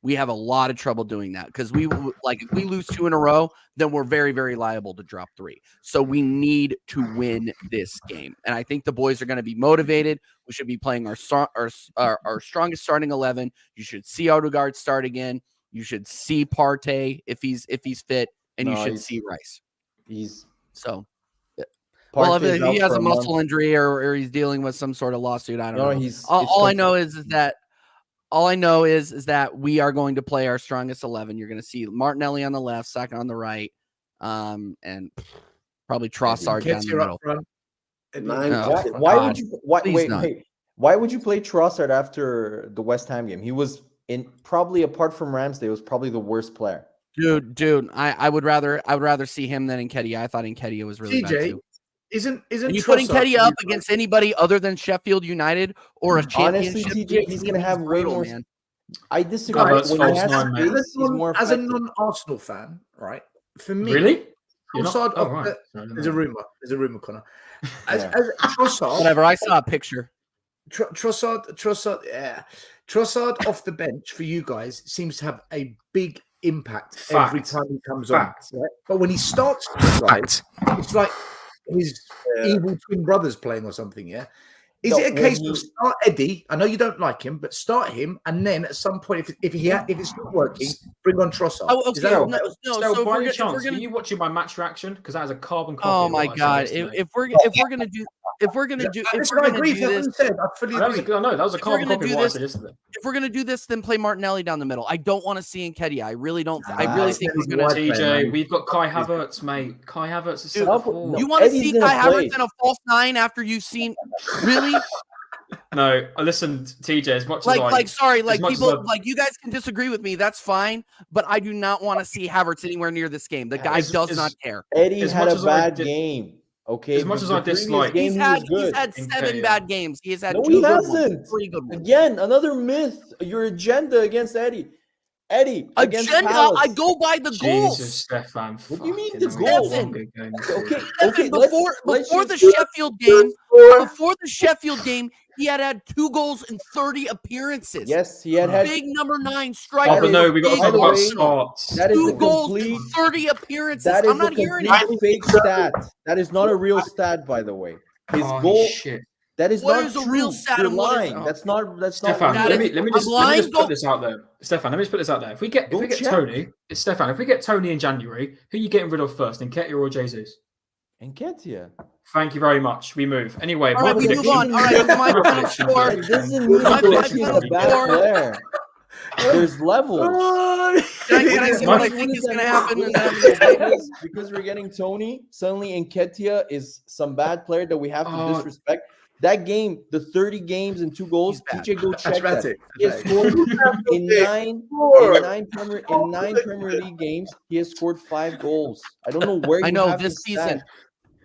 We have a lot of trouble doing that because if we lose 2 in a row, then we're very, very liable to drop 3. So we need to win this game. And I think the boys are going to be motivated. We should be playing our strongest starting 11. You should see Odegaard start again. You should see Partey if he's fit, and you should see Rice. He's so. Well, if he has a muscle injury or he's dealing with some sort of lawsuit, I don't know. All I know is that we are going to play our strongest 11. You're going to see Martinelli on the left, Saka on the right, and probably Trossard down the middle. Why would you play Trossard after the West Ham game? He was probably apart from Ramsdale, was probably the worst player. Dude, I would rather see him than Nketiah. I thought Nketiah was really bad too. Isn't you putting Nketiah up against anybody other than Sheffield United or a championship? Honestly, TJ, he's going to have way more. Man. I disagree. As a non-Arsenal fan, right? For me, really, there's a rumor, Connor. As Trossard, whatever. I saw a picture. Trossard off the bench for you guys seems to have a big impact every time he comes on. Right? But when he starts, it's like his evil twin brothers playing or something. Yeah. Is it a case of start Eddie? I know you don't like him, but start him, and then at some point, if it's not working, bring on Trossard. Oh, okay. So by any chance, are you watching my match reaction? Because that is a carbon copy. Oh my god! If we're gonna do this, I know that was a carbon copy of what I said yesterday. If we're gonna do this, then play Martinelli down the middle. I don't want to see Nketiah. I really don't. I really think he's gonna. TJ, we've got Kai Havertz, mate. Kai Havertz is so. You want to see Kai Havertz in a false 9 after you've seen really? No, listen, TJ. As much as you guys can disagree with me, that's fine. But I do not want to see Havertz anywhere near this game. The guy does not care. Eddie had a bad game. Okay, as much as I dislike, he's had 7 bad games. He has had 2 good ones, 3 good ones. Again, another myth. Your agenda against Eddie. Agenda. I go by the goals. Jesus, Stefan. What do you mean the goals? Okay. Before the Sheffield game, he had 2 goals in 30 appearances. Yes, he had big number 9 striker. Oh, but no, we got to talk about starts. 2 goals in 30 appearances. I'm not hearing it. Fake stat. That is not a real stat, by the way. His goal. Shit. That is not a real stat. You're lying. That's not. Stefan, let me just put this out there. Stefan, let me just put this out there. If we get Tony, Stefan, if we get Tony in January, who are you getting rid of first, Nketiah or Jesus? Nketiah. Thank you very much. We move. Anyway, all right, we move on. All right, my final score. It doesn't mean he's a bad player. There's levels. Can I say what I think is going to happen? Because we're getting Tony, suddenly Nketiah is some bad player that we have to disrespect. That game, the 30 games and 2 goals, TJ, go check that. He has scored in 9 Premier League games. He has scored 5 goals. I don't know where you have this season.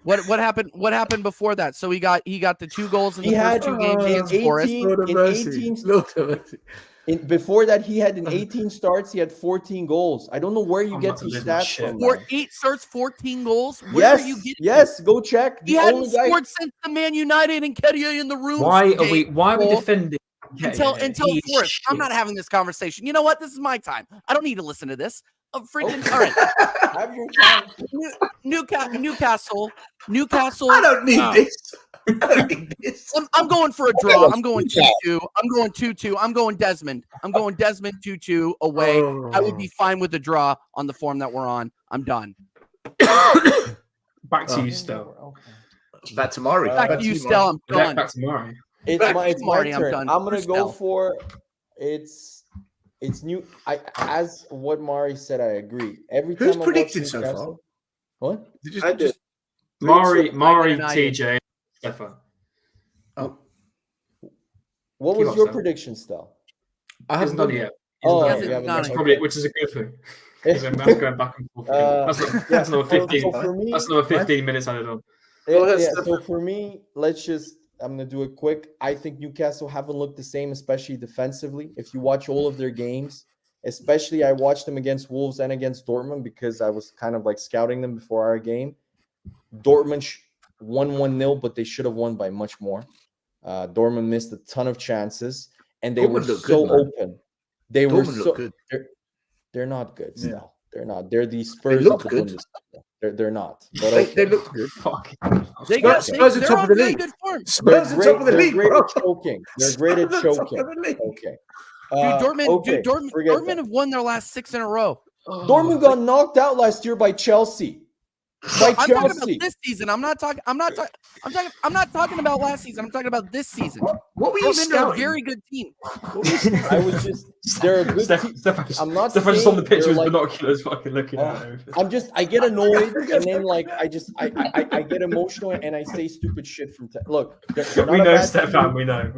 What happened? What happened before that? So he got the 2 goals in the first 2 games against Forest. Before that, he had in 18 starts, he had 14 goals. I don't know where you get these stats from. 8 starts, 14 goals. Where are you getting? Yes, go check. He hadn't scored since the Man United and Nketiah in the room. Why are we defending until Forest? I'm not having this conversation. You know what? This is my time. I don't need to listen to this. All right. Have your time. Newcastle. I don't need this. I'm going for a draw. I'm going 2-2. I'm going 2-2. I'm going Desmond. 2-2 away. I would be fine with the draw on the form that we're on. I'm done. Back to you, Stel. Back to Murray. Back to you, Stel. I'm done. Back to Murray. It's my turn. I'm gonna go for it's new. As what Mari said, I agree. Every time who's predicted so far? What? I did. Mari, TJ, Stefan. Oh, what was your prediction, Stel? I haven't done it yet. Which is a good thing. Because I'm going back and forth. That's another 15. That's another 15 minutes added on. So for me, I'm going to do it quick. I think Newcastle haven't looked the same, especially defensively. If you watch all of their games, especially I watched them against Wolves and against Dortmund because I was kind of like scouting them before our game. Dortmund won 1-0, but they should have won by much more. Dortmund missed a ton of chances, and they were so open. They were Dortmund so look good. they're not good Yeah. still. They're not. They're the Spurs look of the good. Bundesliga. They're not. But They okay. looked good. Fuck. They Spurs- got Spurs are they're top on of the very league. good form. Spurs are top of the They're league, great bro. at choking. They're great at Spurs are top choking. of the league. Okay. Dortmund Forget have won their last 6 in a row. Dortmund got knocked out last year by Chelsea. By I'm talking about Chelsea. this season. I'm not talking about last season. I'm talking about this season. What were you Dortmund are a scouting? very good team. I was just they're a good team. I'm not Stefan's just on the saying pitch they're with like- binoculars, fucking looking at everything. I get annoyed and then like I get emotional and I say stupid shit from look. They're not We a know, bad Stefan. team. We know.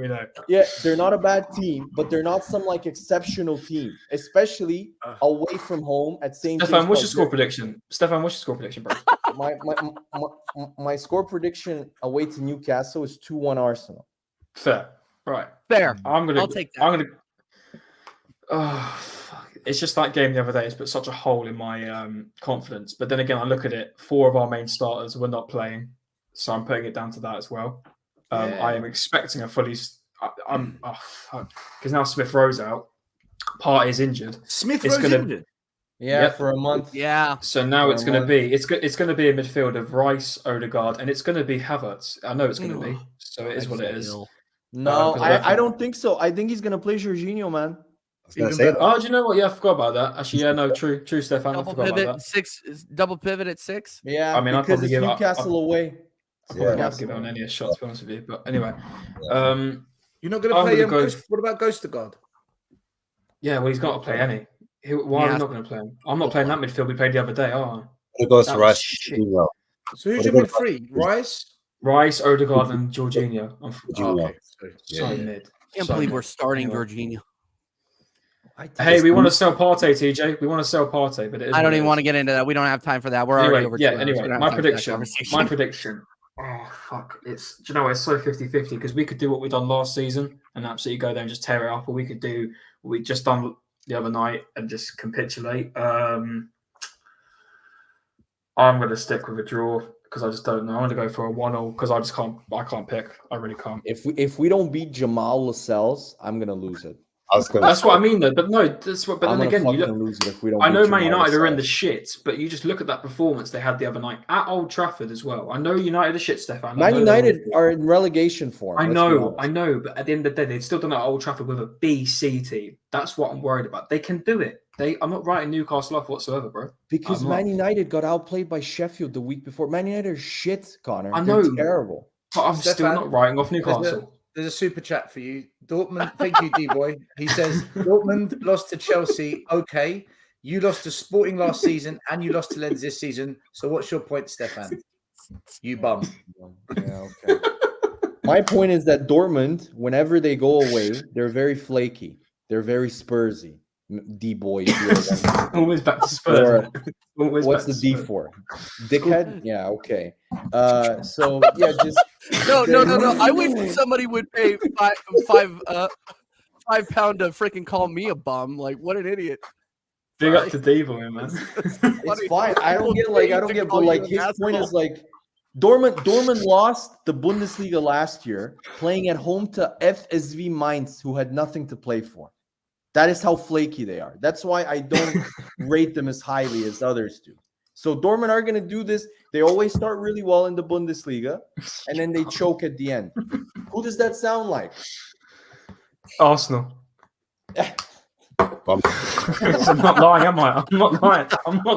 Yeah, they're not a bad team, but they're not some like exceptional team, especially away from home at St. Stefan, James what's your Park. score prediction? Stefan, what's your score prediction, bro? My score prediction away to Newcastle is 2-1 Arsenal. Fair. Right. Fair. I'll take that. I'm gonna. Oh, fuck. It's just that game the other day. It's put such a hole in my confidence. But then again, I look at it. 4 of our main starters were not playing, so I'm putting it down to that as well. I am expecting a fully. Because now Smith Rowe's out. Partey's injured. Smith It's Rowe's gonna- injured. Yeah, Yep. for a month. Yeah. So now it's going to Well, be it's going to be a midfield of Rice, Odegaard, and it's going to be Havertz. I know it's going to be. So it is what it is. No, 'cause I don't think so. I think he's gonna play Jorginho, man. I was gonna Even say better. that. Oh, do you know what? Yeah, I forgot about that. Actually, yeah, no, true, Stefan. I Double forgot about pivot that. 6. Double pivot at 6. Yeah, I mean, I'd because probably it's give Newcastle away. I probably Yeah. have to give it on any shot, to be honest with you. But anyway, You're not going to I'm play gonna go- Ghost? What about Ghostergaard? yeah, well, he's got to play any. Why are Yeah. we not going to play him? I'm not playing that midfield we played the other day, are I? It goes That to was Rice. shit. Well, So who's What your about- mid three? Rice? Rice, Odegaard, and Jorginho. I'm Jorginho. Okay. Sorry. so Yeah. mid. Can't So believe mid. we're starting Anyway. Jorginho. Hey, we want to sell Partey, TJ. We want to sell Partey, but it is I what don't it even is. want to get into that. We don't have time for that. We're already Anyway, over. yeah. 2 hours. Anyway, We don't have my time for that prediction. conversation. My prediction. Oh fuck! Do you know what? It's so 50-50 because we could do what we done last season and absolutely go there and just tear it up, or we could do what we just done the other night and just capitulate. I'm going to stick with a draw because I just don't know. I'm going to go for a 1-0 because I just can't. I can't pick. I really can't. If we don't beat Jamal Lascelles, I'm gonna lose it. I was gonna That's what I mean, though. But no, that's what. But I'm then gonna again, you fucking look. lose it if we don't. I beat know Man Jamal United are in the Lascelles. shits, but you just look at that performance they had the other night at Old Trafford as well. I know United are shit, Stefan. I Man know they're United awful. are in relegation form. I let's be know, honest. but at the end of the day, they'd still done it at Old Trafford with a BC team. That's what I'm worried about. They can do it. I'm not writing Newcastle off whatsoever, bro. Because I'm not. Man United got outplayed by Sheffield the week before. Man United are shit, Connor. I They're know. terrible. But I'm still Stefan, not writing off Newcastle. There's a super chat for you. Dortmund, thank you, D-Boy. He says, Dortmund lost to Chelsea. Okay. You lost to Sporting last season and you lost to Lens this season. So what's your point, Stefan? You bum. Yeah, okay. My point is that Dortmund, whenever they go away, they're very flaky. They're very Spursy. D-Boy. Always back to Spurs. Always What's back the to D Spurs. for? Dickhead? Yeah, okay. So yeah, just No. I wish somebody would pay £5 to freaking call me a bum. Like, what an idiot. Big up to D-Boy, man. it's fine. I don't get, but like his point is like Dortmund lost the Bundesliga last year, playing at home to FSV Mainz, who had nothing to play for. That is how flaky they are. That's why I don't rate them as highly as others do. So Dortmund are going to do this. They always start really well in the Bundesliga, and then they choke at the end. Who does that sound like? Arsenal. bum. I'm not lying, am I? I'm not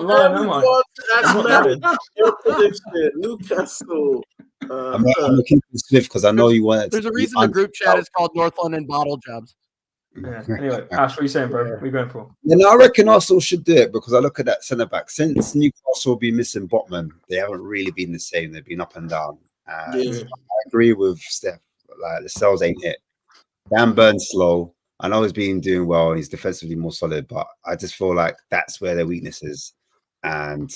lying, am I? Your prediction, Newcastle. I'm gonna keep it Smith because I know you want it. There's a reason the group chat is called North London Bottle Jobs. Yeah. Anyway, Ash, what are you saying, bro? What are you going for? Yeah, I reckon Arsenal should do it because I look at that centre back. Since Newcastle been missing Botman, they haven't really been the same. They've been up and down. And Yeah. I agree with Steph. Like the cells ain't it. Dan Burns slow. I know he's been doing well. He's defensively more solid, but I just feel like that's where their weakness is. And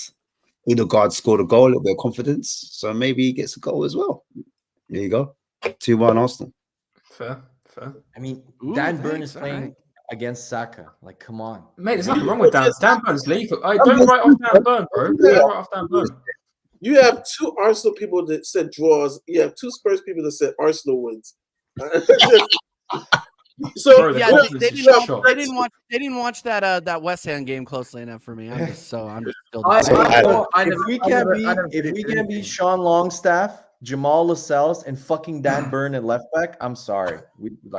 Odegaard scored a goal, a little bit of confidence, so maybe he gets a goal as well. There you go, 2-1 Arsenal. Fair. I mean, Ooh, Dan Burn thanks, is playing alright. against Saka. Like, come on. Mate, there's nothing wrong with Dan. Dan Burn's lethal. Hey, don't write off Dan Burn, bro. Don't write off Dan Burn. You have 2 Arsenal people that said draws. You have 2 Spurs people that said Arsenal wins. So Bro, the Yeah, confidence they is didn't. shot. They didn't watch that West Ham game closely enough for me. I'm just still. I If never- we I can't never- beat I never if we predicted can't beat anything. Sean Longstaff, Jamal Lascelles, and fucking Dan Burn at left back, I'm sorry.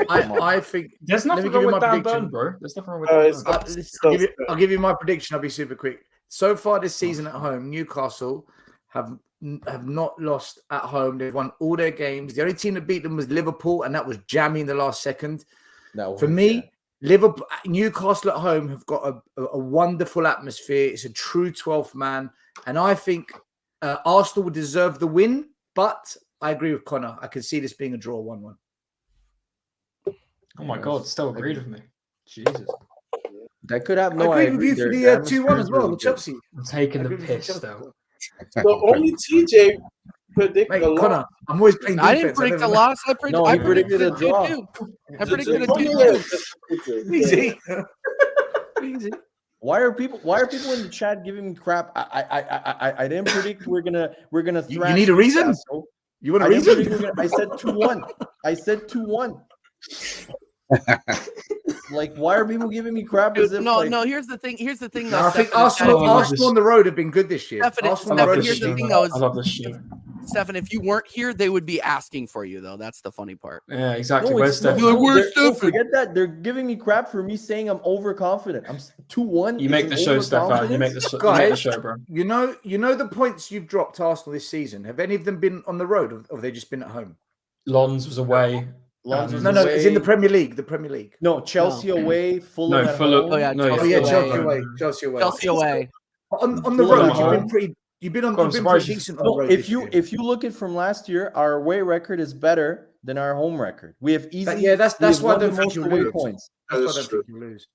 Come on. I think There's Let me nothing give won you with my Dan prediction. Burn, bro. There's nothing wrong with it's Dan Burn. not- I'll give you my prediction. I'll be super quick. So far this season at home, Newcastle have not lost at home. They've won all their games. The only team that beat them was Liverpool, and that was jammy in the last second. For me, Liverpool, Newcastle at home have got a wonderful atmosphere. It's a true 12th man, and I think Arsenal would deserve the win. But I agree with Connor. I can see this being a draw 1-1. Oh my God, still agreed with me. Jesus. that could happen. I No, agree with you for the 2-1 as well. The Chelsea. I'm taking the agree with you, piss, Chelsea. though. So only TJ predicted Mate, a lot. Connor, I'm always playing defense. I didn't predict a loss. I predicted a draw. 2-2. I predicted a Yeah. 2-2. Easy. Easy. Why are people in the chat giving me crap? I didn't predict we're gonna You thrash need a reason? Newcastle. You want a I didn't reason? predict I said 2-1. I said 2-1. Like, why are people giving me crap as if No, like, no. Here's the thing. Here's the thing. No, Though, I think Stefan, Arsenal on the road have been good this year. Stefan, Arsenal I on the love road this here's the shit. thing, though. I love this shit. Stefan, if you weren't here, they would be asking for you, though. That's the funny part. Yeah, exactly. No, Where's it's not. Stefan? Where's Don't Stefan? forget that they're giving me crap for me saying I'm overconfident. I'm 2-1. You make the show, Stefan. You make the Guys, show, bro. You know the points you've dropped to Arsenal this season. Have any of them been on the road, or have they just been at home? Lons was away. Lons was No, away. it's in the Premier League. The Premier League. No, Chelsea away, Fulham No, at Fulham. home. Oh yeah, No, Oh Chelsea yeah, yeah, Chelsea yeah. away. Chelsea away. Chelsea away. On the Fulham road, at you've been home. pretty. You've been I'm pretty surprised you- decent on the No, road. if you look at from last year, our away record is better than our home record. We have easily that's why I don't think most you away lose. points. That's why I That's don't true. think you lose.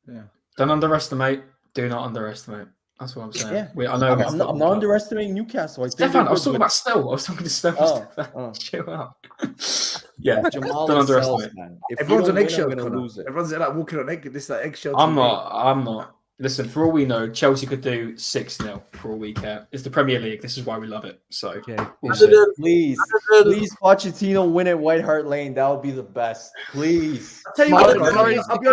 Yeah. Don't underestimate. Do not underestimate. That's what I'm saying. Yeah. I know. I'm not underestimating Newcastle. I think Stefan, they're I was good, talking about Stell. I was talking to Stefan. Oh. Chill out. Yeah, but Jamal don't Lascelles, underestimate. man. If Everyone's we on don't win, eggshells. I'm gonna Connor. lose it. Everyone's like walking on egg. This like eggshell. I'm TV. not. I'm not. Listen, for all we know, Chelsea could do 6-0 for all we care. It's the Premier League. This is why we love it. So Okay. we'll Other see. than- Please, other than- please, Pochettino win at White Hart Lane. That would be the best. Please. I'll tell you Murray's what, looking I'll be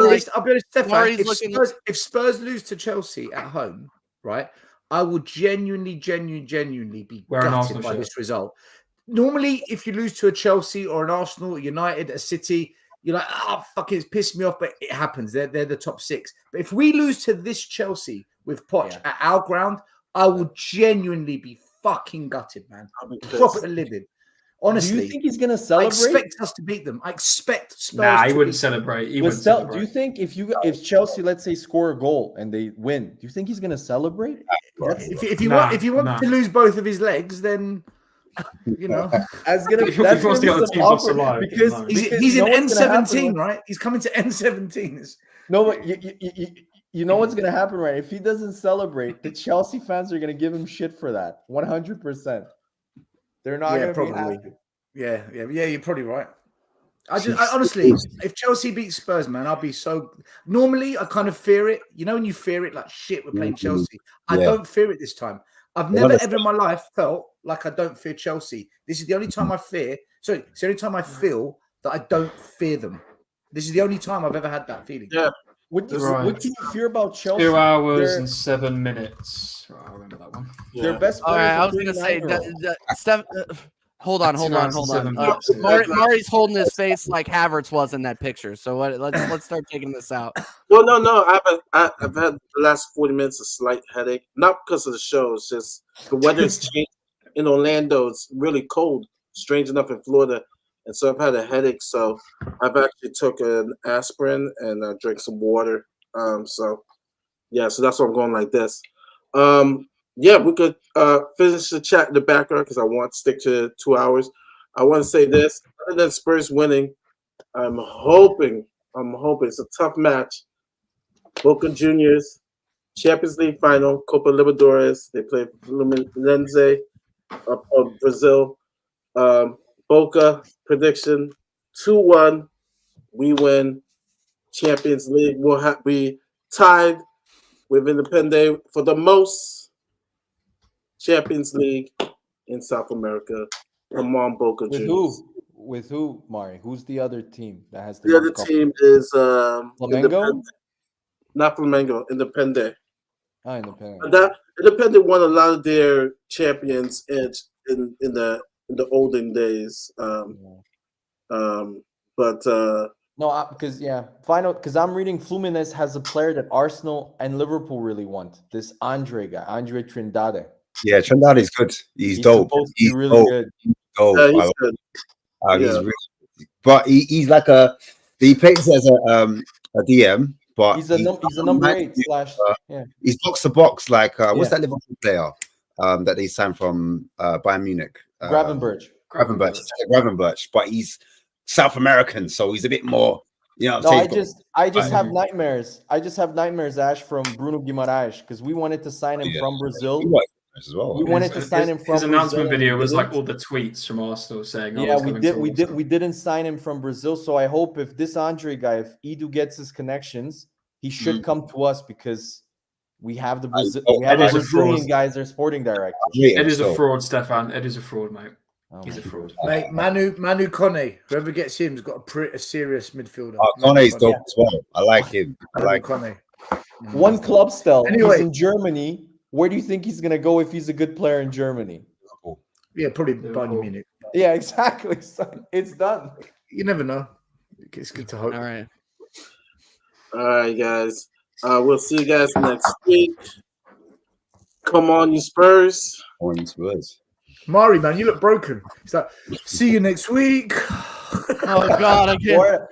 honest, Stefan. Murray's If looking- if Spurs lose to Chelsea at home, right, I will genuinely be Wear an gutted Arsenal by shirt. this result. Normally, if you lose to a Chelsea or an Arsenal, United, a City, you're like, oh, fuck, it's pissed me off, but it happens. They're the top six. But if we lose to this Chelsea with Poch at our ground, I will genuinely be fucking gutted, man. I'll be pissed. Proper livid. Honestly, Do you think he's gonna I celebrate? expect us to beat them. I expect Spurs Nah, he to wouldn't beat celebrate. He But wouldn't still, celebrate. do you think if Chelsea, let's say, score a goal and they win, do you think he's gonna celebrate? If you Nah, want nah. to lose both of his legs, then you know That's gonna If he that's wants gonna to be get the some team lost awkward alive, because no. he's you know in what's gonna happen N17, when- right? He's coming to N17. No, but you know what's gonna happen, right? If he doesn't celebrate, the Chelsea fans are gonna give him shit for that. 100%. They're not Yeah, gonna be probably. happy. Yeah, you're probably right. I honestly, if Chelsea beats Spurs, man, I'll be so. Normally, I kind of fear it. You know, when you fear it, like shit, we're playing Chelsea. I Yeah. don't fear it this time. I've never ever in my life felt like I don't fear Chelsea. This is the only time I fear. Sorry, it's the only time I feel that I don't fear them. This is the only time I've ever had that feeling. Yeah. What Right. can you fear about Chelsea? 2 hours They're- and 7 minutes. Right, I remember that one. Their best All players right, are I was gonna say 39-year-olds. Steph. Hold on. 2 hours and 7 minutes. Murray's holding his face like Havertz was in that picture. So let's start taking this out. Well, no. I've had the last 40 minutes a slight headache, not because of the show. It's just the weather's changed in Orlando. It's really cold. Strange enough in Florida, and so I've had a headache. So I've actually took an aspirin and drank some water. So that's why I'm going like this. Yeah, we could finish the chat in the background because I want to stick to 2 hours. I want to say this: other than Spurs winning, I'm hoping it's a tough match. Boca Juniors, Champions League final, Copa Libertadores. They play Fluminense of Brazil. Boca prediction 2-1. We win. Champions League will be tied with Independiente for the most Champions League in South America. Come on, Boca With Juniors. who? with who, Mari? Who's the other team that has The other most cups? team is Flamengo? not Flamengo, Independent. Ah, Independent. And that Independent won a lot of their champions in the olden days. But No, because because I'm reading Fluminense has a player that Arsenal and Liverpool really want. This Andre guy, Andre Trindade. Yeah, Trindade is good. He's dope. Supposed to He's be really good. Dope. he's good. He's really, but he's like he plays as a DM, but He's a number 8 / he's box to box. Like what's that Liverpool player that they signed from Bayern Munich? Gravenberch. Gravenberch, but he's South American, so he's a bit more. You know, No, I just have nightmares. I just have nightmares, Ash, from Bruno Guimaraes, because we wanted to sign him from Brazil. As well. We wanted to sign him from his announcement Brazil, video was like all the tweets from Arsenal saying, "Yeah, we didn't sign him from Brazil." So I hope if this Andre guy, if Edu gets his connections, he should come to us because we have the Brazilian guys are sporting directors. Ed is a fraud, Stefan. Ed is a fraud, mate. He's a fraud. Mate, Manu Kone, whoever gets him has got a serious midfielder. Kone is dope as well. I like him. Kone. One club still. Anyway, he's in Germany. Where do you think he's gonna go if he's a good player in Germany? Yeah, probably Bayern Munich. Yeah, exactly. So it's done. You never know. It's good to hope. All right, guys. We'll see you guys next week. Come on, you Spurs. Mari, man, you look broken. It's like, see you next week. Oh God, I can't.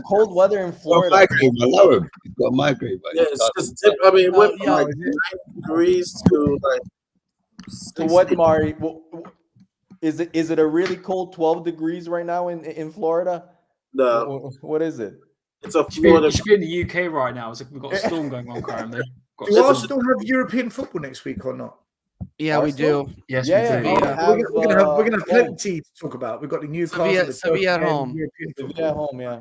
Cold weather in Florida. Migraine, I love him. He's got a migraine. Yeah, it's just I mean, it went from like 9 degrees to like. So what, Mari? Is it a really cold 12 degrees right now in Florida? No. What is it? It's a Florida. You should be in the UK right now. It's like we've got a storm going on currently. Do Arsenal have European football next week or not? Yeah, we do. Yes, Yeah, we do. We're gonna have plenty to talk about. We've got the Newcastle, Sevilla at home. Sevilla at home, yeah.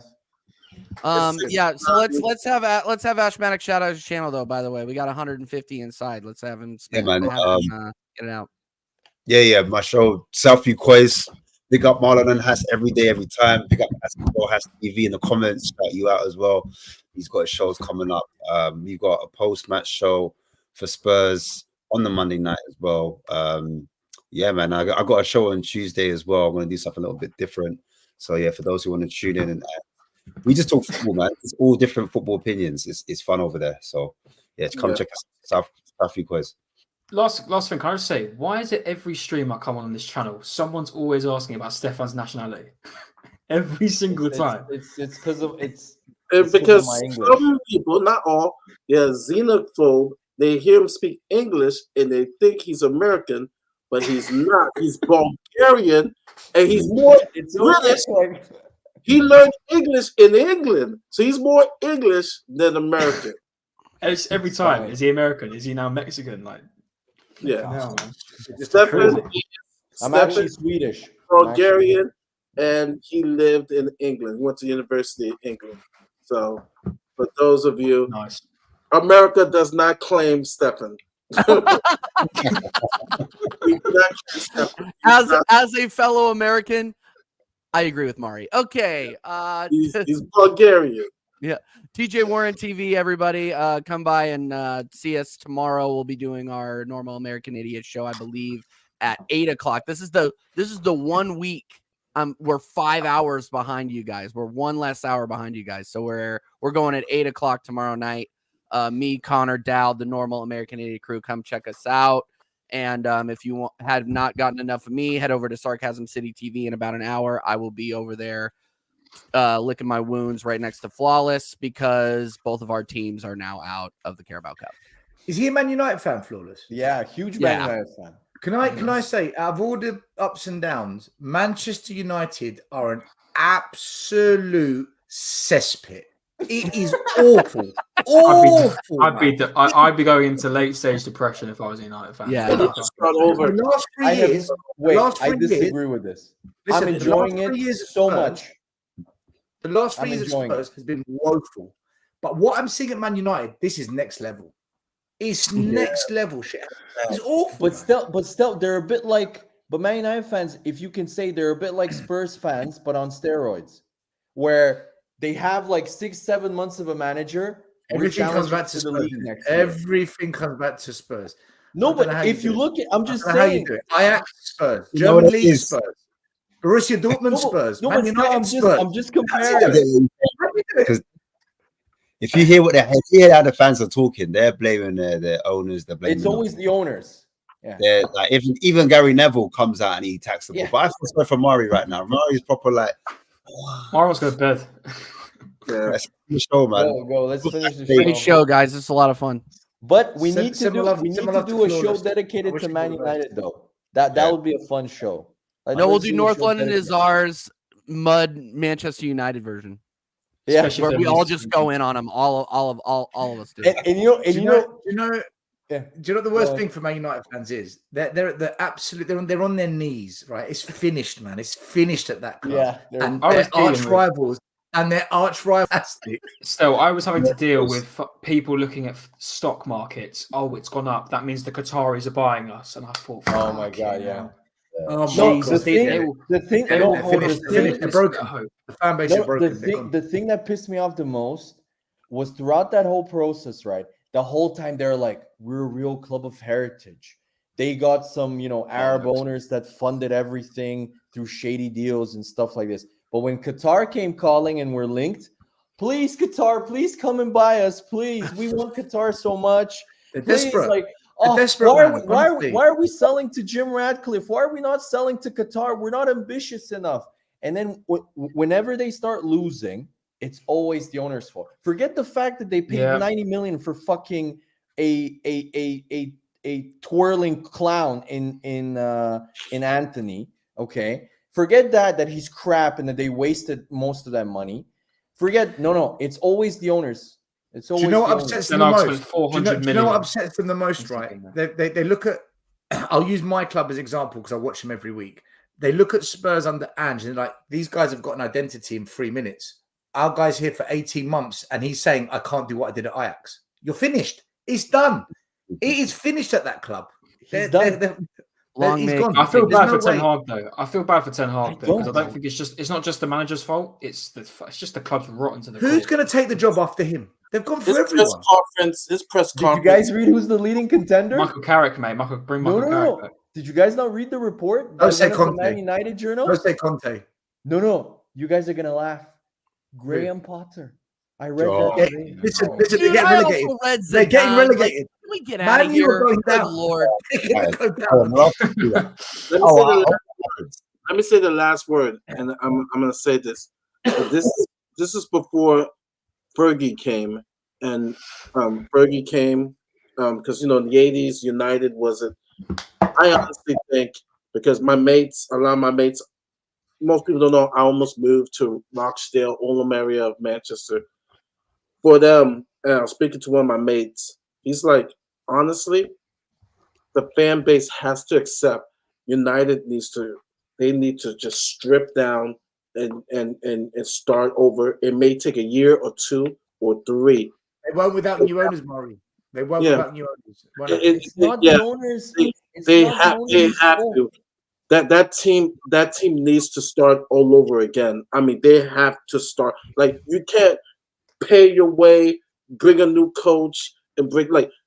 Yeah. So let's have Ash Maddox shout out his channel though. By the way, we got 150 inside. Let's have him. Yeah, man. Get it out. Yeah. My show, Selfie Quiz. Big up Marlon and Hass every day, every time. Big up Hass TV in the comments. Shout you out as well. He's got his shows coming up. We've got a post-match show for Spurs on the Monday night as well. Yeah, man. I got a show on Tuesday as well. I'm going to do something a little bit different. So yeah, for those who want to tune in, and we just talk football, man. It's all different football opinions. It's fun over there. So yeah, come check us out. Selfie Quiz. Last thing, can I just say, why is it every stream I come on this channel, someone's always asking about Stefan's nationality? Every single time. It's because of because my English. some people, not all, they're xenophobe. They hear him speak English and they think he's American, but he's not. He's Bulgarian, and he's more British. He learned English in England, so he's more English than American. It's every time. Is he American? Is he now Mexican? Like, yeah. no, I'm actually Swedish. Bulgarian, and he lived in England. He went to university in England. So, for those of you, nice. America does not claim Stefan. As a fellow American, I agree with Mari. Okay. He's Bulgarian. Yeah. TJ Warren TV, everybody. Come by and see us tomorrow. We'll be doing our normal American Idiot show, I believe, at 8:00. This is the 1 week. We're 5 hours behind you guys. We're one less hour behind you guys. So we're going at 8:00 tomorrow night. Me, Connor, Dowd, the normal American Idiot crew, come check us out. And if you had not gotten enough of me, head over to Sarcasm City TV in about an hour. I will be over there licking my wounds right next to Flawless because both of our teams are now out of the Carabao Cup. Is he a Man United fan, Flawless? Yeah, huge Man United fan. Can I say, out of all the ups and downs, Manchester United are an absolute cesspit. It is awful. Awful. I'd be going into late stage depression if I was a United fan. Yeah. Over. The last 3 years. I disagree with this. Listen, I'm enjoying it so much. The last 3 years of Spurs has been woeful. But what I'm seeing at Man United, this is next level. It's next level shit. It's awful. But still, they're a bit like But Man United fans, if you can say, they're a bit like Spurs fans, but on steroids, where they have like 6-7 months of a manager. Everything comes back to the Spurs. league next year. Everything comes back to Spurs. No, I don't know but how if you you do it. look at, I'm I just don't know how you saying. do it. Ajax, Spurs. You know what German it League, is? Spurs. Borussia Dortmund, Spurs. No, Man but still, United, Spurs. I'm just I comparing. get what you're saying. How do you do it? 'Cause if you hear how the fans are talking, they're blaming their owners. They're blaming. It's always the owners. Yeah. They're like even Gary Neville comes out and he attacks the ball. Yeah. But I feel sorry for Murray right now. Murray's proper like. Mario's go to bed. Yeah. Let's finish the show, man. Go. Let's finish the Great show. show, guys. This is a lot of fun. But we Sim- need to similar- do similar to a show Flawless. I dedicated wish to we Man would've done. United, though. That Yeah. would be a fun show. Like, No, we'll let's do a North show London dedicated- is ours. Mud Manchester United version, Yeah. Especially where if we they're all losing. just go in on them. All of us do. And you know, Do you know? Yeah. Do you know what the worst Go on. thing for Man United fans is? They're absolute. They're on their knees, right? It's finished, man. It's finished at that club. Yeah. And I was their dealing arch with- rivals and their arch rivals. Still, I was having to deal course. with people looking at stock markets. Oh, it's gone up. That means the Qataris are buying us. And I thought, Oh my fucking God, yeah. hell. Oh No, my the Jesus, God. they thing, will- the thing, they no, will they're hold finished, us they're to finished, this they're broken. hope. The fan base no, is broken. They're gone. the thing that pissed me off the most was throughout that whole process, right? The whole time they're like, we're a real club of heritage. They got some, Arab owners that funded everything through shady deals and stuff like this. But when Qatar came calling and we're linked, please, Qatar, please come and buy us, please. We want Qatar so much. They're Please, desperate. like, They're desperate, man, honestly. why are we selling to Jim Ratcliffe? Why are we not selling to Qatar? We're not ambitious enough. And then whenever they start losing, it's always the owner's fault. Forget the fact that they paid Yeah. 90 million for fucking a twirling clown in Anthony. Okay, forget that he's crap and that they wasted most of that money. No, it's always the owners. It's Do always you know what the owners. upsets Then them the I'll most? spend 400 Do you know what million. upsets them the most, right? Something like They look at. I'll use my club as example because I watch them every week. They look at Spurs under Ange and they're like, these guys have got an identity in 3 minutes. Our guy's here for 18 months and he's saying, I can't do what I did at Ajax. You're finished. It's done. It is finished at that club. He's done. Long he's may- gone. I feel There's bad no for Ten way. Hag though. I feel bad for Ten Hag though because I don't. don't think it's not just the manager's fault. It's just the club's rotten to the Who's core. going to take the job after him? They've gone for His press everyone. conference. His press Did you conference. guys read who's the leading contender? Michael Carrick, mate. Bring No, Michael no, Carrick no. back. Did you guys not read the report? Jose by one of the Conte. Man United journal? Jose Conte. No. You guys are gonna laugh. Graham Potter. I read Oh. that. Yeah, today. listen, Dude, they're getting I relegated. also read They're getting Zidane. relegated. Like, can we get out of Man, you were here? going Good down. Lord. They're gonna go down. Oh, well, yeah. Let me Oh, say wow. let me say the last word, and I'm gonna say this. But this is before Fergie came, and Fergie came because in the '80s United wasn't. I honestly think because a lot of my mates, most people don't know. I almost moved to Rochdale, Oldham area of Manchester. For them, and I was speaking to one of my mates. He's like, honestly, the fan base has to accept United they need to just strip down and start over. It may take a year or 2 or 3. They won't without new owners, Murray. They won't Yeah. without new owners. Why not? It's not yeah, the owners. It's they not the have owners' fault. to. That team needs to start all over again. I mean, they have to start. Like you can't pay your way, bring a new coach, and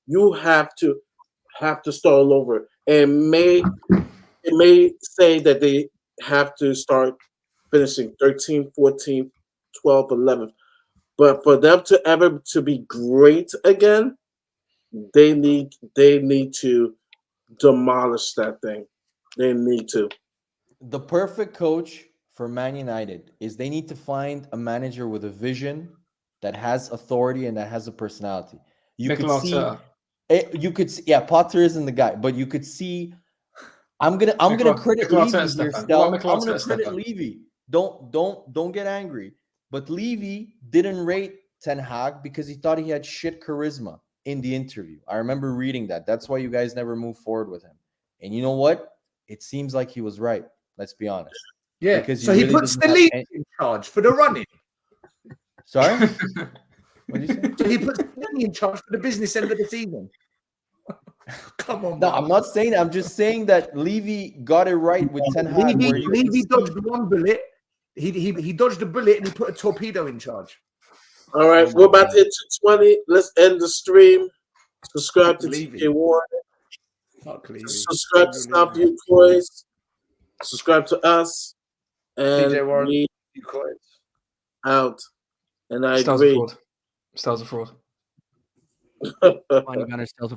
you have to start all over. And it may say that they have to start finishing 13th, 14th, 12th, 11th. But for them to be great again, they need to demolish that thing. They need to. The perfect coach for Man United is they need to find a manager with a vision that has authority and that has a personality. You Mikel could see, Arteta. yeah, Potter isn't the guy, but you could see. I'm gonna credit Mikel Levy Arteta, here, Stefan. Stel. What I'm Mikel gonna Arteta, credit Stefan? Levy. Don't get angry. But Levy didn't rate Ten Hag because he thought he had shit charisma in the interview. I remember reading that. That's why you guys never moved forward with him. And you know what? It seems like he was right. Let's be honest. Yeah. Because So he he really puts doesn't the have lead any- in charge for the running. Sorry? What did you say? So he puts the lead in charge for the business end of the season. Come on, No, man. I'm not saying that. I'm just saying that Levy got it right with Ten Hag. Levy dodged one bullet. He dodged a bullet and he put a torpedo in charge. All right, Oh my we're about God. to hit 220. Let's end the stream. Subscribe to Levy. TK Warren. Fuck Levy. Subscribe to Stop You Toys. Subscribe to us. And TJ Warren. we You coins. out. And I Styles a agree. fraud. Styles a fraud. Money Gunner still